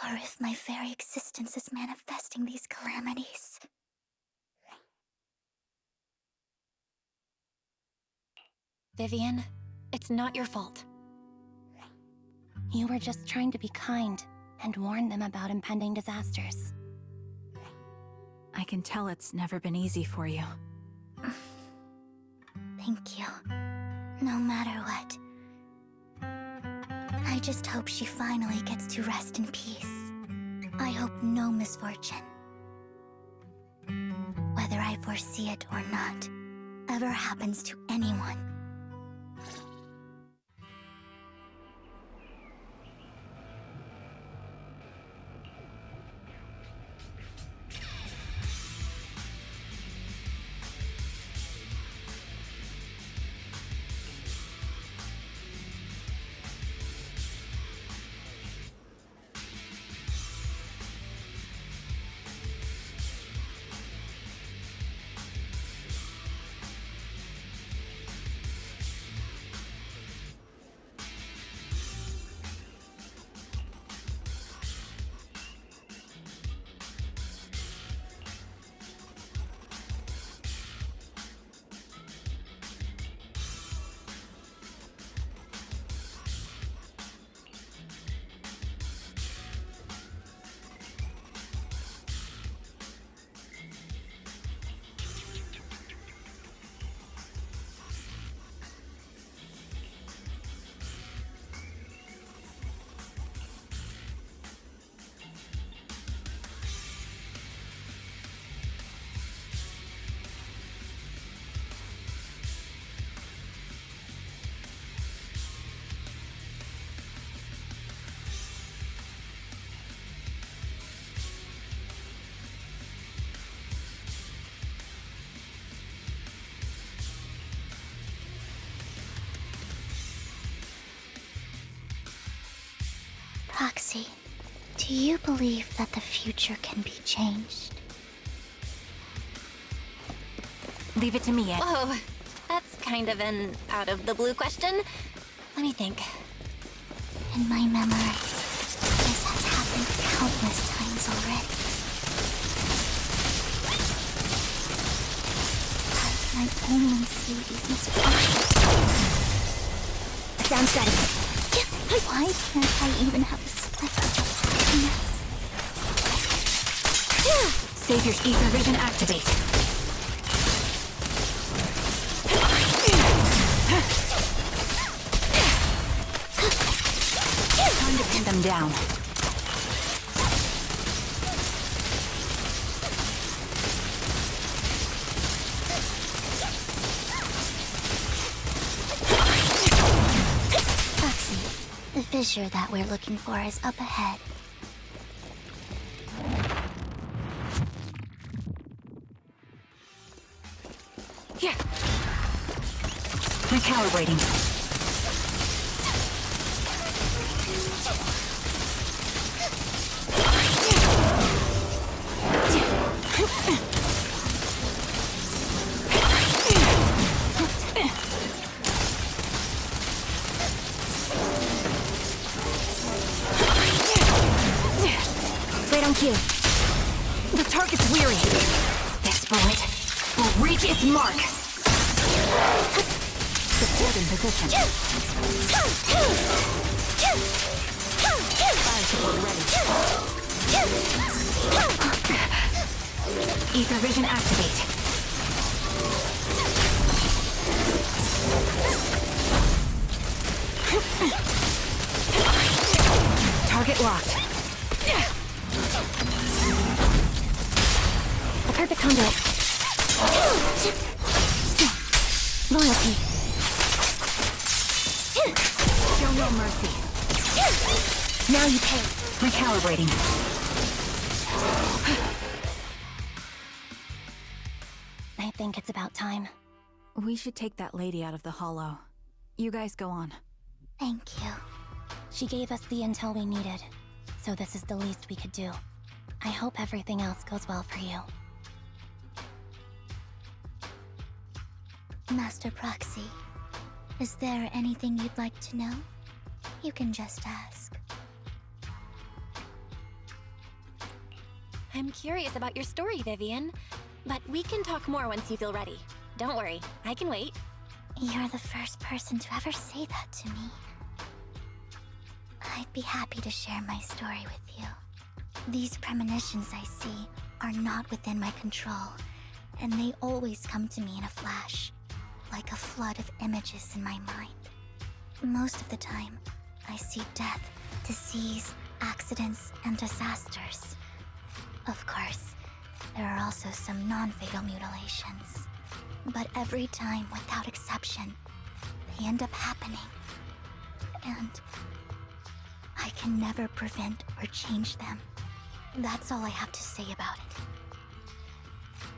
or if my very existence is manifesting these calamities. Vivian, it's not your fault. You were just trying to be kind and warn them about impending disasters. I can tell it's never been easy for you. Thank you. No matter what. I just hope she finally gets to rest in peace. I hope no misfortune, whether I foresee it or not, ever happens to anyone. Roxy, do you believe that the future can be changed? Leave it to me, Ed. Whoa, that's kind of an out-of-the-blue question. Let me think. In my memories, this has happened countless times already. How can I only see these misfortunes? Sounds good. Why can't I even have a sliver of happiness? Savior's ether vision activate. Time to pin them down. Roxy, the The fissure that we're looking for is up ahead. Yeah. Recalibrating. Right on cue. The target's weary. This bullet will reach its mark. Support in position. Fire support ready. Ether vision activate. Target locked. A perfect conduit. Loyalty. Show no mercy. Now you pay. Recalibrating. I think it's about time. We should take that lady out of the hollow. You guys go on. Thank you. She gave us the intel we needed, so this is the least we could do. I hope everything else goes well for you. Master Proxy, is there anything you'd like to know? You can just ask. I'm curious about your story, Vivian. But we can talk more once you feel ready. Don't worry, I can wait. You're the first person to ever say that to me. I'd be happy to share my story with you. These premonitions I see are not within my control, and they always come to me in a flash, like a flood of images in my mind. Most of the time, I see death, disease, accidents, and disasters. Of course, there are also some non-fatal mutilations. But every time, without exception, they end up happening. And I can never prevent or change them. That's all I have to say about it.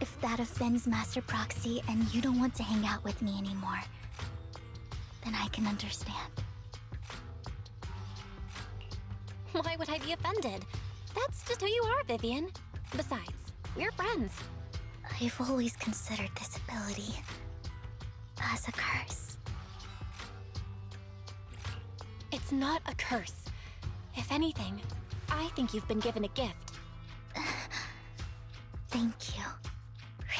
If that offends Master Proxy and you don't want to hang out with me anymore, then I can understand. Why would I be offended? That's just who you are, Vivian. Besides, we're friends. I've always considered this ability as a curse. It's not a curse. If anything, I think you've been given a gift. Thank you.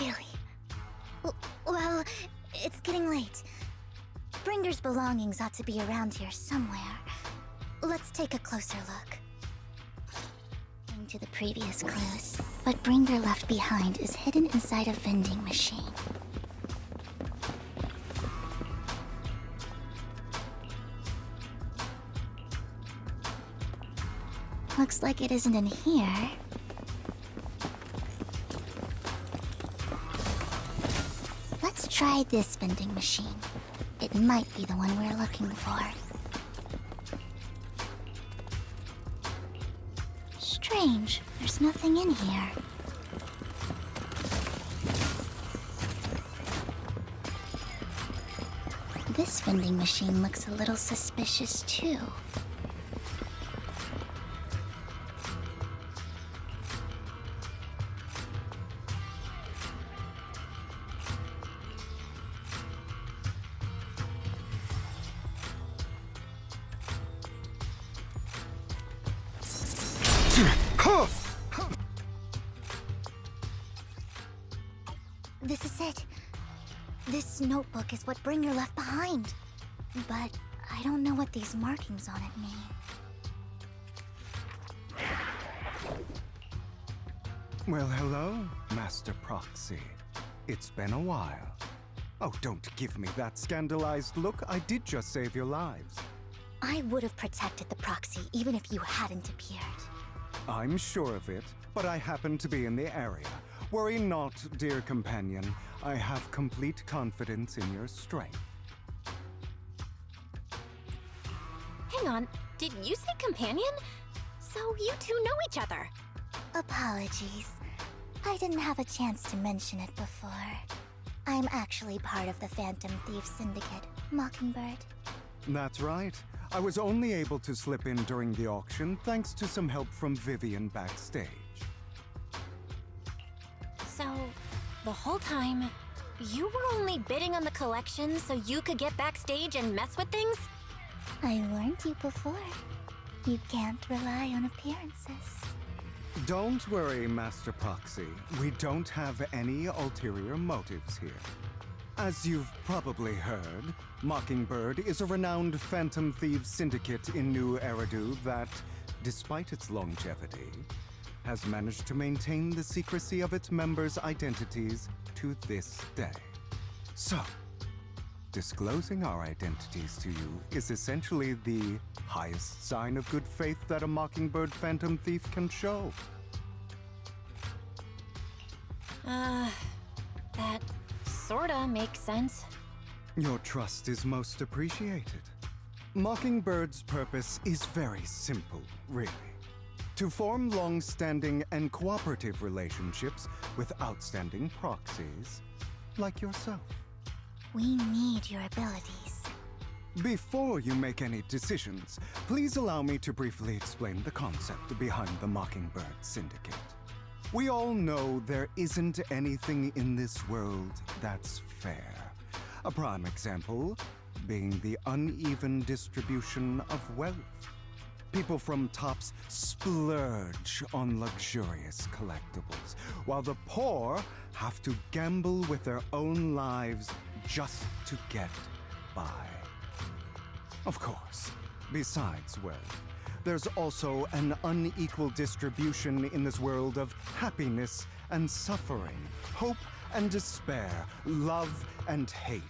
Really. Well, it's getting late. Bringer's belongings ought to be around here somewhere. Let's take a closer look. To the previous clues. What Bringer left behind is hidden inside a vending machine. Looks like it isn't in here. Let's try this vending machine. It might be the one we're looking for. Strange, there's nothing in here. This vending machine looks a little suspicious too. This is it. This notebook is what Bringer left behind. But I don't know what these markings on it mean. Well, hello, Master Proxy. It's been a while. Oh, don't give me that scandalized look. I did just save your lives. I would have protected the Proxy even if you hadn't appeared. I'm sure of it, but I happen to be in the area. Worry not, dear companion. I have complete confidence in your strength. Hang on, Did you say companion? So you two know each other. Apologies. I didn't have a chance to mention it before. I'm actually part of the Phantom Thief Syndicate, Mockingbird. That's right. I was only able to slip in during the auction thanks to some help from Vivian backstage. So, the whole time, you were only bidding on the collection so you could get backstage and mess with things? I warned you before. You can't rely on appearances. Don't worry, Master Proxy. We don't have any ulterior motives here. As you've probably heard, Mockingbird is a renowned Phantom Thieves syndicate in New Eridu that, despite its longevity, has managed to maintain the secrecy of its members' identities to this day. So, disclosing our identities to you is essentially the highest sign of good faith that a Mockingbird Phantom Thief can show. That sorta makes sense. Your trust is most appreciated. Mockingbird's purpose is very simple, really. To form long-standing and cooperative relationships with outstanding proxies like yourself. We need your abilities. Before you make any decisions, please allow me to briefly explain the concept behind the Mockingbird Syndicate. We all know there isn't anything in this world that's fair. A prime example being the uneven distribution of wealth. People from tops splurge on luxurious collectibles, while the poor have to gamble with their own lives just to get by. Of course, besides wealth, there's also an unequal distribution in this world of happiness and suffering, hope and despair, love and hate.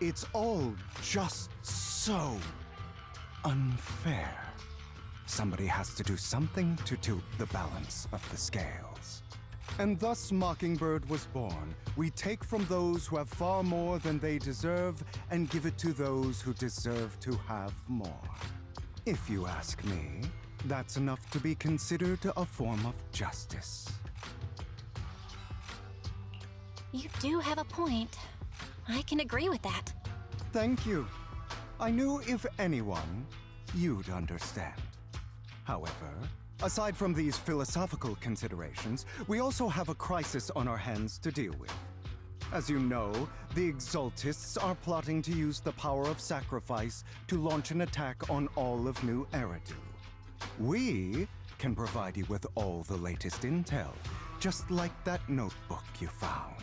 It's all just so unfair. Somebody has to do something to tilt the balance of the scales. And thus Mockingbird was born. We take from those who have far more than they deserve and give it to those who deserve to have more. If you ask me, that's enough to be considered a form of justice. You do have a point. I can agree with that. Thank you. I knew if anyone, you'd understand. However, aside from these philosophical considerations, we also have a crisis on our hands to deal with. As you know, the Exaltists are plotting to use the power of sacrifice to launch an attack on all of New Eridu. We can provide you with all the latest intel, just like that notebook you found.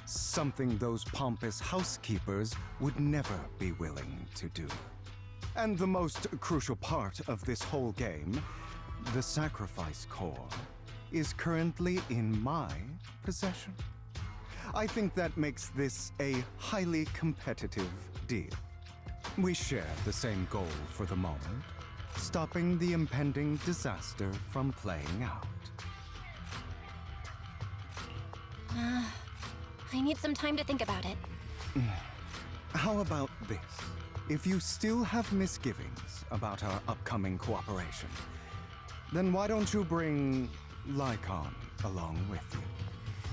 Something those pompous housekeepers would never be willing to do. And the most crucial part of this whole game, the sacrifice core, is currently in my possession. I think that makes this a highly competitive deal. We share the same goal for the moment, stopping the impending disaster from playing out. I need some time to think about it. How about this? If you still have misgivings about our upcoming cooperation, then why don't you bring Lycon along with you?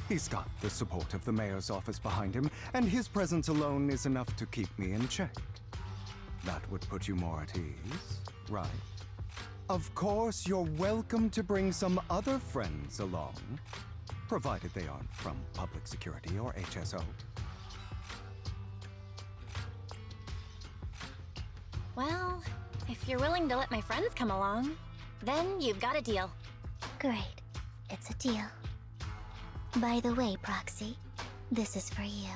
He's got the support of the mayor's office behind him, and his presence alone is enough to keep me in check. That would put you more at ease, right? Of course, you're welcome to bring some other friends along, provided they aren't from Public Security or HSO. Well, if you're willing to let my friends come along, then you've got a deal. Great. It's a deal. By the way, Proxy, this is for you.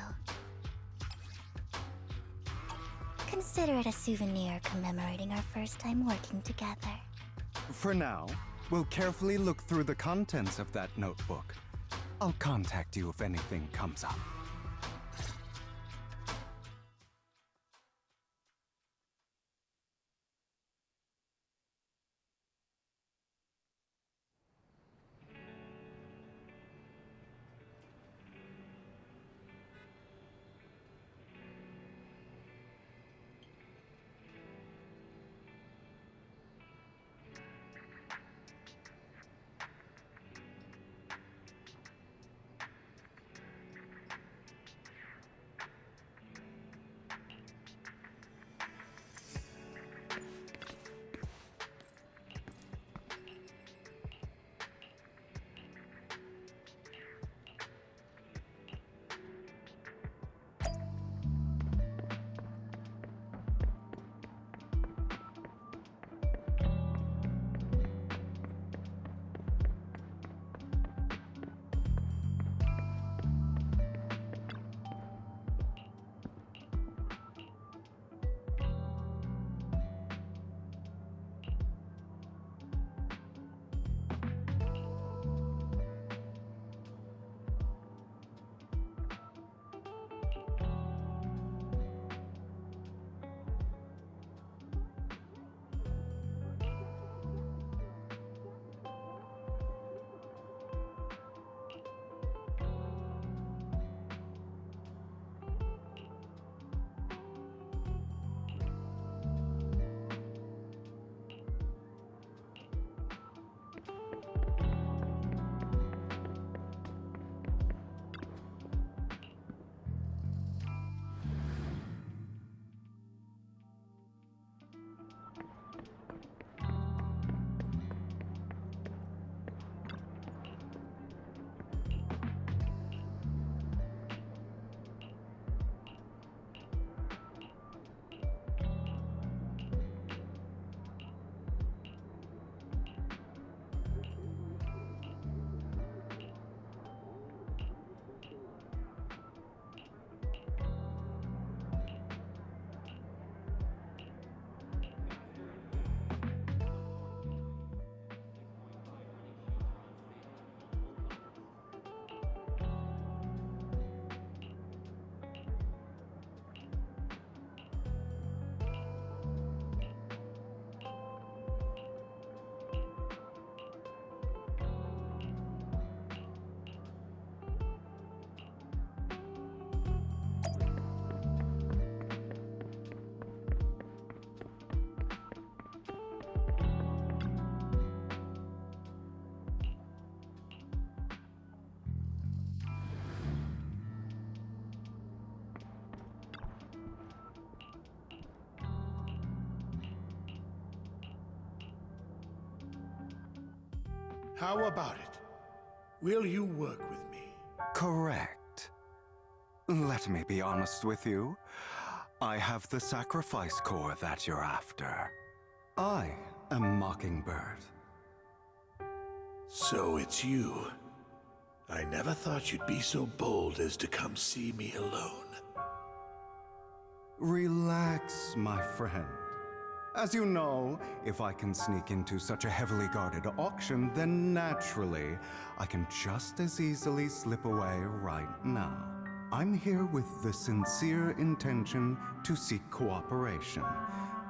Consider it a souvenir commemorating our first time working together. For now, we'll carefully look through the contents of that notebook. I'll contact you if anything comes up. How about it? Will you work with me? Correct. Let me be honest with you. I have the sacrifice core that you're after. I am Mockingbird. So it's you. I never thought you'd be so bold as to come see me alone. Relax, my friend. As you know, if I can sneak into such a heavily guarded auction, then naturally, I can just as easily slip away right now. I'm here with the sincere intention to seek cooperation.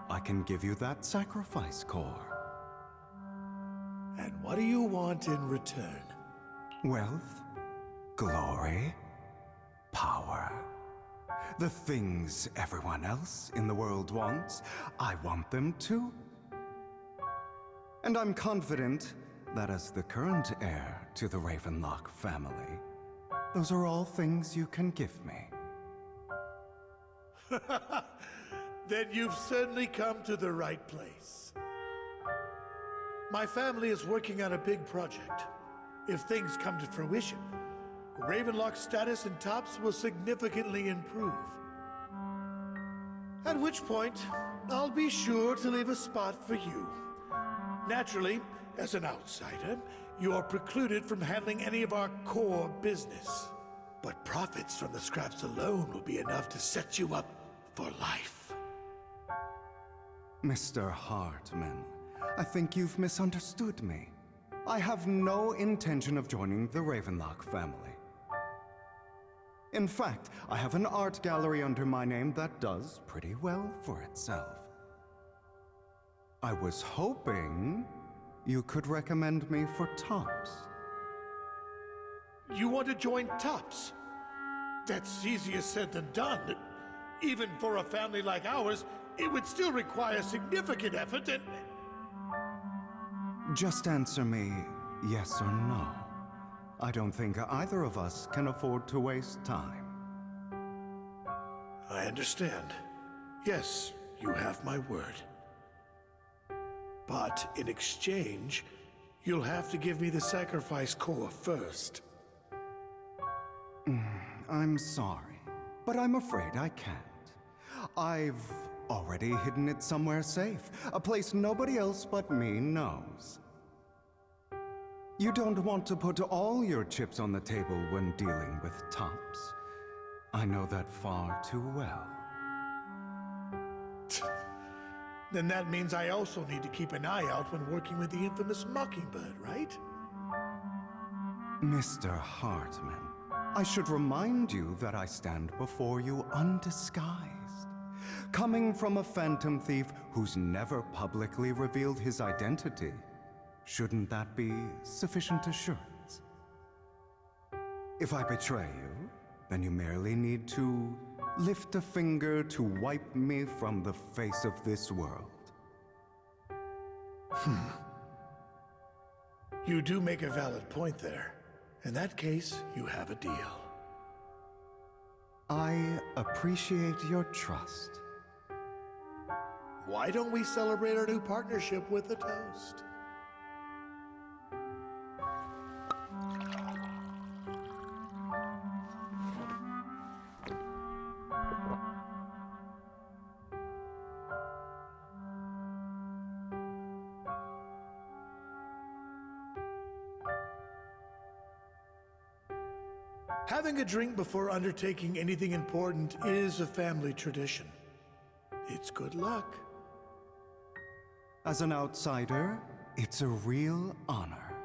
I can give you that sacrifice core. And what do you want in return? Wealth, glory, power. The things everyone else in the world wants, I want them too. And I'm confident that as the current heir to the Ravenlock family, those are all things you can give me. Then you've certainly come to the right place. My family is working on a big project. If things come to fruition, Ravenlock's status in Tops will significantly improve. At which point, I'll be sure to leave a spot for you. Naturally, as an outsider, you are precluded from handling any of our core business. But profits from the scraps alone will be enough to set you up for life. Mr. Hartman, I think you've misunderstood me. I have no intention of joining the Ravenlock family. In fact, I have an art gallery under my name that does pretty well for itself. I was hoping you could recommend me for Tops. You want to join Tops? That's easier said than done. Even for a family like ours, it would still require significant effort and... Just answer me yes or no. I don't think either of us can afford to waste time. I understand. Yes, you have my word. But in exchange, you'll have to give me the sacrifice core first. I'm sorry, but I'm afraid I can't. I've already hidden it somewhere safe, a place nobody else but me knows. You don't want to put all your chips on the table when dealing with Tops. I know that far too well. Then that means I also need to keep an eye out when working with the infamous Mockingbird, right? Mr. Hartman, I should remind you that I stand before you undisguised. Coming from a phantom thief who's never publicly revealed his identity, shouldn't that be sufficient assurance? If I betray you, then you merely need to lift a finger to wipe me from the face of this world. You do make a valid point there. In that case, you have a deal. I appreciate your trust. Why don't we celebrate our new partnership with a toast? Having a drink before undertaking anything important is a family tradition. It's good luck. As an outsider, it's a real honor.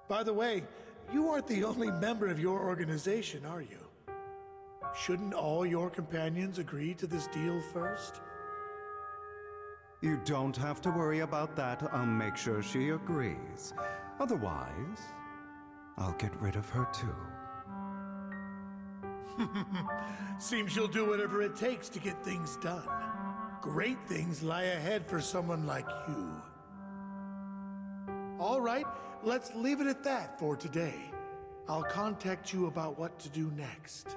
By the way, you aren't the only member of your organization, are you? Shouldn't all your companions agree to this deal first? You don't have to worry about that. I'll make sure she agrees. Otherwise, I'll get rid of her too. Seems you'll do whatever it takes to get things done. Great things lie ahead for someone like you. All right, let's leave it at that for today. I'll contact you about what to do next.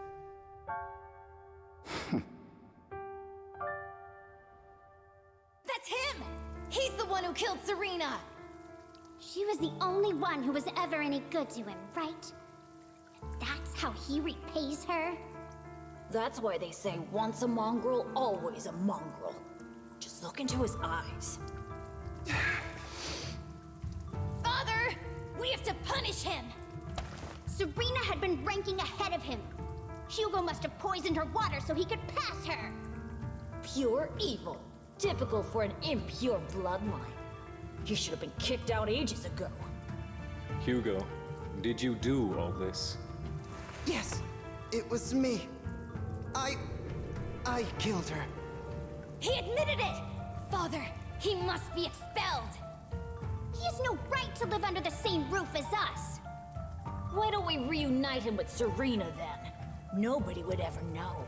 That's him! He's the one who killed Serena! She was the only one who was ever any good to him, right? That's how he repays her? That's why they say once a mongrel, always a mongrel. Just look into his eyes. Father! We have to punish him! Serena had been ranking ahead of him. Hugo must have poisoned her water so he could pass her. Pure evil. Typical for an impure bloodline. He should have been kicked out ages ago. Hugo, did you do all this? Yes, it was me. I killed her. He admitted it! Father, he must be expelled! He has no right to live under the same roof as us! Why don't we reunite him with Serena then? Nobody would ever know.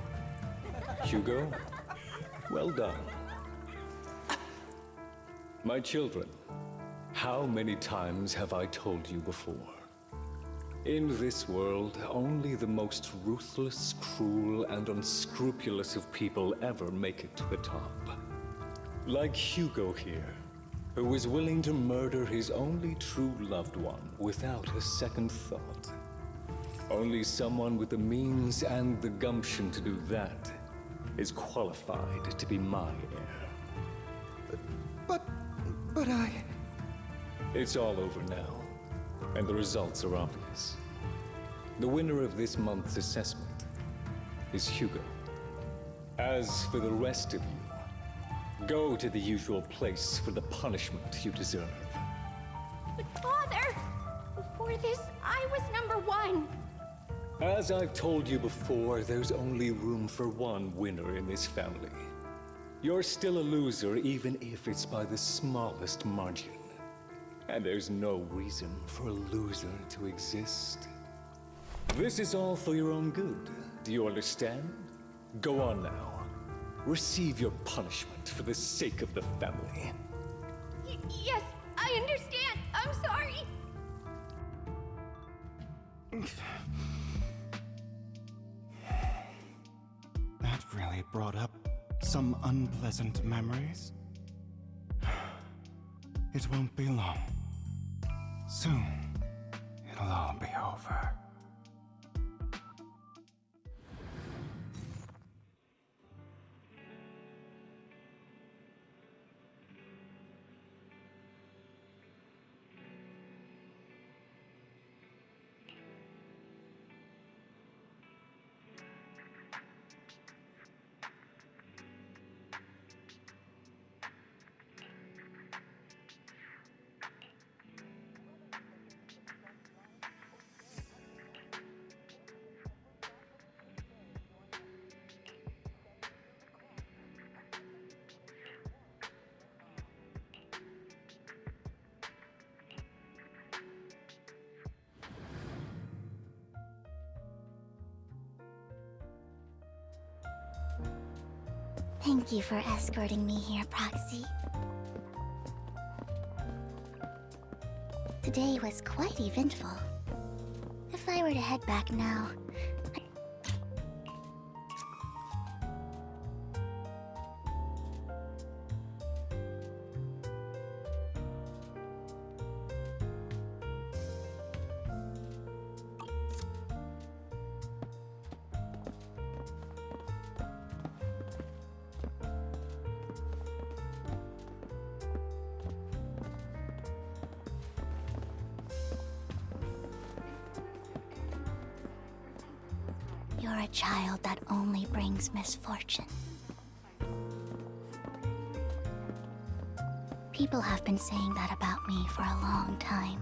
Hugo, well done. My children, how many times have I told you before? In this world, only the most ruthless, cruel, and unscrupulous of people ever make it to the top. Like Hugo here, who was willing to murder his only true loved one without a second thought. Only someone with the means and the gumption to do that is qualified to be my heir. But I... It's all over now, and the results are obvious. The winner of this month's assessment is Hugo. As for the rest of you, go to the usual place for the punishment you deserve. But Father! Before this, I was #1. As I've told you before, there's only room for one winner in this family. You're still a loser, even if it's by the smallest margin. And there's no reason for a loser to exist. This is all for your own good. Do you understand? Go on now. Receive your punishment for the sake of the family. Yes, I understand. I'm sorry. That really brought up some unpleasant memories. It won't be long. Soon, it'll all be over. Thank you for escorting me here, Proxy. Today was quite eventful. If I were to head back now, you're a child that only brings misfortune. People have been saying that about me for a long time.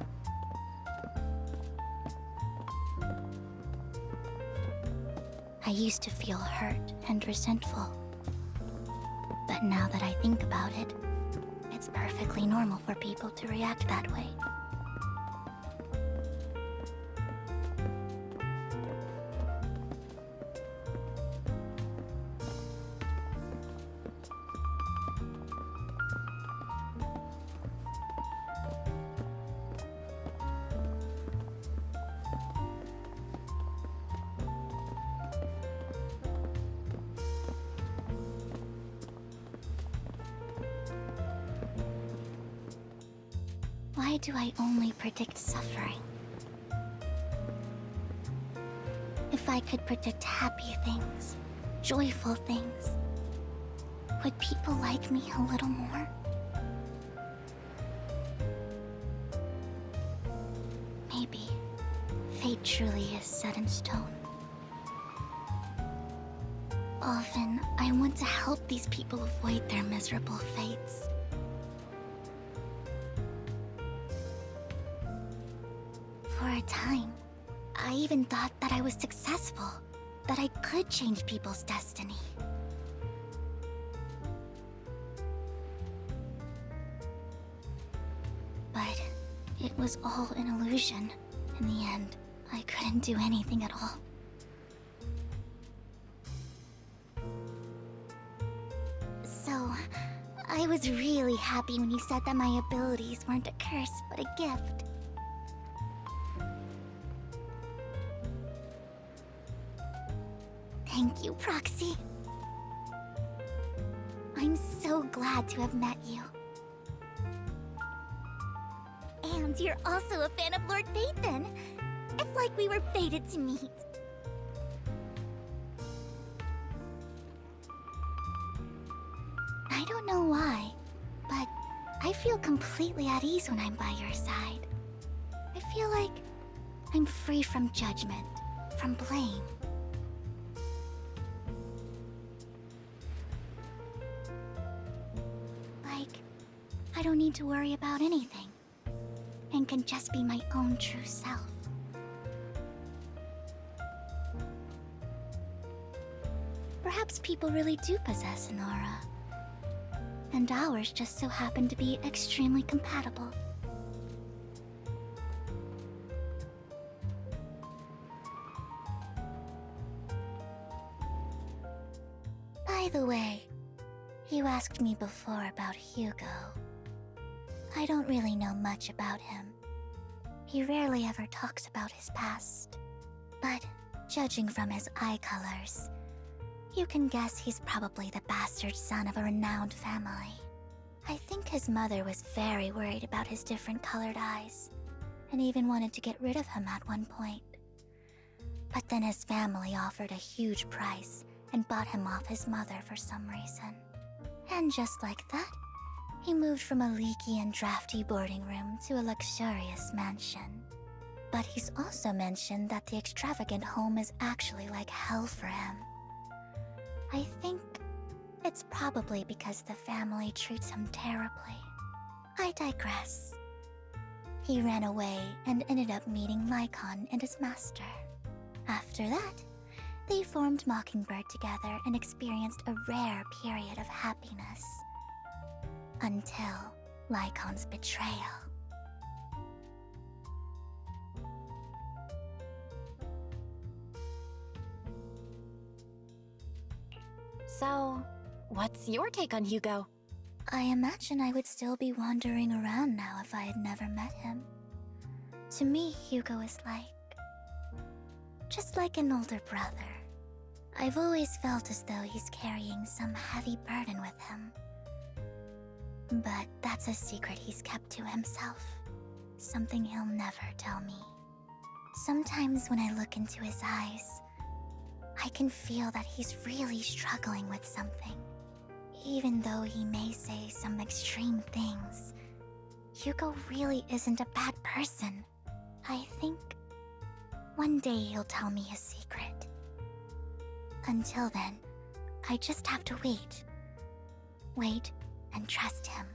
I used to feel hurt and resentful. But now that I think about it, it's perfectly normal for people to react that way. Why Why do I only predict suffering? If I could predict happy things, joyful things, would people like me a little more? Maybe fate truly is set in stone. Often, I want to help these people avoid their miserable fates. For a time, I even thought that I was successful, that I could change people's destiny. But it was all an illusion. In the end, I couldn't do anything at all. So, I was really happy when you said that my abilities weren't a curse, but a gift. Thank you, Proxy. I'm so glad to have met you. And you're also a fan of Lord Phaethon. It's like we were fated to meet. I don't know why, but I feel completely at ease when I'm by your side. I feel like I'm free from judgment, from blame. Like, I don't need to worry about anything, and can just be my own true self. Perhaps people really do possess an aura, and ours just so happen to be extremely compatible. By the way, you asked me before about Hugo. I don't really know much about him. He rarely ever talks about his past. But judging from his eye colors, you can guess he's probably the bastard son of a renowned family. I think his mother was very worried about his different colored eyes, and even wanted to get rid of him at one point. But then his family offered a huge price and bought him off his mother for some reason. And just like that, he moved from a leaky and drafty boarding room to a luxurious mansion. But he's also mentioned that the extravagant home is actually like hell for him. I think it's probably because the family treats him terribly. I digress. He ran away and ended up meeting Lycon and his master. After that, they formed Mockingbird together and experienced a rare period of happiness. Until Lycon's betrayal. So, what's your take on Hugo? I imagine I would still be wandering around now if I had never met him. To me, Hugo is just like an older brother. I've always felt as though he's carrying some heavy burden with him. But that's a secret he's kept to himself. Something he'll never tell me. Sometimes when I look into his eyes, I can feel that he's really struggling with something. Even though he may say some extreme things, Hugo really isn't a bad person. I think one day he'll tell me his secret. Until then, I just have to wait. Wait and trust him.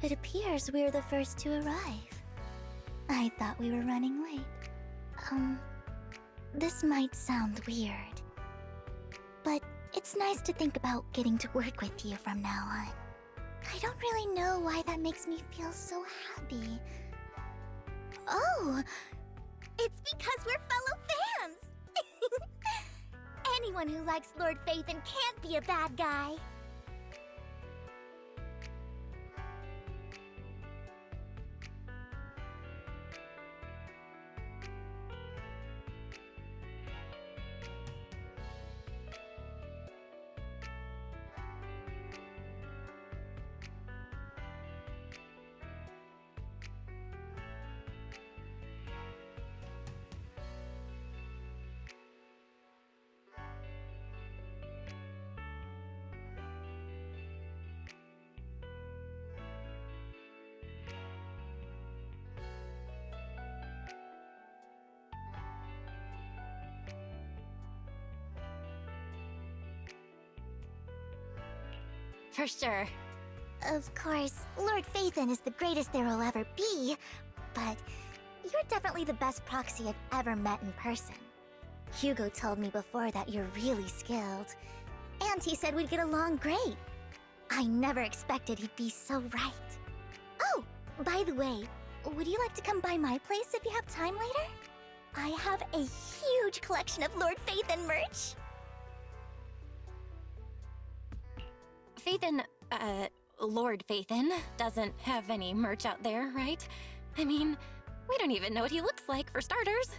It appears we're the first to arrive. I thought we were running late. This might sound weird, but it's nice to think about getting to work with you from now on. I don't really know why that makes me feel so happy. Oh, it's because we're fellow fans! Anyone who likes Lord Phaethon can't be a bad guy. For sure. Of course, Lord Phaethon is the greatest there will ever be, but you're definitely the best proxy I've ever met in person. Hugo told me before that you're really skilled, and he said we'd get along great. I never expected he'd be so right. Oh, by the way, would you like to come by my place if you have time later? I have a huge collection of Lord Phaethon merch. Phaethon, Lord Phaethon doesn't have any merch out there, right? I mean, we don't even know what he looks like, for starters.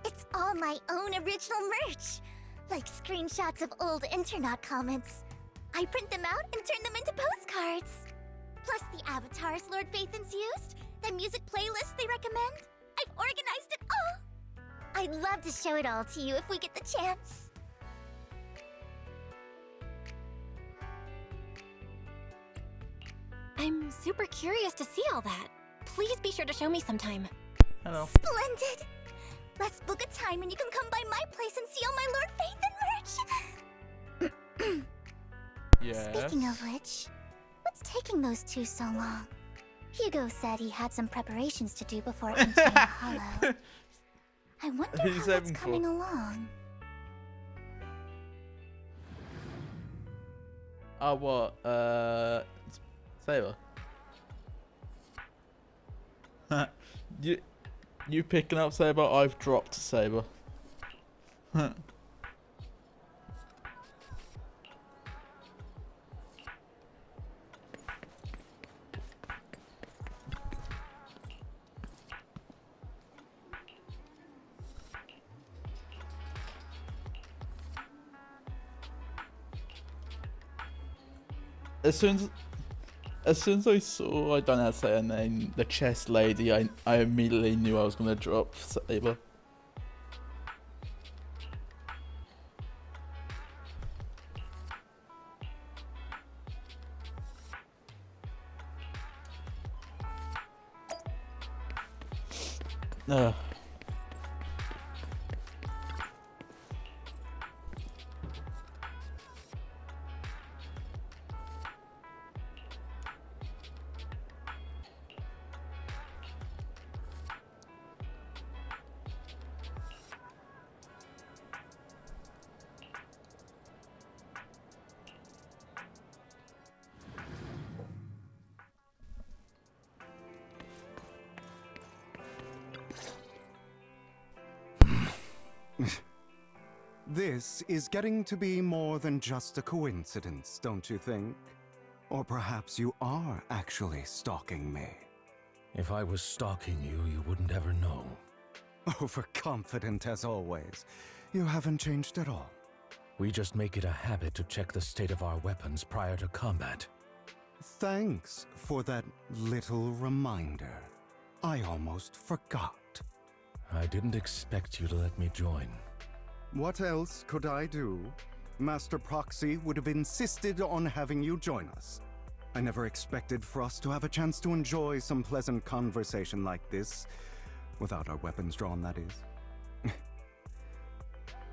It's all my own original merch, like screenshots of old Internet comments. I print them out and turn them into postcards. Plus the avatars Lord Phaethon's used, the music playlists they recommend. I've organized it all. I'd love to show it all to you if we get the chance. I'm super curious to see all that. Please be sure to show me sometime. Hello. Splendid! Let's book a time and you can come by my place and see all my Lord Phaethon merch! Yes. Speaking of which, what's taking those two so long? Hugo said he had some preparations to do before entering the Hollow. I wonder how that's coming along. Oh, what? Saber. You picking up Saber? I've dropped Saber. As soon as I saw, I don't know how to say her name, the chess lady, I immediately knew I was gonna drop Saber. This is getting to be more than just a coincidence, don't you think? Or perhaps you are actually stalking me. If I was stalking you, you wouldn't ever know. Overconfident as always. You haven't changed at all. We just make it a habit to check the state of our weapons prior to combat. Thanks for that little reminder. I almost forgot. I didn't expect you to let me join. What else could I do? Master Proxy would have insisted on having you join us. I never expected for us to have a chance to enjoy some pleasant conversation like this, without our weapons drawn, that is.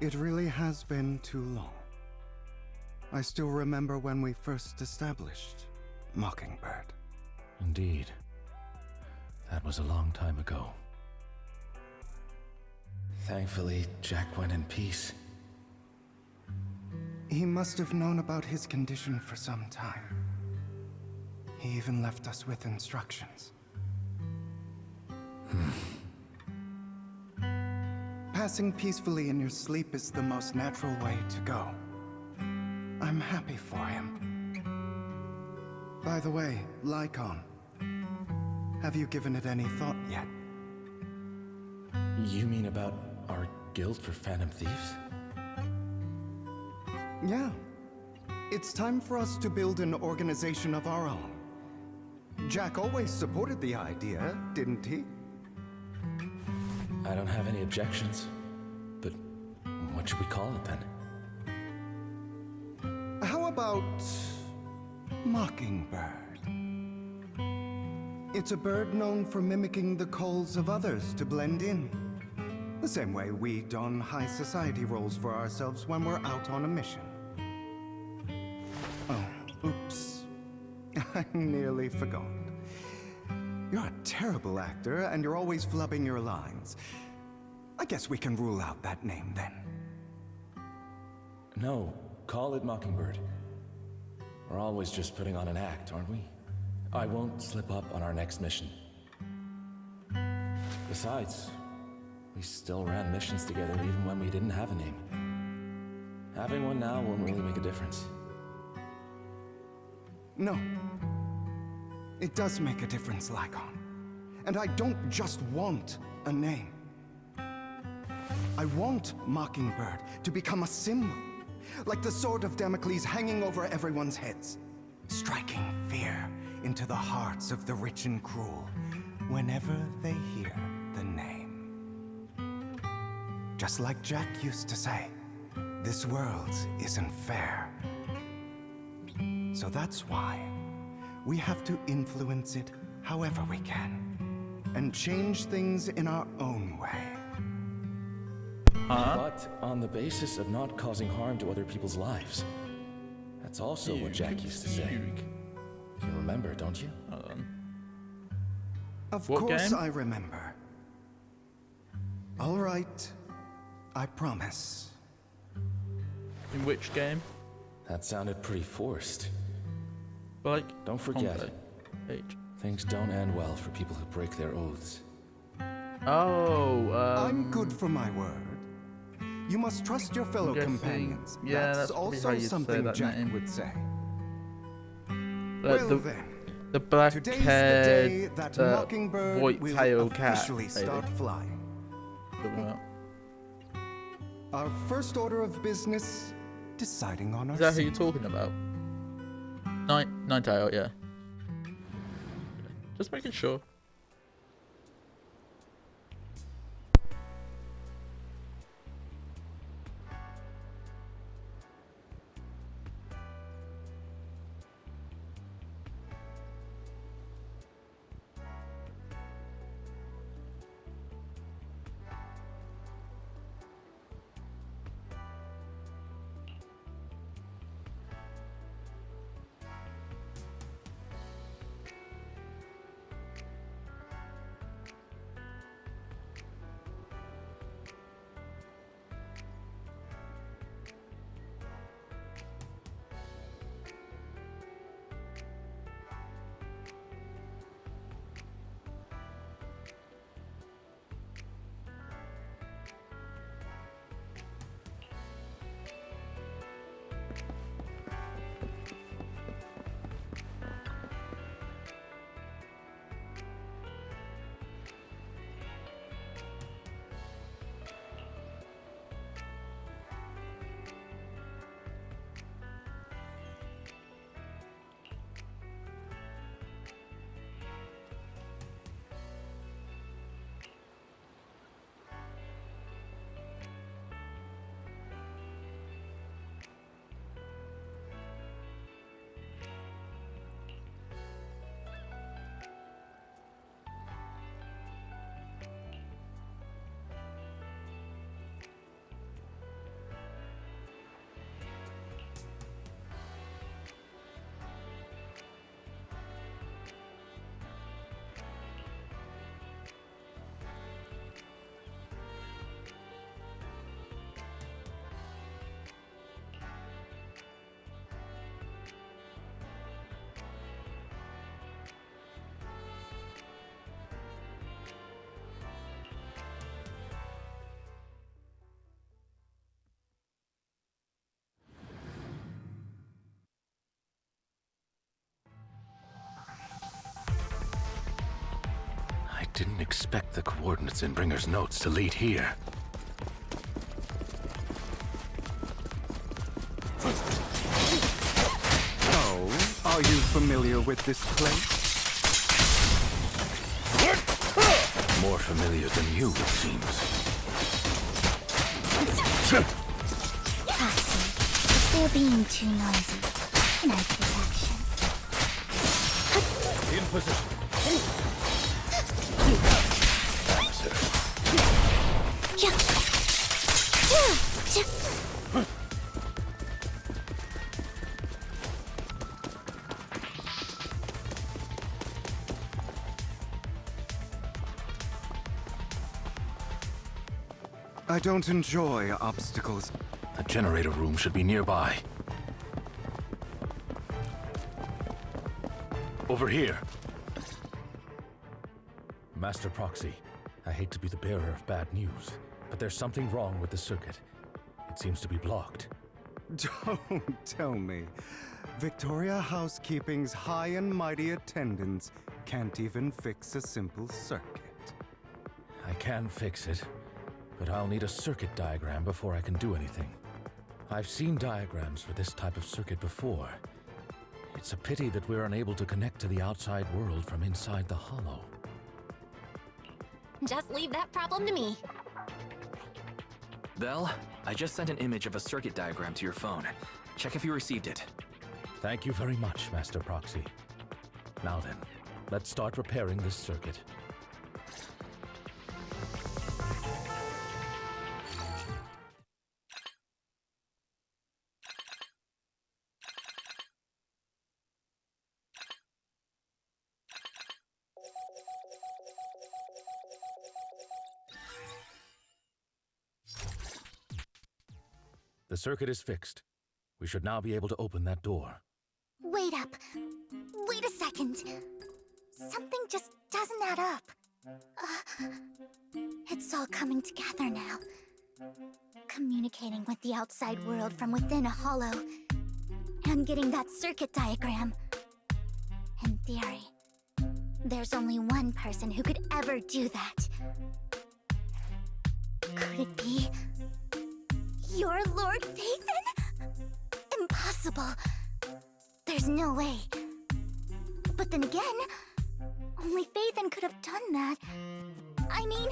It really has been too long. I still remember when we first established Mockingbird. Indeed. That was a long time ago. Thankfully, Jack went in peace. He must have known about his condition for some time. He even left us with instructions. Passing peacefully in your sleep is the most natural way to go. I'm happy for him. By the way, Lycon, have you given it any thought yet? You mean about our guild for Phantom Thieves? Yeah. It's time for us to build an organization of our own. Jack always supported the idea, didn't he? I don't have any objections. But what should we call it then? How about Mockingbird? It's a bird known for mimicking the calls of others to blend in. The same way we don high society roles for ourselves when we're out on a mission. Oh, oops. I nearly forgot. You're a terrible actor, and you're always flubbing your lines. I guess we can rule out that name then. No, call it Mockingbird. We're always just putting on an act, aren't we? I won't slip up on our next mission. Besides, we still ran missions together even when we didn't have a name. Having one now won't really make a difference. No. It does make a difference, Lycon. And I don't just want a name. I want Mockingbird to become a symbol, like the sword of Damocles hanging over everyone's heads, striking fear into the hearts of the rich and cruel whenever they hear the name. Just like Jack used to say, this world isn't fair. So that's why we have to influence it however we can, and change things in our own way. But on the basis of not causing harm to other people's lives. That's also what Jack used to say. You remember, don't you? Of What course game? I remember. All right, I promise. In which game? That sounded pretty forced. Like, don't forget, Conclave. things don't end well for people who break their oaths. Oh, I'm good for my word. You must trust your fellow guessing- companions. yeah, that's probably how also you'd say something that Jack name. would say. Like Well then, the today's the day black-haired, that Mockingbird will white-tailed cat. officially start lady. flying. Talking about. Our first order of business, deciding on our Is that who seat. you're talking about? Ninetale, yeah. Just making sure. expect the coordinates in Bringer's notes to lead here. Oh, are you familiar with this place? More familiar than you, it seems. Proxy, if they're being too noisy, can I take action? In position. I don't enjoy obstacles. The generator room should be nearby. Over here. Master Proxy, I hate to be the bearer of bad news, but there's something wrong with the circuit. It seems to be blocked. Don't tell me. Victoria Housekeeping's high and mighty attendants can't even fix a simple circuit. I can fix it, but I'll need a circuit diagram before I can do anything. I've seen diagrams for this type of circuit before. It's a pity that we're unable to connect to the outside world from inside the hollow. Just leave that problem to me. Belle, I just sent an image of a circuit diagram to your phone. Check if you received it. Thank you very much, Master Proxy. Now then, let's start repairing this circuit. The circuit is fixed. We should now be able to open that door. Wait up. Wait a second. Something just doesn't add up. It's all coming together now. Communicating with the outside world from within a hollow. And getting that circuit diagram. In theory, there's only one person who could ever do that. Could it be your Lord Phaethon? Impossible. There's no way. But then again, only Phaethon could have done that. I mean,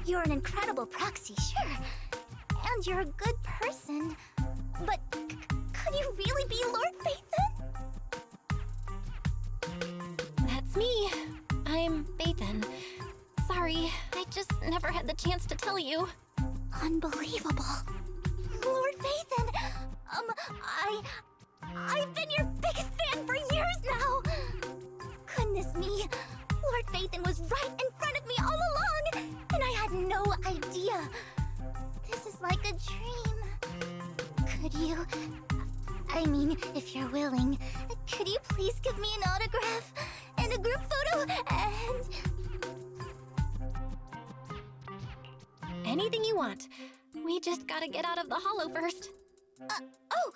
you're an incredible proxy, sure. And you're a good person. But could you really be Lord Phaethon? That's me. I'm Phaethon. Sorry, I just never had the chance to tell you. Unbelievable. Lord Phaethon! I've been your biggest fan for years now! Goodness me, Lord Phaethon was right in front of me all along, and I had no idea. This is like a dream. Could you... I mean, if you're willing, could you please give me an autograph and a group photo and... Anything you want. We just gotta get out of the hollow first. Oh!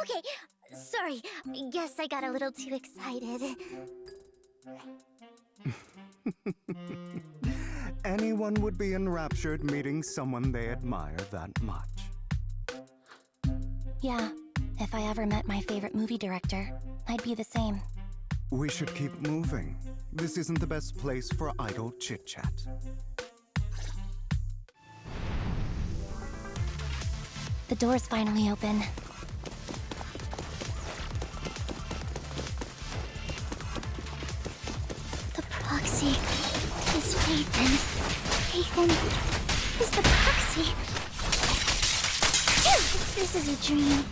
Okay, sorry. Guess I got a little too excited. Anyone would be enraptured meeting someone they admire that much. Yeah, if I ever met my favorite movie director, I'd be the same. We should keep moving. This isn't the best place for idle chit-chat. The door's finally open. The proxy is Phaethon. Phaethon is the proxy. This is a dream.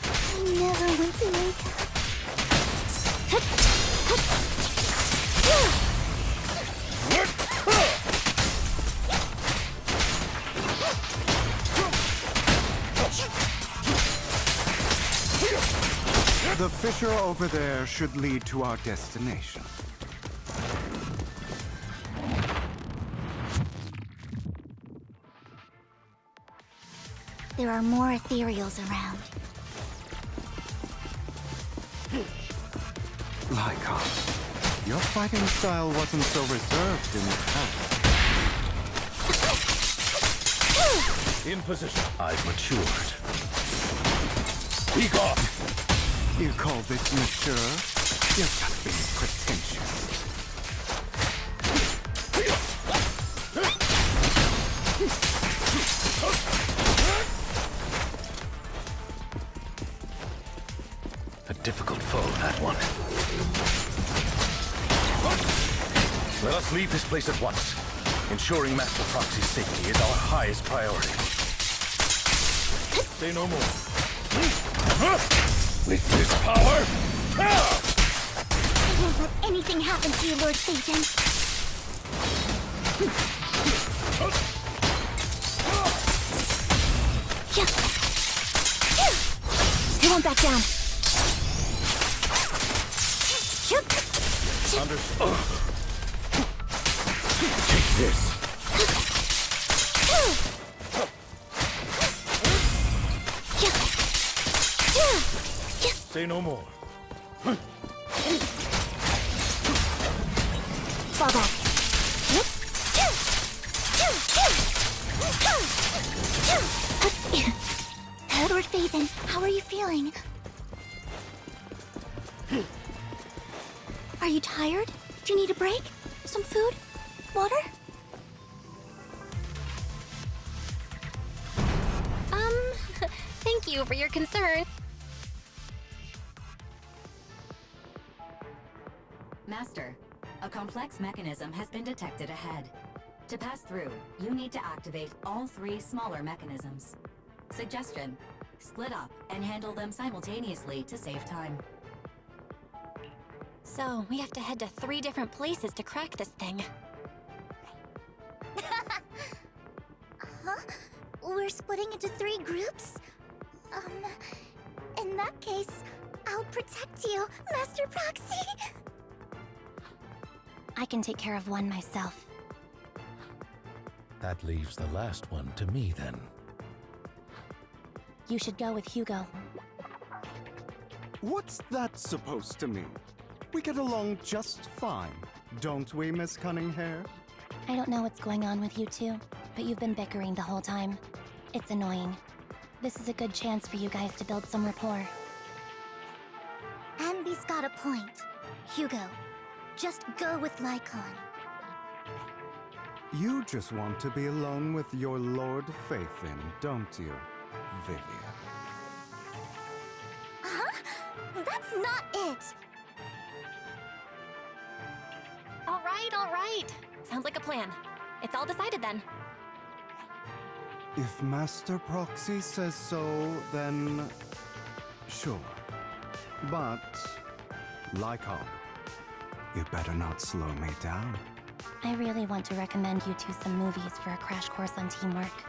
I never want to wake up. The fissure over there should lead to our destination. There are more ethereals around. Lyca, Your fighting style wasn't so reserved in the past. In position. I've matured. Be gone! You call this mature? You're just being pretentious. A difficult foe, that one. Let us leave this place at once. Ensuring Master Proxy's safety is our highest priority. Say no more. With this power... I won't let anything happen to you, Lord Phaeton. I won't back down. Understood. Take this. Say no more. Fall back. Lord Phaeton, how are you feeling? Are you tired? Do you need a break? Some food? Water? Thank you for your concern. Master, a complex mechanism has been detected ahead. To pass through, you need to activate all 3 smaller mechanisms. Suggestion: split up and handle them simultaneously to save time. So, we have to head to 3 different places to crack this thing. Huh? We're splitting into 3 groups? In that case, I'll protect you, Master Proxy! I can take care of one myself. That leaves the last one to me, then. You should go with Hugo. What's that supposed to mean? We get along just fine, don't we, Miss Cunninghair? I don't know what's going on with you two, but you've been bickering the whole time. It's annoying. This is a good chance for you guys to build some rapport. Anby's got a point. Hugo, just go with Lycon. You just want to be alone with your Lord Phaethon, don't you, Vivian? Huh? That's not it! All right. Sounds like a plan. It's all decided then. If Master Proxy says so, then... sure. But... Lycon, you better not slow me down. I really want to recommend you two some movies for a crash course on teamwork.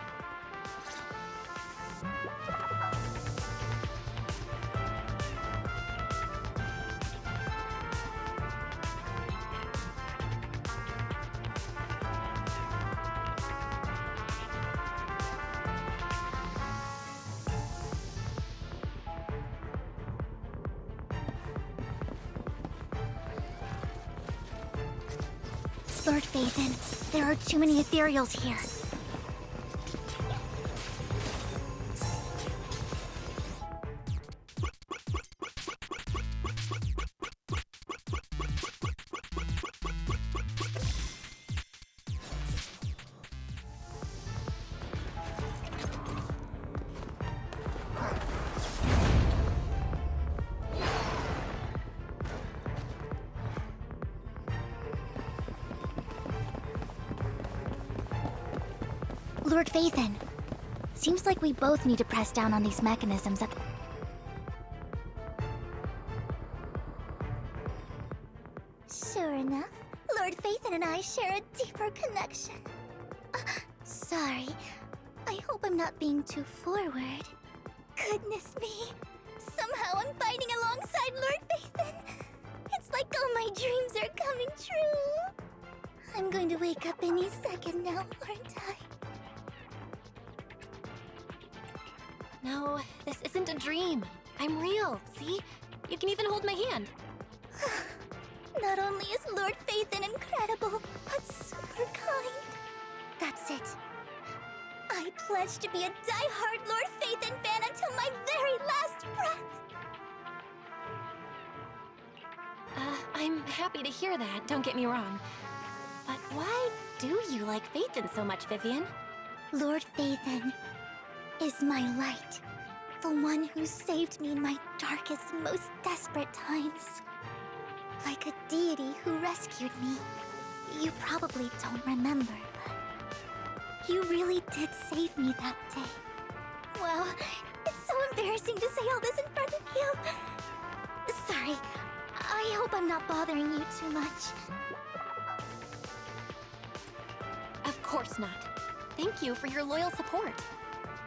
Lord Phaethon, there are too many ethereals here. Lord Phaethon, seems like we both need to press down on these mechanisms at... Sure enough, Lord Phaethon and I share a deeper connection. Sorry, I hope I'm not being too forward. Goodness me, somehow I'm fighting alongside Lord Phaethon. It's like all my dreams are coming true. I'm going to wake up any second now, aren't I? No, this isn't a dream. I'm real, see? You can even hold my hand. Not only is Lord Phaethon incredible, but super kind. That's it. I pledge to be a die-hard Lord Phaethon fan until my very last breath. I'm happy to hear that, don't get me wrong. But why do you like Phaethon so much, Vivian? Lord Phaethon is my light. The one who saved me in my darkest, most desperate times. Like a deity who rescued me. You probably don't remember, but you really did save me that day. Wow, it's so embarrassing to say all this in front of you. Sorry, I hope I'm not bothering you too much. Of course not. Thank you for your loyal support.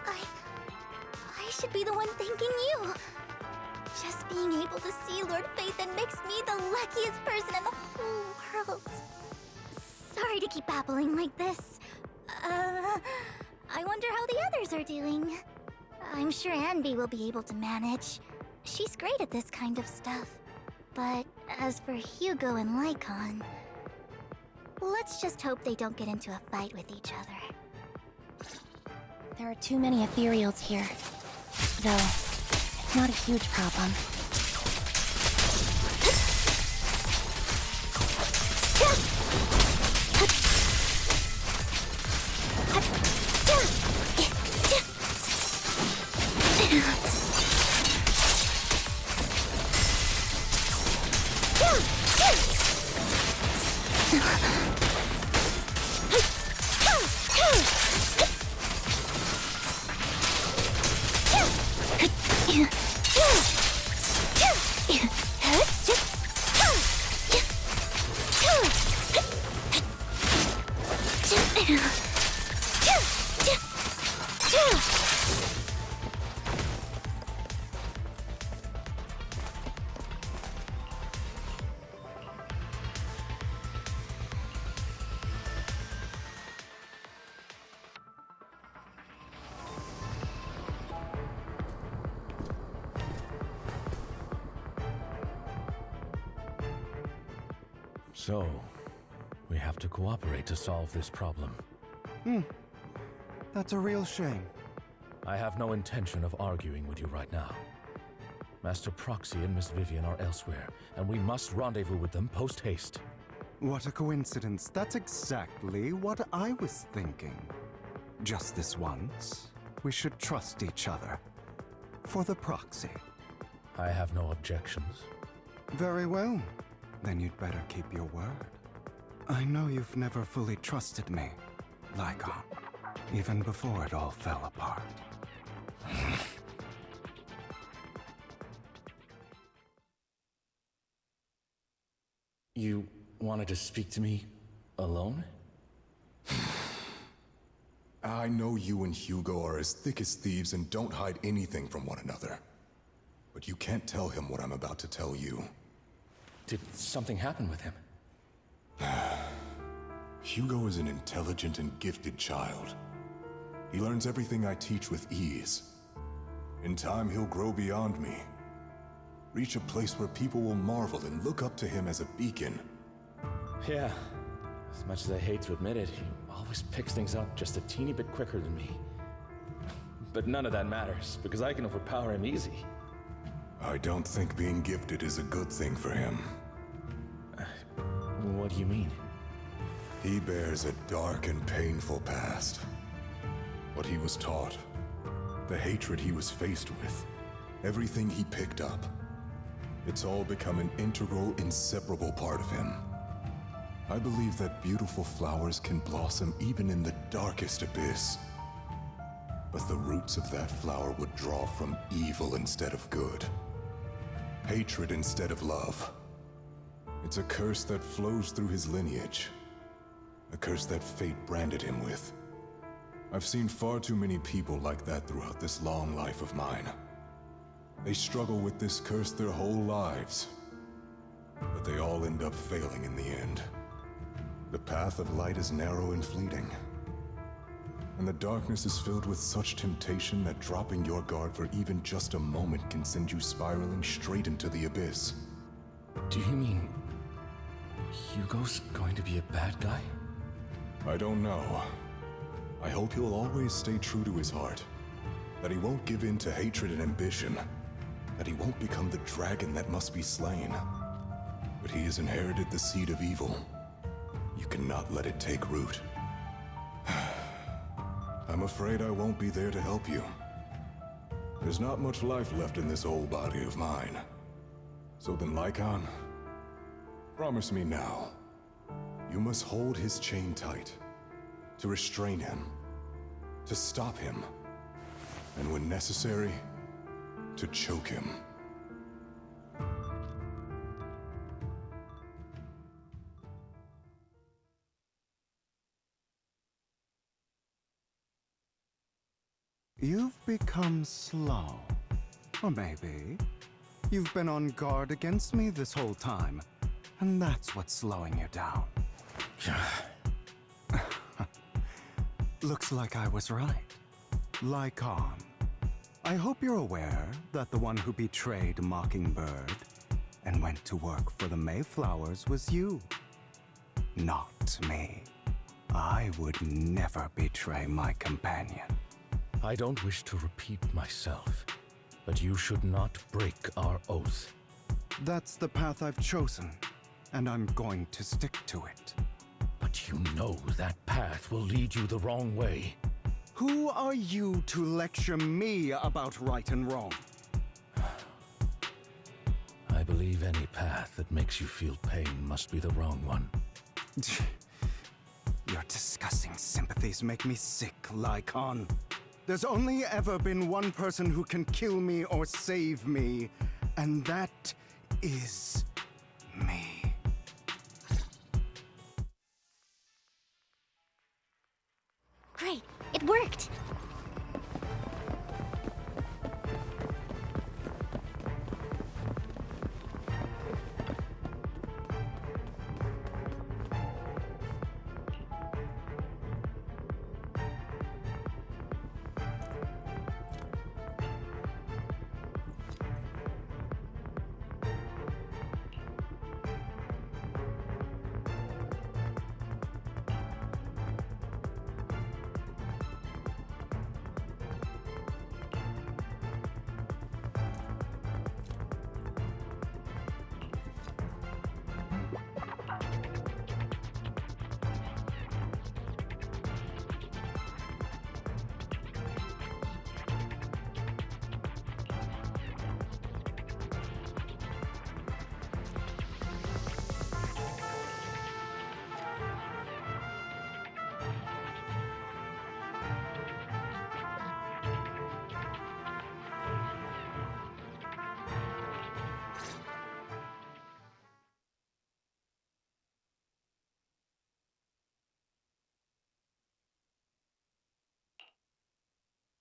I should be the one thanking you. Just being able to see Lord Phaethon makes me the luckiest person in the whole world. Sorry to keep babbling like this. I wonder how the others are doing. I'm sure Anby will be able to manage. She's great at this kind of stuff. But as for Hugo and Lycon, let's just hope they don't get into a fight with each other. There are too many ethereals here. Though, it's not a huge problem. So, we have to cooperate to solve this problem. That's a real shame. I have no intention of arguing with you right now. Master Proxy and Miss Vivian are elsewhere, and we must rendezvous with them post-haste. What a coincidence. That's exactly what I was thinking. Just this once, we should trust each other. For the Proxy. I have no objections. Very well. Then you'd better keep your word. I know you've never fully trusted me, Lycon, even before it all fell apart. You wanted to speak to me alone? I know you and Hugo are as thick as thieves and don't hide anything from one another. But you can't tell him what I'm about to tell you. Did something happen with him? Hugo is an intelligent and gifted child. He learns everything I teach with ease. In time, he'll grow beyond me. Reach a place where people will marvel and look up to him as a beacon. Yeah. As much as I hate to admit it, he always picks things up just a teeny bit quicker than me. But none of that matters, because I can overpower him easy. I don't think being gifted is a good thing for him. What do you mean? He bears a dark and painful past. What he was taught, the hatred he was faced with, everything he picked up. It's all become an integral, inseparable part of him. I believe that beautiful flowers can blossom even in the darkest abyss. But the roots of that flower would draw from evil instead of good. Hatred instead of love. It's a curse that flows through his lineage. A curse that fate branded him with. I've seen far too many people like that throughout this long life of mine. They struggle with this curse their whole lives. But they all end up failing in the end. The path of light is narrow and fleeting. And the darkness is filled with such temptation that dropping your guard for even just a moment can send you spiraling straight into the abyss. Do you mean Hugo's going to be a bad guy? I don't know. I hope he'll always stay true to his heart. That he won't give in to hatred and ambition. That he won't become the dragon that must be slain. But he has inherited the seed of evil. You cannot let it take root. I'm afraid I won't be there to help you. There's not much life left in this old body of mine. So then, Lycon, promise me now. You must hold his chain tight. To restrain him. To stop him. And when necessary, to choke him. You've become slow. Or maybe you've been on guard against me this whole time, and that's what's slowing you down. Looks like I was right. Lycon. I hope you're aware that the one who betrayed Mockingbird and went to work for the Mayflowers was you. Not me. I would never betray my companion. I don't wish to repeat myself, but you should not break our oath. That's the path I've chosen, and I'm going to stick to it. But you know that path will lead you the wrong way. Who are you to lecture me about right and wrong? I believe any path that makes you feel pain must be the wrong one. Your disgusting sympathies make me sick, Lycon. There's only ever been one person who can kill me or save me, and that is me. Great, it worked!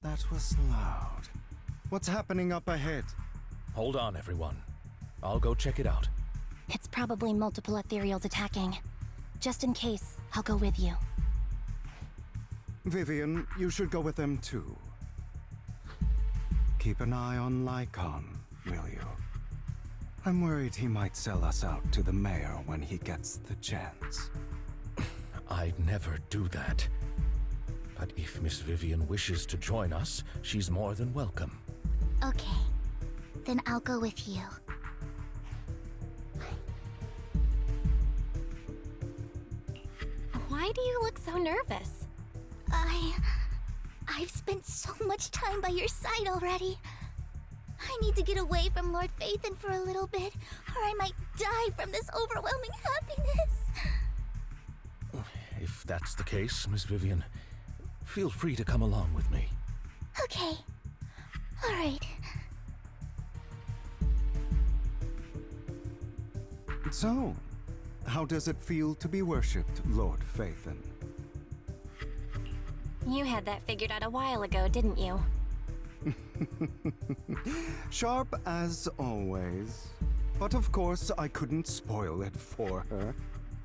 That was loud. What's happening up ahead? Hold on, everyone. I'll go check it out. It's probably multiple ethereals attacking. Just in case, I'll go with you. Vivian, you should go with them too. Keep an eye on Lycon, will you? I'm worried he might sell us out to the mayor when he gets the chance. I'd never do that. But if Miss Vivian wishes to join us, she's more than welcome. Okay. Then I'll go with you. Why do you look so nervous? I've spent so much time by your side already. I need to get away from Lord Phaethon for a little bit, or I might die from this overwhelming happiness. If that's the case, Miss Vivian, feel free to come along with me. Okay. All right. So, how does it feel to be worshipped, Lord Phaethon? You had that figured out a while ago, didn't you? Sharp as always. But of course, I couldn't spoil it for her.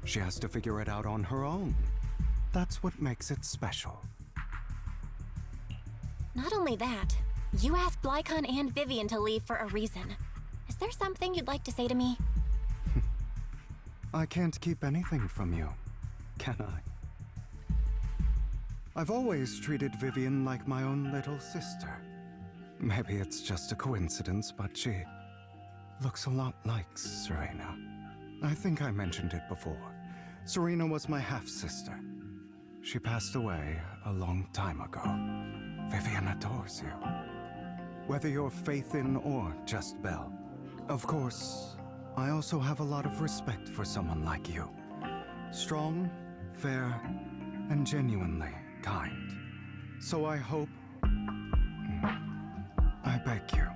She has to figure it out on her own. That's what makes it special. Not only that, you asked Lycon and Vivian to leave for a reason. Is there something you'd like to say to me? I can't keep anything from you, can I? I've always treated Vivian like my own little sister. Maybe it's just a coincidence, but she looks a lot like Serena. I think I mentioned it before. Serena was my half-sister. She passed away a long time ago. Vivian adores you. Whether you're Faithin or just Belle. Of course, I also have a lot of respect for someone like you. Strong, fair, and genuinely kind. So I hope... I beg you,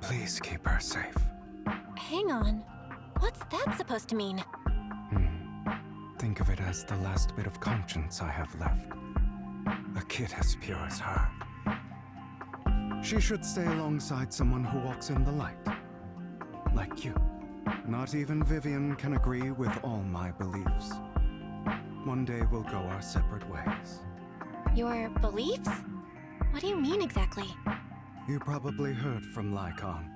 please keep her safe. Hang on. What's that supposed to mean? Think of it as the last bit of conscience I have left. A kid as pure as her. She should stay alongside someone who walks in the light. Like you. Not even Vivian can agree with all my beliefs. One day we'll go our separate ways. Your beliefs? What do you mean exactly? You probably heard from Lycon.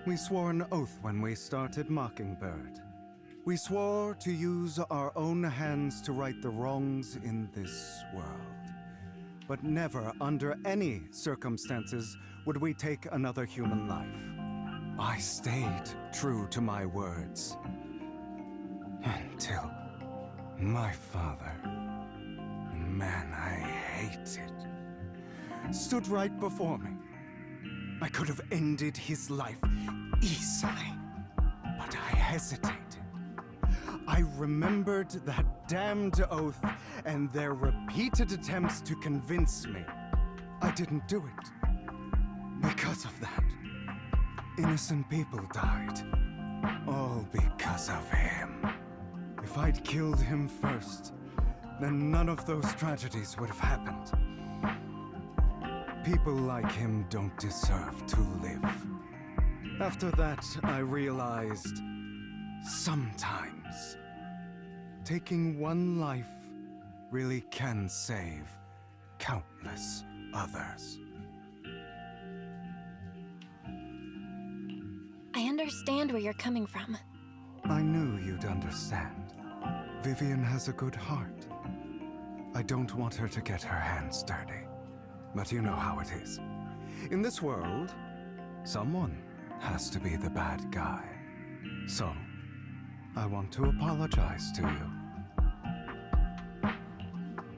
We swore an oath when we started Mockingbird. We swore to use our own hands to right the wrongs in this world. But never, under any circumstances, would we take another human life. I stayed true to my words. Until my father, a man I hated, stood right before me. I could have ended his life easily, but I hesitated. I remembered that damned oath and their repeated attempts to convince me. I didn't do it. Because of that, innocent people died. All because of him. If I'd killed him first, then none of those tragedies would have happened. People like him don't deserve to live. After that, I realized sometimes taking one life really can save countless others. I understand where you're coming from. I knew you'd understand. Vivian has a good heart. I don't want her to get her hands dirty. But you know how it is. In this world, someone has to be the bad guy. So, I want to apologize to you.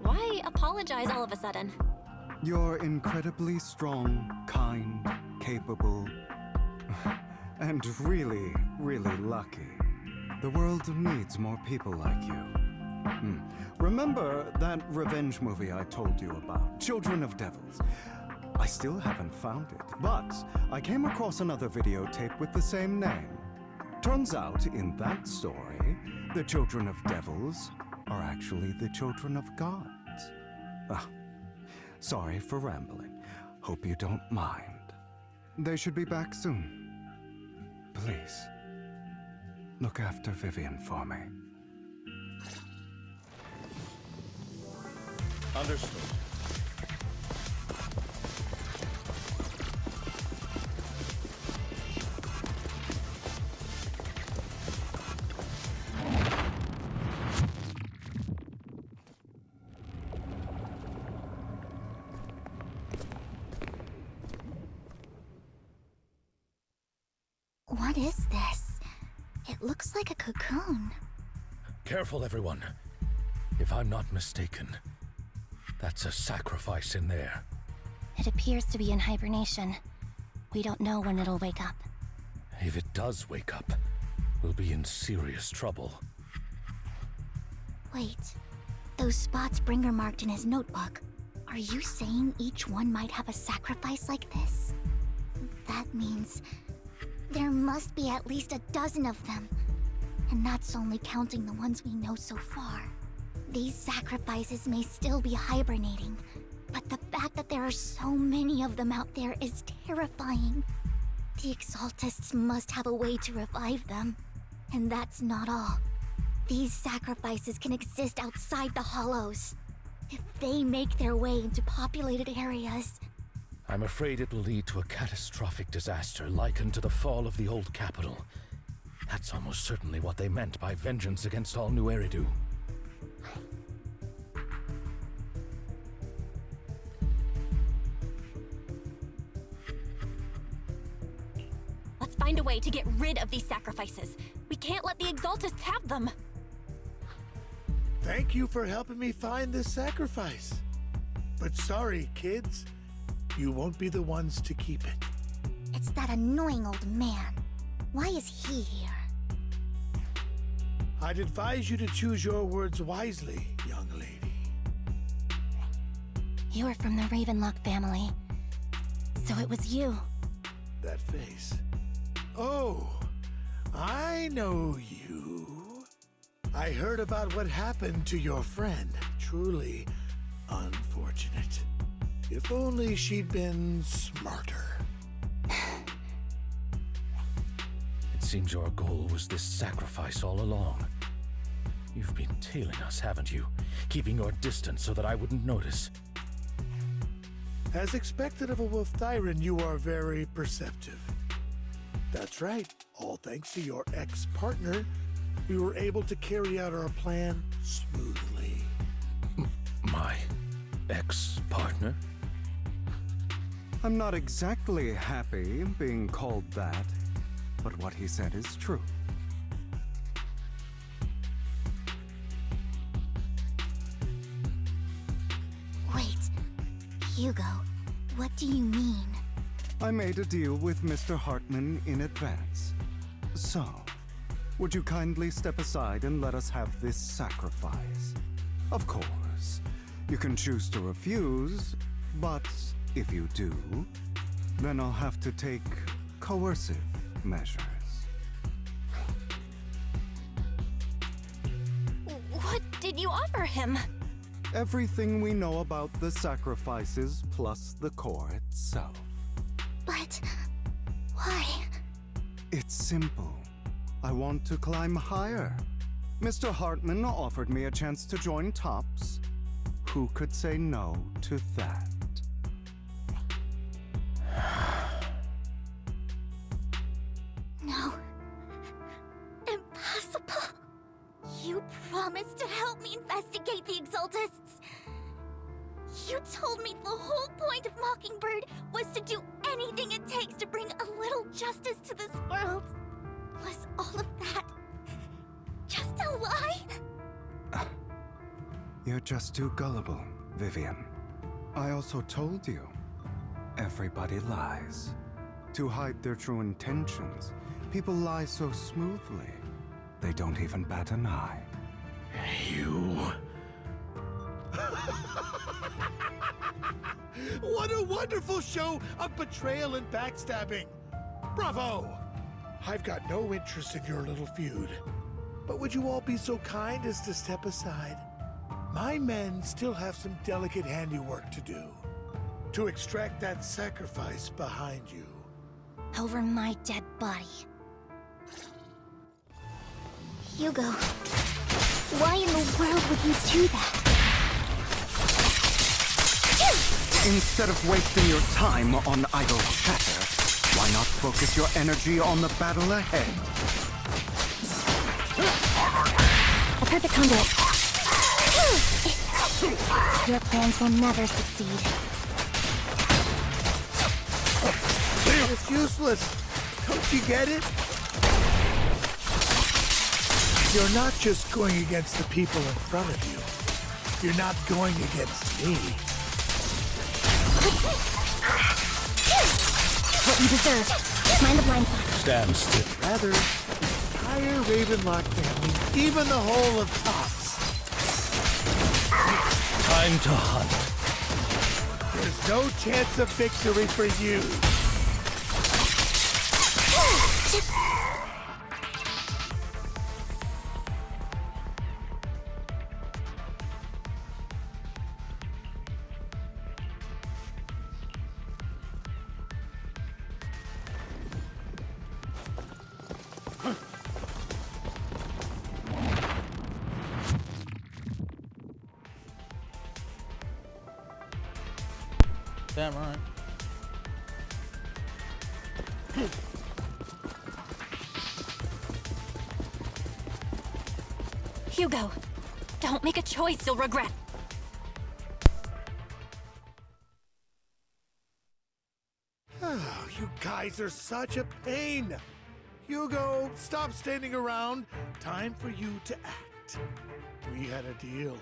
Why apologize all of a sudden? You're incredibly strong, kind, capable, and really, really lucky. The world needs more people like you. Remember that revenge movie I told you about, Children of Devils? I still haven't found it, but I came across another videotape with the same name. Turns out, in that story, the Children of Devils are actually the children of gods. Sorry for rambling. Hope you don't mind. They should be back soon. Please, look after Vivian for me. Understood. What is this? It looks like a cocoon. Careful, everyone. If I'm not mistaken, that's a sacrifice in there. It appears to be in hibernation. We don't know when it'll wake up. If it does wake up, we'll be in serious trouble. Wait, those spots Bringer marked in his notebook. Are you saying each one might have a sacrifice like this? That means there must be at least a dozen of them. And that's only counting the ones we know so far. These sacrifices may still be hibernating, but the fact that there are so many of them out there is terrifying. The Exaltists must have a way to revive them. And that's not all. These sacrifices can exist outside the Hollows. If they make their way into populated areas... I'm afraid it will lead to a catastrophic disaster likened to the fall of the old capital. That's almost certainly what they meant by vengeance against all New Eridu. Let's find a way to get rid of these sacrifices. We can't let the Exaltists have them. Thank you for helping me find this sacrifice. But sorry, kids. You won't be the ones to keep it. It's that annoying old man. Why is he here? I'd advise you to choose your words wisely, young lady. You are from the Ravenlock family. So it was you. That face. Oh, I know you. I heard about what happened to your friend. Truly unfortunate. If only she'd been smarter. It seems your goal was this sacrifice all along. You've been tailing us, haven't you? Keeping your distance so that I wouldn't notice. As expected of a Wolf-Thyran, you are very perceptive. That's right. All thanks to your ex-partner, we were able to carry out our plan smoothly. My ex-partner? I'm not exactly happy being called that, but what he said is true. Wait, Hugo, what do you mean? I made a deal with Mr. Hartman in advance. So, would you kindly step aside and let us have this sacrifice? Of course, you can choose to refuse, but if you do, then I'll have to take coercive measures. What did you offer him? Everything we know about the sacrifices plus the core itself. But why? It's simple. I want to climb higher. Mr. Hartman offered me a chance to join TOPS. Who could say no to that? No. Impossible. You promised to help me investigate the Exaltists. You told me the whole point of Mockingbird was to do anything it takes to bring a little justice to this world. Was all of that just a lie? You're just too gullible, Vivian. I also told you, everybody lies. To hide their true intentions, people lie so smoothly, they don't even bat an eye. You... What a wonderful show of betrayal and backstabbing! Bravo! I've got no interest in your little feud. But would you all be so kind as to step aside? My men still have some delicate handiwork to do. To extract that sacrifice behind you. Over my dead body. Hugo, why in the world would you do that? Instead of wasting your time on idle chatter, why not focus your energy on the battle ahead? A perfect conduit. Your plans will never succeed. It's useless. Don't you get it? You're not just going against the people in front of you. You're not going against me. What you deserve. Mind the blind spot. Stand still. Rather, the entire Ravenlock family, even the whole of TOPS. Time to hunt. There's no chance of victory for you. Damn right. Hugo, don't make a choice you'll regret. Oh, you guys are such a pain. Hugo, stop standing around. Time for you to act. We had a deal.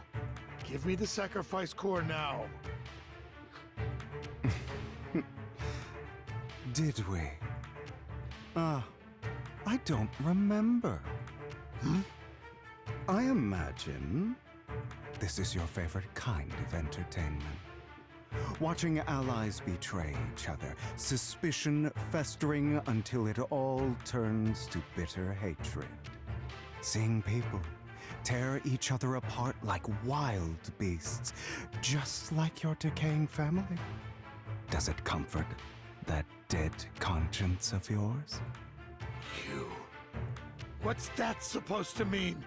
Give me the sacrifice core now. Did we? I don't remember. I imagine this is your favorite kind of entertainment. Watching allies betray each other, suspicion festering until it all turns to bitter hatred. Seeing people tear each other apart like wild beasts, just like your decaying family. Does it comfort that dead conscience of yours? You. What's that supposed to mean?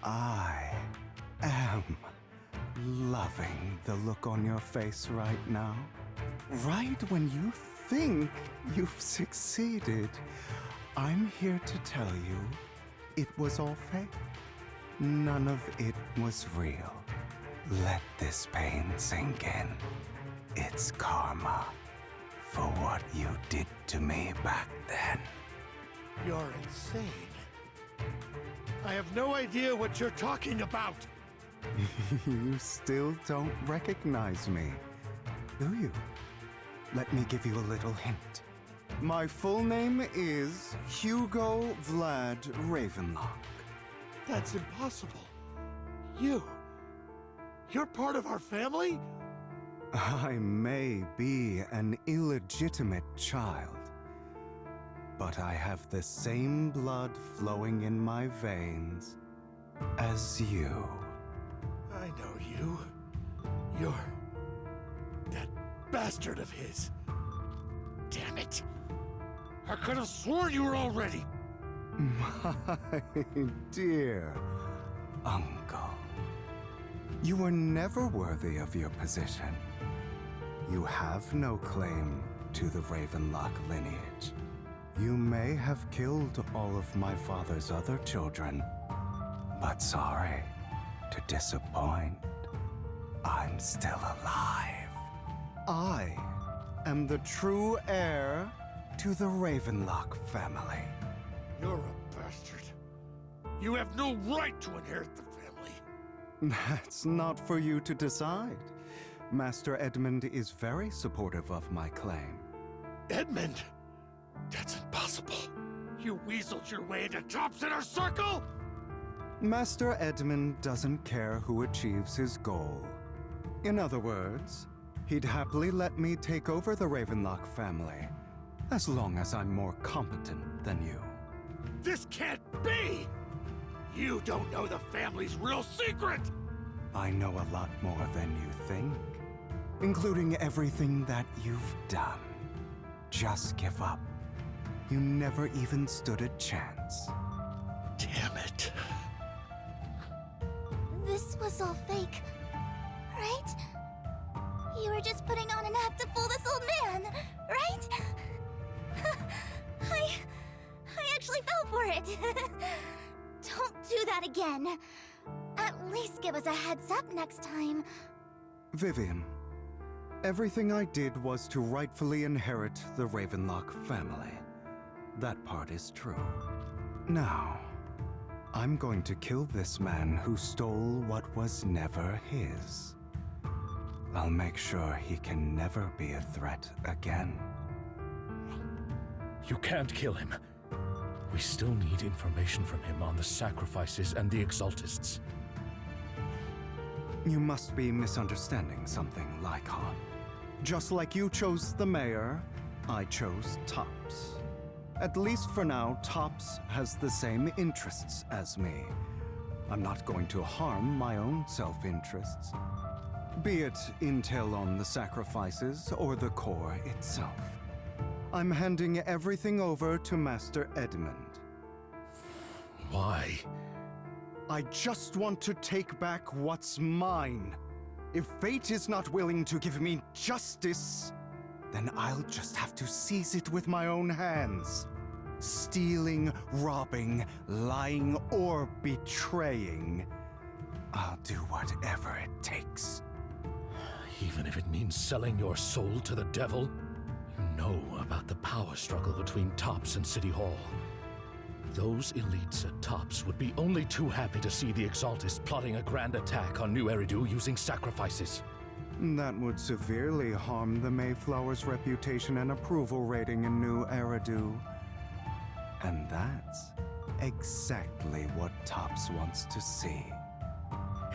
I am loving the look on your face right now. Right when you think you've succeeded, I'm here to tell you it was all fake. None of it was real. Let this pain sink in. It's karma for what you did to me back then. You're insane. I have no idea what you're talking about. You still don't recognize me, do you? Let me give you a little hint. My full name is Hugo Vlad Ravenlock. That's impossible. You're part of our family? I may be an illegitimate child, but I have the same blood flowing in my veins as you. I know you. You're that bastard of his. Damn it. I could have sworn you were already. My dear uncle, you were never worthy of your position. You have no claim to the Ravenlock lineage. You may have killed all of my father's other children, but sorry to disappoint, I'm still alive. I am the true heir to the Ravenlock family. You're a bastard. You have no right to inherit the family. That's not for you to decide. Master Edmund is very supportive of my claim. Edmund? That's impossible. You weaseled your way into Top's inner circle? Master Edmund doesn't care who achieves his goal. In other words, he'd happily let me take over the Ravenlock family, as long as I'm more competent than you. This can't be! You don't know the family's real secret! I know a lot more than you think, including everything that you've done. Just give up. You never even stood a chance. Damn it. This was all fake, right? You were just putting on an act to fool this old man, right? I actually fell for it. Don't do that again. At least give us a heads up next time. Vivian, everything I did was to rightfully inherit the Ravenlock family. That part is true. Now, I'm going to kill this man who stole what was never his. I'll make sure he can never be a threat again. You can't kill him. We still need information from him on the sacrifices and the Exaltists. You must be misunderstanding something, Lycon. Just like you chose the mayor, I chose Tops. At least for now, Tops has the same interests as me. I'm not going to harm my own self-interests. Be it intel on the sacrifices or the core itself. I'm handing everything over to Master Edmund. Why? I just want to take back what's mine. If fate is not willing to give me justice, then I'll just have to seize it with my own hands. Stealing, robbing, lying, or betraying I'll do whatever it takes. Even if it means selling your soul to the devil? You know about the power struggle between Tops and City Hall. Those elites at Tops would be only too happy to see the Exaltists plotting a grand attack on New Eridu using sacrifices. That would severely harm the Mayflower's reputation and approval rating in New Eridu. And that's exactly what Tops wants to see.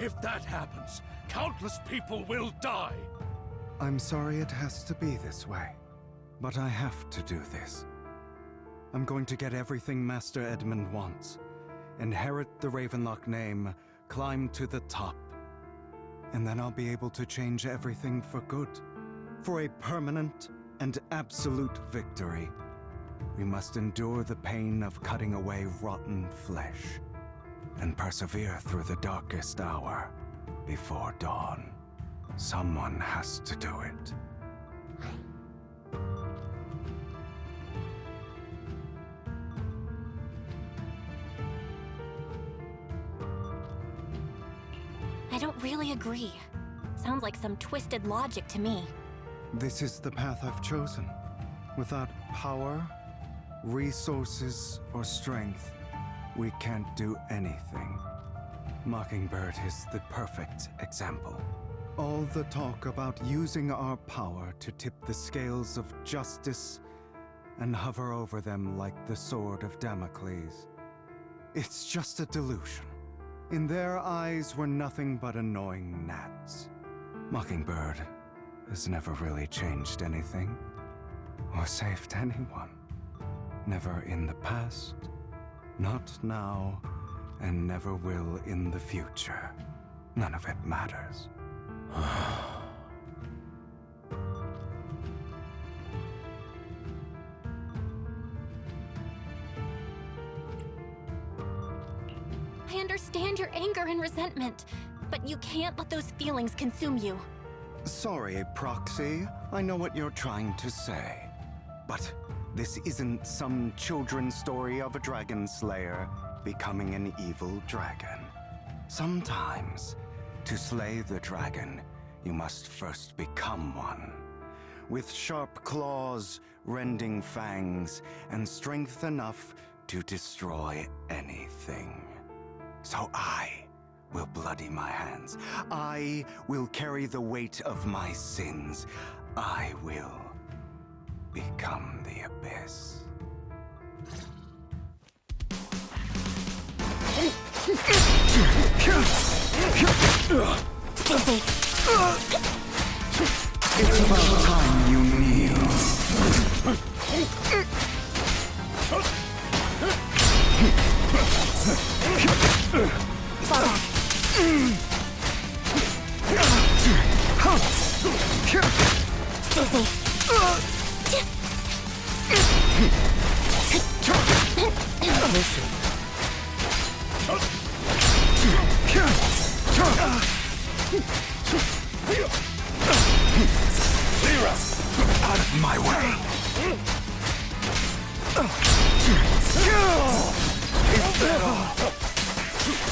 If that happens, countless people will die! I'm sorry it has to be this way, but I have to do this. I'm going to get everything Master Edmund wants. Inherit the Ravenlock name, climb to the top. And then I'll be able to change everything for good. For a permanent and absolute victory. We must endure the pain of cutting away rotten flesh. And persevere through the darkest hour before dawn. Someone has to do it. I don't really agree. Sounds like some twisted logic to me. This is the path I've chosen. Without power, resources, or strength, we can't do anything. Mockingbird is the perfect example. All the talk about using our power to tip the scales of justice and hover over them like the sword of Damocles. It's just a delusion. In their eyes, we're nothing but annoying gnats. Mockingbird has never really changed anything, or saved anyone. Never in the past, not now, and never will in the future. None of it matters. I understand your anger and resentment, but you can't let those feelings consume you. Sorry, Proxy. I know what you're trying to say. But this isn't some children's story of a dragon slayer becoming an evil dragon. Sometimes, to slay the dragon, you must first become one. With sharp claws, rending fangs, and strength enough to destroy anything. So I will bloody my hands. I will carry the weight of my sins. I will become the Abyss. It's about time you kneel. Out of my way. Is that all?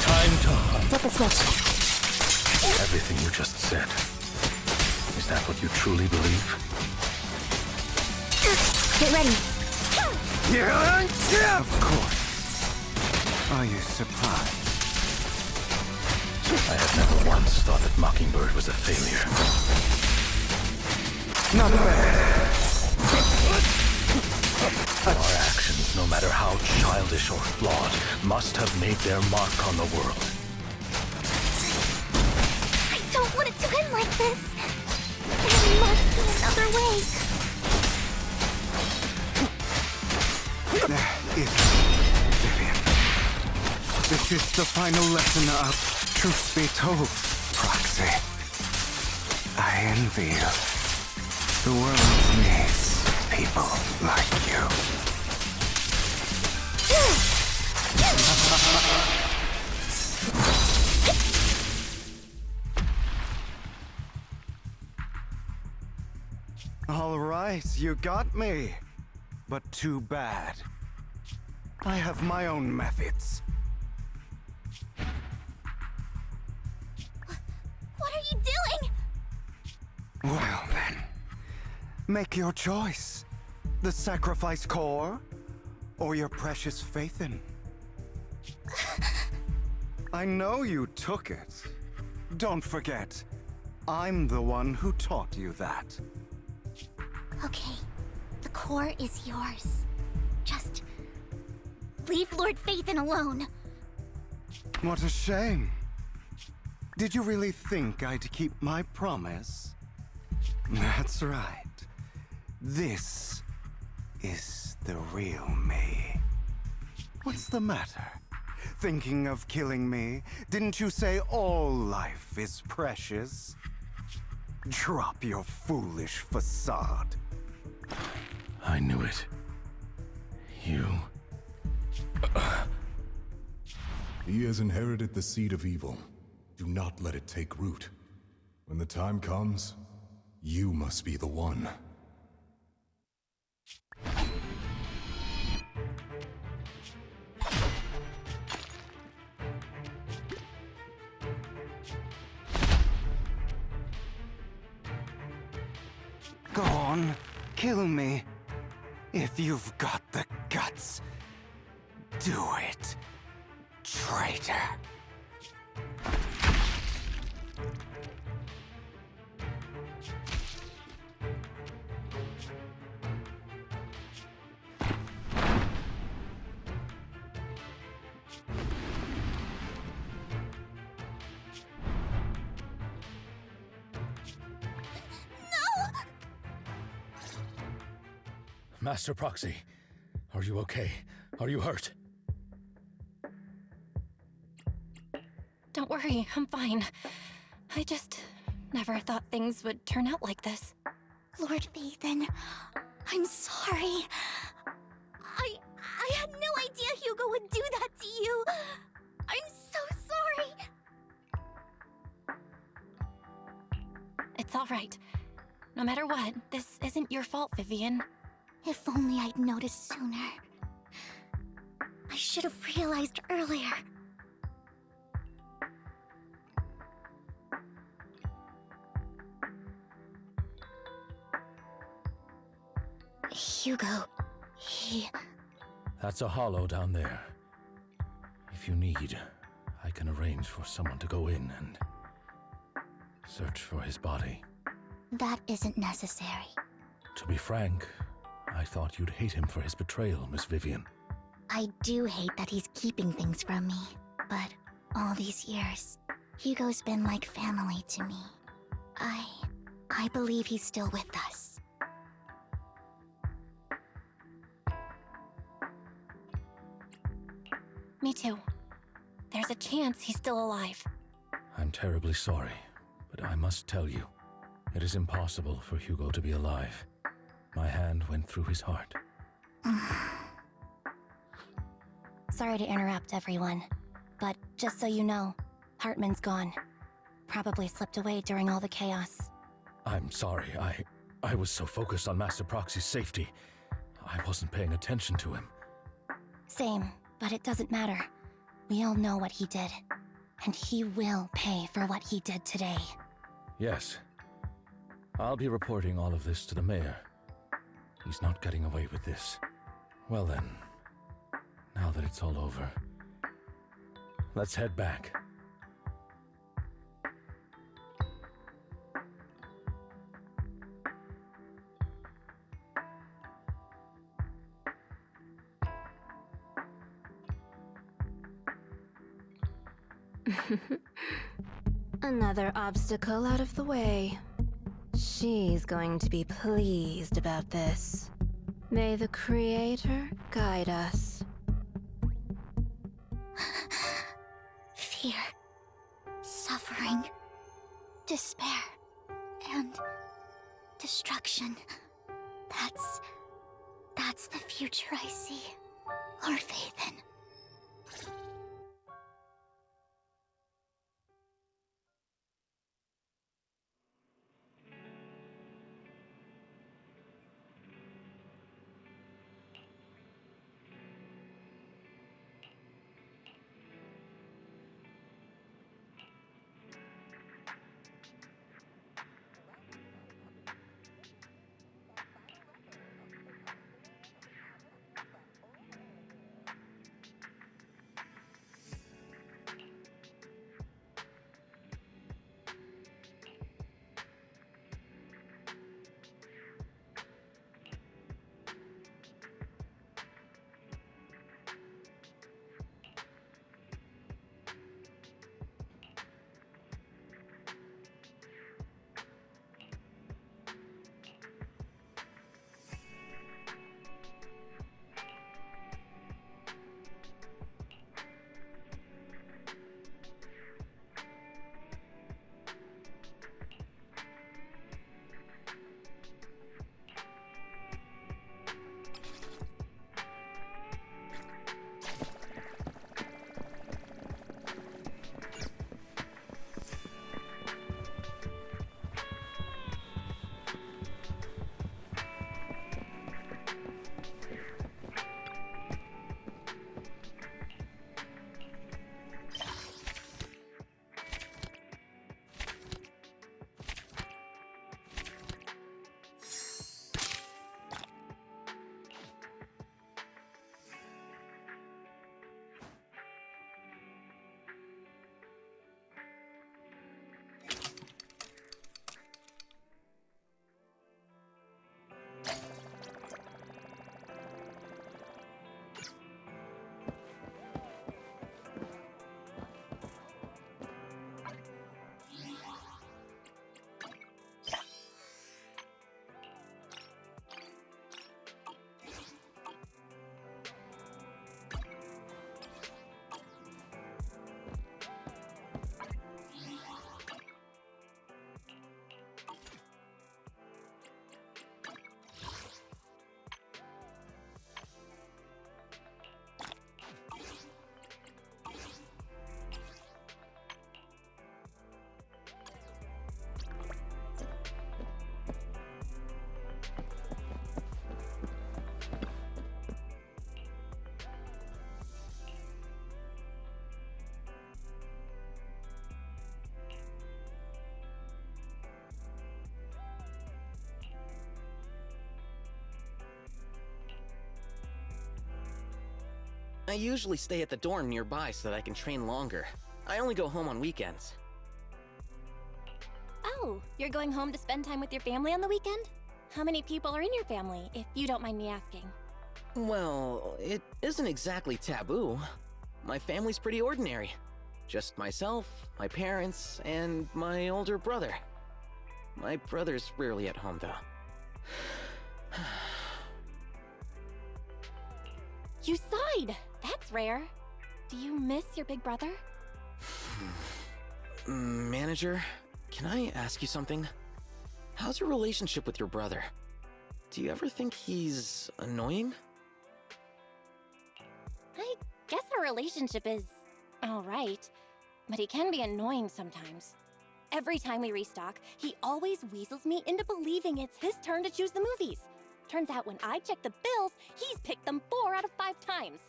Time to hunt. Flip a switch. Everything you just said. Is that what you truly believe? Get ready. Yeah, of course. Are you surprised? I have never once thought that Mockingbird was a failure. Not bad. Our actions, no matter how childish or flawed, must have made their mark on the world. I don't want it to end like this. There must be another way. There is, Vivian. This is the final lesson of truth be told, Proxy. I envy you. The world needs people like you. All right, you got me. But too bad. I have my own methods. Well then, make your choice. The sacrifice core, or your precious Phaethon? I know you took it. Don't forget, I'm the one who taught you that. Okay, the core is yours. Just leave Lord Phaethon alone. What a shame. Did you really think I'd keep my promise? That's right. This is the real me. What's the matter? Thinking of killing me? Didn't you say all life is precious? Drop your foolish facade. I knew it. You... He has inherited the seed of evil. Do not let it take root. When the time comes, you must be the one. Go on, kill me. If you've got the guts, do it, traitor. Master Proxy, are you okay? Are you hurt? Don't worry, I'm fine. I just never thought things would turn out like this. Lord Phaethon, I'm sorry. I had no idea Hugo would do that to you. I'm so sorry. It's all right. No matter what, this isn't your fault, Vivian. If only I'd noticed sooner. I should have realized earlier. Hugo, he... That's a hollow down there. If you need, I can arrange for someone to go in and search for his body. That isn't necessary. To be frank, I thought you'd hate him for his betrayal, Miss Vivian. I do hate that he's keeping things from me, but all these years, Hugo's been like family to me. I believe he's still with us. Me too. There's a chance he's still alive. I'm terribly sorry, but I must tell you, it is impossible for Hugo to be alive. My hand went through his heart. Sorry to interrupt, everyone. But just so you know, Hartman's gone. Probably slipped away during all the chaos. I'm sorry, I was so focused on Master Proxy's safety. I wasn't paying attention to him. Same, but it doesn't matter. We all know what he did. And he will pay for what he did today. Yes. I'll be reporting all of this to the mayor. He's not getting away with this. Well then, now that it's all over, let's head back. Another obstacle out of the way. She's going to be pleased about this. May the Creator guide us. Fear, suffering, despair, and destruction. That's the future I see, Lord Phaethon. I usually stay at the dorm nearby so that I can train longer. I only go home on weekends. Oh, you're going home to spend time with your family on the weekend? How many people are in your family, if you don't mind me asking? Well, it isn't exactly taboo. My family's pretty ordinary. Just myself, my parents, and my older brother. My brother's rarely at home, though. You sighed! That's rare. Do you miss your big brother? Manager, can I ask you something? How's your relationship with your brother? Do you ever think he's annoying? I guess our relationship is alright, but he can be annoying sometimes. Every time we restock, he always weasels me into believing it's his turn to choose the movies. Turns out when I check the bills, he's picked them 4 out of 5 times.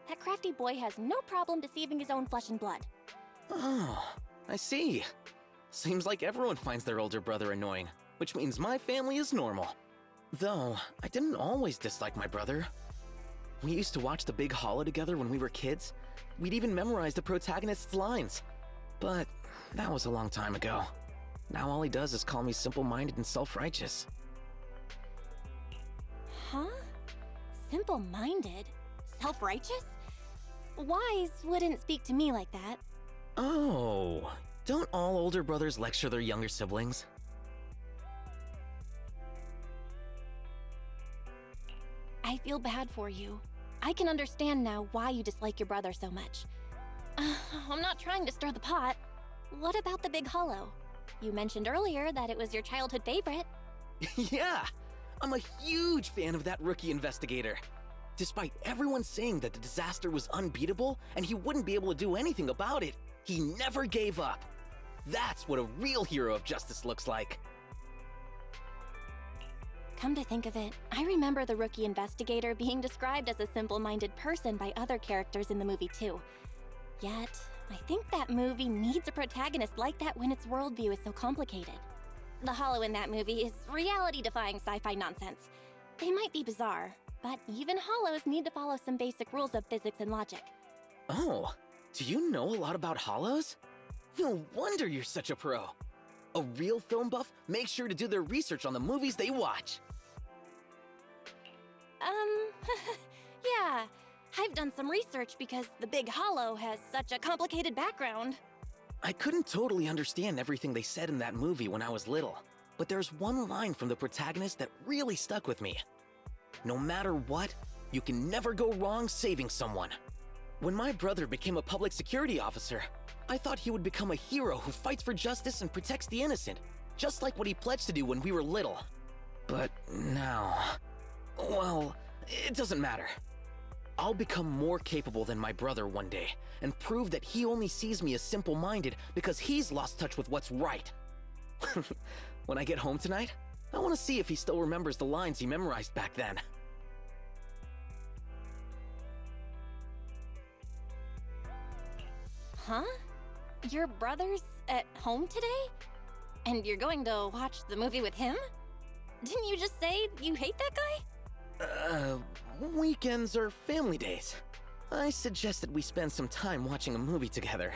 That crafty boy has no problem deceiving his own flesh and blood. Oh, I see. Seems like everyone finds their older brother annoying, which means my family is normal. Though, I didn't always dislike my brother. We used to watch The Big Hollow together when we were kids. We'd even memorize the protagonist's lines. But that was a long time ago. Now all he does is call me simple-minded and self-righteous. Huh? Simple-minded? Self-righteous? Wise wouldn't speak to me like that. Oh, don't all older brothers lecture their younger siblings? I feel bad for you. I can understand now why you dislike your brother so much. I'm not trying to stir the pot. What about The Big Hollow? You mentioned earlier that it was your childhood favorite. Yeah! I'm a huge fan of that rookie investigator. Despite everyone saying that the disaster was unbeatable and he wouldn't be able to do anything about it, he never gave up. That's what a real hero of justice looks like. Come to think of it, I remember the rookie investigator being described as a simple-minded person by other characters in the movie too. Yet, I think that movie needs a protagonist like that when its worldview is so complicated. The Hollow in that movie is reality-defying sci-fi nonsense. They might be bizarre, but even Hollows need to follow some basic rules of physics and logic. Oh, do you know a lot about Hollows? No wonder you're such a pro. A real film buff makes sure to do their research on the movies they watch. Yeah, I've done some research because The Big Hollow has such a complicated background. I couldn't totally understand everything they said in that movie when I was little, but there's one line from the protagonist that really stuck with me. No matter what, you can never go wrong saving someone. When my brother became a public security officer, I thought he would become a hero who fights for justice and protects the innocent, just like what he pledged to do when we were little. But now, well, it doesn't matter. I'll become more capable than my brother one day, and prove that he only sees me as simple-minded because he's lost touch with what's right. When I get home tonight, I want to see if he still remembers the lines he memorized back then. Huh? Your brother's at home today? And you're going to watch the movie with him? Didn't you just say you hate that guy? Weekends are family days. I suggest that we spend some time watching a movie together.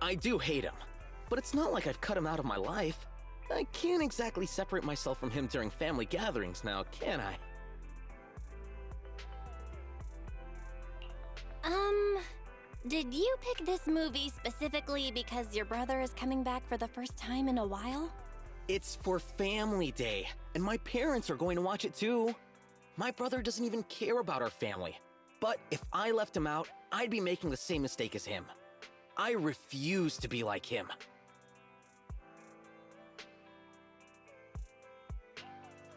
I do hate him, but it's not like I've cut him out of my life. I can't exactly separate myself from him during family gatherings now, can I? Did you pick this movie specifically because your brother is coming back for the first time in a while? It's for family day, and my parents are going to watch it too. My brother doesn't even care about our family. But if I left him out, I'd be making the same mistake as him. I refuse to be like him.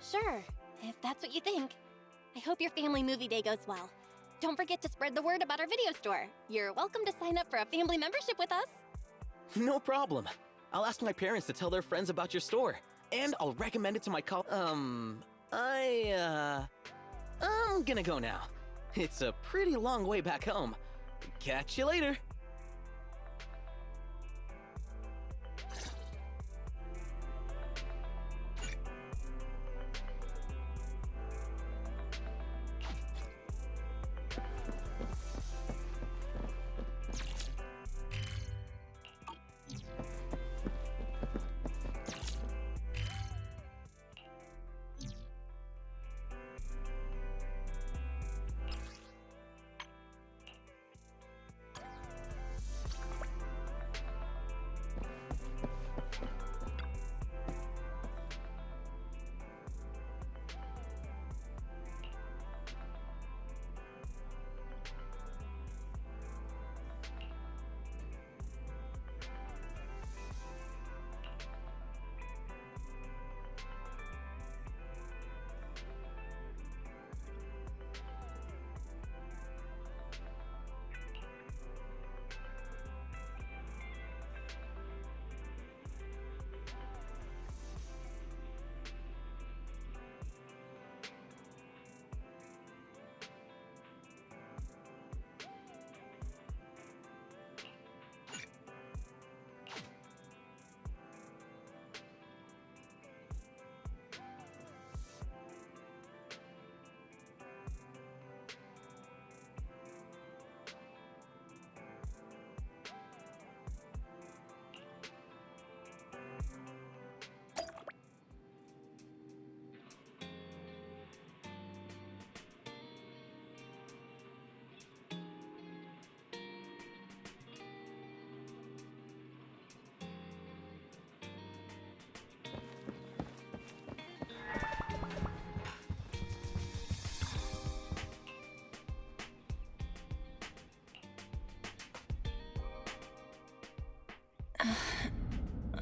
Sure, if that's what you think. I hope your family movie day goes well. Don't forget to spread the word about our video store. You're welcome to sign up for a family membership with us. No problem. I'll ask my parents to tell their friends about your store. And I'll recommend it to my I'm gonna go now. It's a pretty long way back home. Catch you later.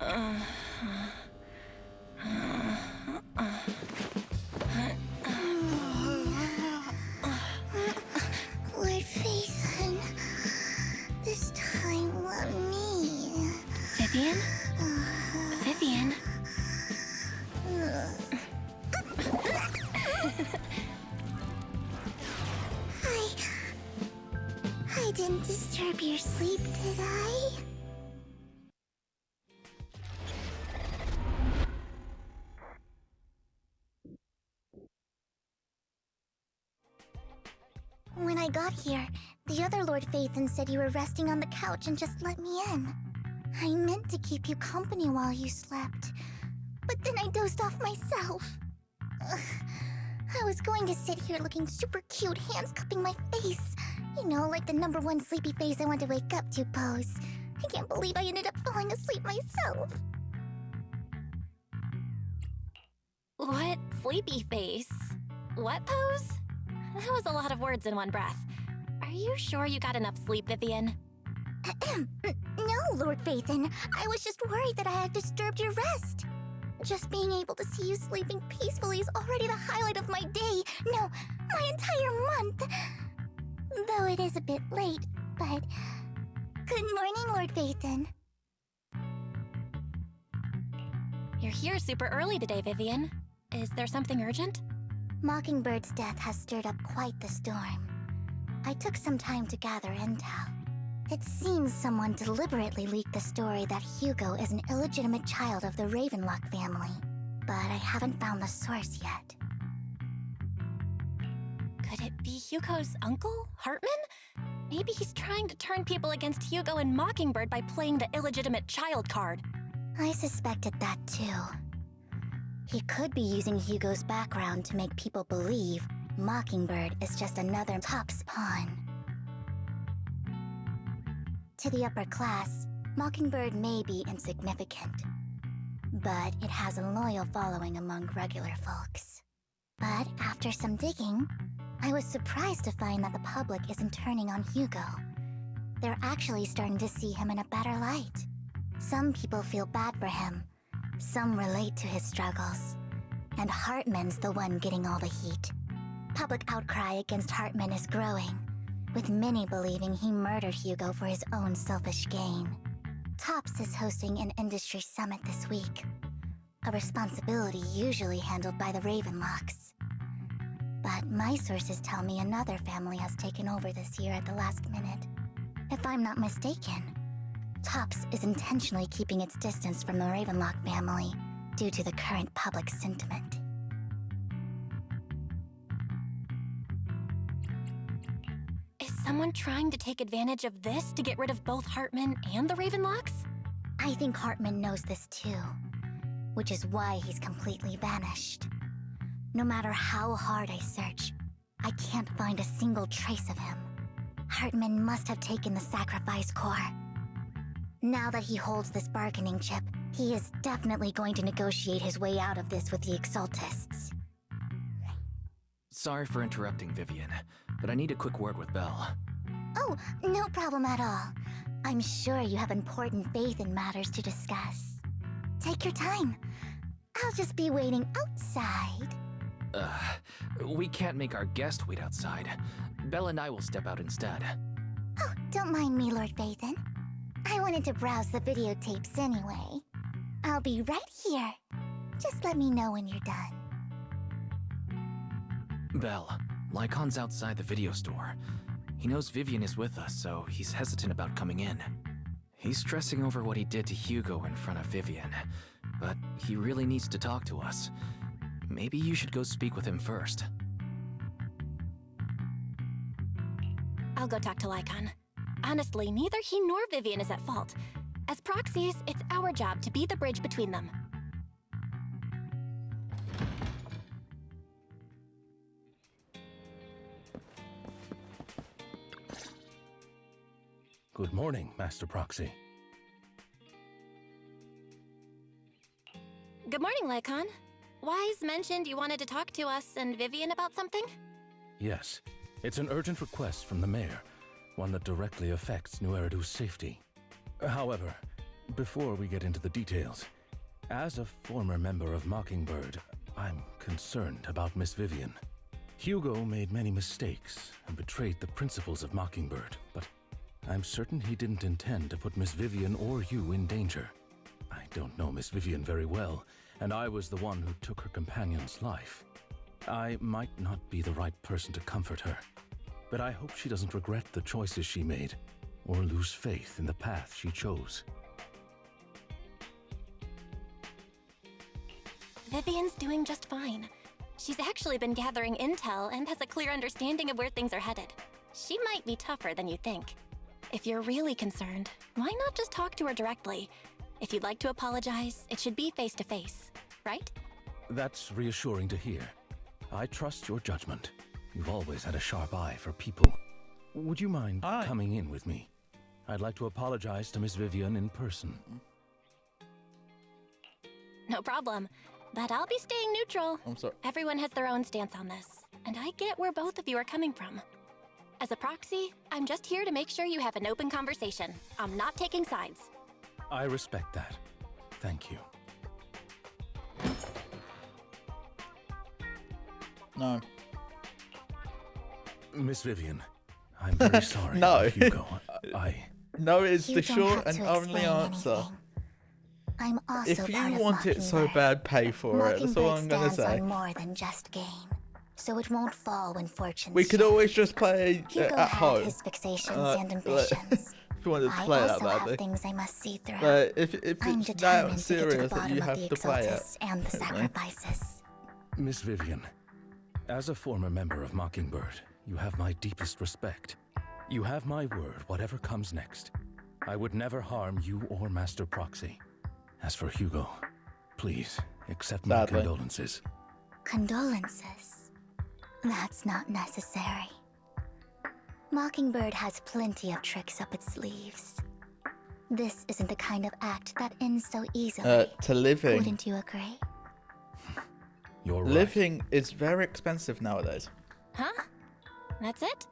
Lord Phaethon, this time let me. Vivian? Vivian? I didn't disturb your sleep, did I? When I got here, the other Lord Phaethon said you were resting on the couch and just let me in. I meant to keep you company while you slept, but then I dozed off myself. Ugh. I was going to sit here looking super cute, hands cupping my face. You know, like the #1 sleepy face I want to wake up to pose. I can't believe I ended up falling asleep myself. What sleepy face? What pose? That was a lot of words in one breath. Are you sure you got enough sleep, Vivian? No, Lord Phaethon. I was just worried that I had disturbed your rest. Just being able to see you sleeping peacefully is already the highlight of my day. No, my entire month. Though it is a bit late, but... Good morning, Lord Phaethon. You're here super early today, Vivian. Is there something urgent? Mockingbird's death has stirred up quite the storm. I took some time to gather intel. It seems someone deliberately leaked the story that Hugo is an illegitimate child of the Ravenlock family, but I haven't found the source yet. Could it be Hugo's uncle, Hartman? Maybe he's trying to turn people against Hugo and Mockingbird by playing the illegitimate child card. I suspected that too. He could be using Hugo's background to make people believe Mockingbird is just another Top's pawn. To the upper class, Mockingbird may be insignificant, but it has a loyal following among regular folks. But after some digging, I was surprised to find that the public isn't turning on Hugo. They're actually starting to see him in a better light. Some people feel bad for him, some relate to his struggles, and Hartman's the one getting all the heat. Public outcry against Hartman is growing, with many believing he murdered Hugo for his own selfish gain. Tops is hosting an industry summit this week, a responsibility usually handled by the Ravenlocks. But my sources tell me another family has taken over this year at the last minute. If I'm not mistaken, Tops is intentionally keeping its distance from the Ravenlock family due to the current public sentiment. Is someone trying to take advantage of this to get rid of both Hartman and the Ravenlocks? I think Hartman knows this too, which is why he's completely vanished. No matter how hard I search, I can't find a single trace of him. Hartman must have taken the sacrifice core. Now that he holds this bargaining chip, he is definitely going to negotiate his way out of this with the Exaltists. Sorry for interrupting, Vivian, but I need a quick word with Belle. Oh, no problem at all. I'm sure you have important faith in matters to discuss. Take your time. I'll just be waiting outside. We can't make our guest wait outside. Belle and I will step out instead. Oh, don't mind me, Lord Phaethon. I wanted to browse the videotapes anyway. I'll be right here. Just let me know when you're done. Belle, Lycon's outside the video store. He knows Vivian is with us, so he's hesitant about coming in. He's stressing over what he did to Hugo in front of Vivian, but he really needs to talk to us. Maybe you should go speak with him first. I'll go talk to Lycon. Honestly, neither he nor Vivian is at fault. As proxies, it's our job to be the bridge between them. Good morning, Master Proxy. Good morning, Lycon. Wise mentioned you wanted to talk to us and Vivian about something? Yes, it's an urgent request from the mayor, one that directly affects New Eridu's safety. However, Before we get into the details, as a former member of Mockingbird, I'm concerned about Miss Vivian. Hugo made many mistakes and betrayed the principles of Mockingbird, but I'm certain he didn't intend to put Miss Vivian or you in danger. I don't know Miss Vivian very well, and I was the one who took her companion's life. I might not be the right person to comfort her, but I hope she doesn't regret the choices she made or lose faith in the path she chose. Vivian's doing just fine. She's actually been gathering intel and has a clear understanding of where things are headed. She might be tougher than you think. If you're really concerned, why not just talk to her directly? If you'd like to apologize, it should be face to face, right? That's reassuring to hear. I trust your judgment. You've always had a sharp eye for people. Would you mind coming in with me? I'd like to apologize to Miss Vivian in person. No problem. But I'll be staying neutral. I'm sorry. Everyone has their own stance on this, and I get where both of you are coming from. As a proxy, I'm just here to make sure you have an open conversation. I'm not taking sides. I respect that. Thank you. No. Miss Vivian, I'm very sorry No. about Hugo. No is You the don't short have and to only explain answer. anything. I'm also If part you of want it so Mockingbird. bad, pay for it. That's all I'm Mockingbird gonna stands say. on more than just gain, so it won't fall when fortune. We could always just play Hugo at had home. his fixations and like, ambitions. if you wanted to I play also that have badly. things I must see through. But if I'm it's that determined to get to the serious that bottom you of have the to play it. Exaltus and the sacrifices. Miss Vivian, as a former member of Mockingbird, you have my deepest respect. You have my word, whatever comes next. I would never harm you or Master Proxy. As for Hugo, please accept my Sadly. condolences. Condolences? That's not necessary. Mockingbird has plenty of tricks up its sleeves. This isn't the kind of act that ends so easily. To living. Wouldn't you agree? You're right. Living is very expensive nowadays. Huh? That's it?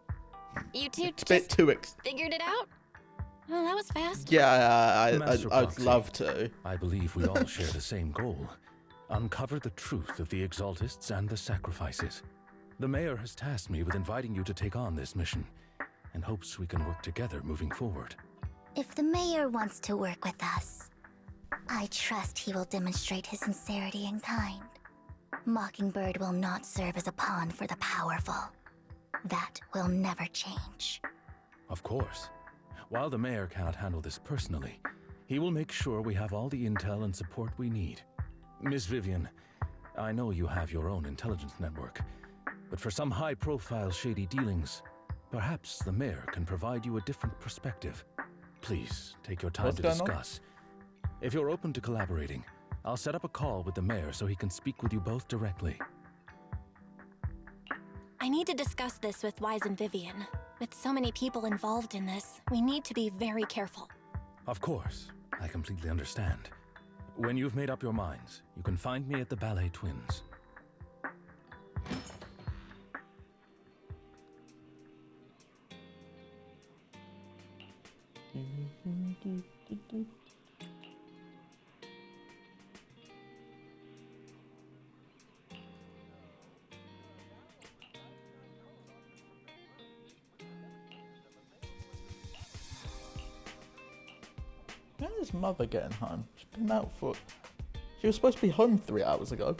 You two It's a bit too figured it out? Well, that was fast. Yeah, Master I'd Proxy, love to. I believe we all share the same goal. Uncover the truth of the Exaltists and the sacrifices. The mayor has tasked me with inviting you to take on this mission, and hopes we can work together moving forward. If the mayor wants to work with us, I trust he will demonstrate his sincerity and kind. Mockingbird will not serve as a pawn for the powerful. That will never change. Of course. While the mayor cannot handle this personally, he will make sure we have all the intel and support we need. Miss Vivian, I know you have your own intelligence network, but for some high-profile shady dealings, perhaps the mayor can provide you a different perspective. Please, take your time What's to going on? discuss. If you're open to collaborating, I'll set up a call with the mayor so he can speak with you both directly. I need to discuss this with Wise and Vivian. With so many people involved in this, we need to be very careful. Of course, I completely understand. When you've made up your minds, you can find me at the Ballet Twins. When is Mother getting home? She's been out for... She was supposed to be home 3 hours ago.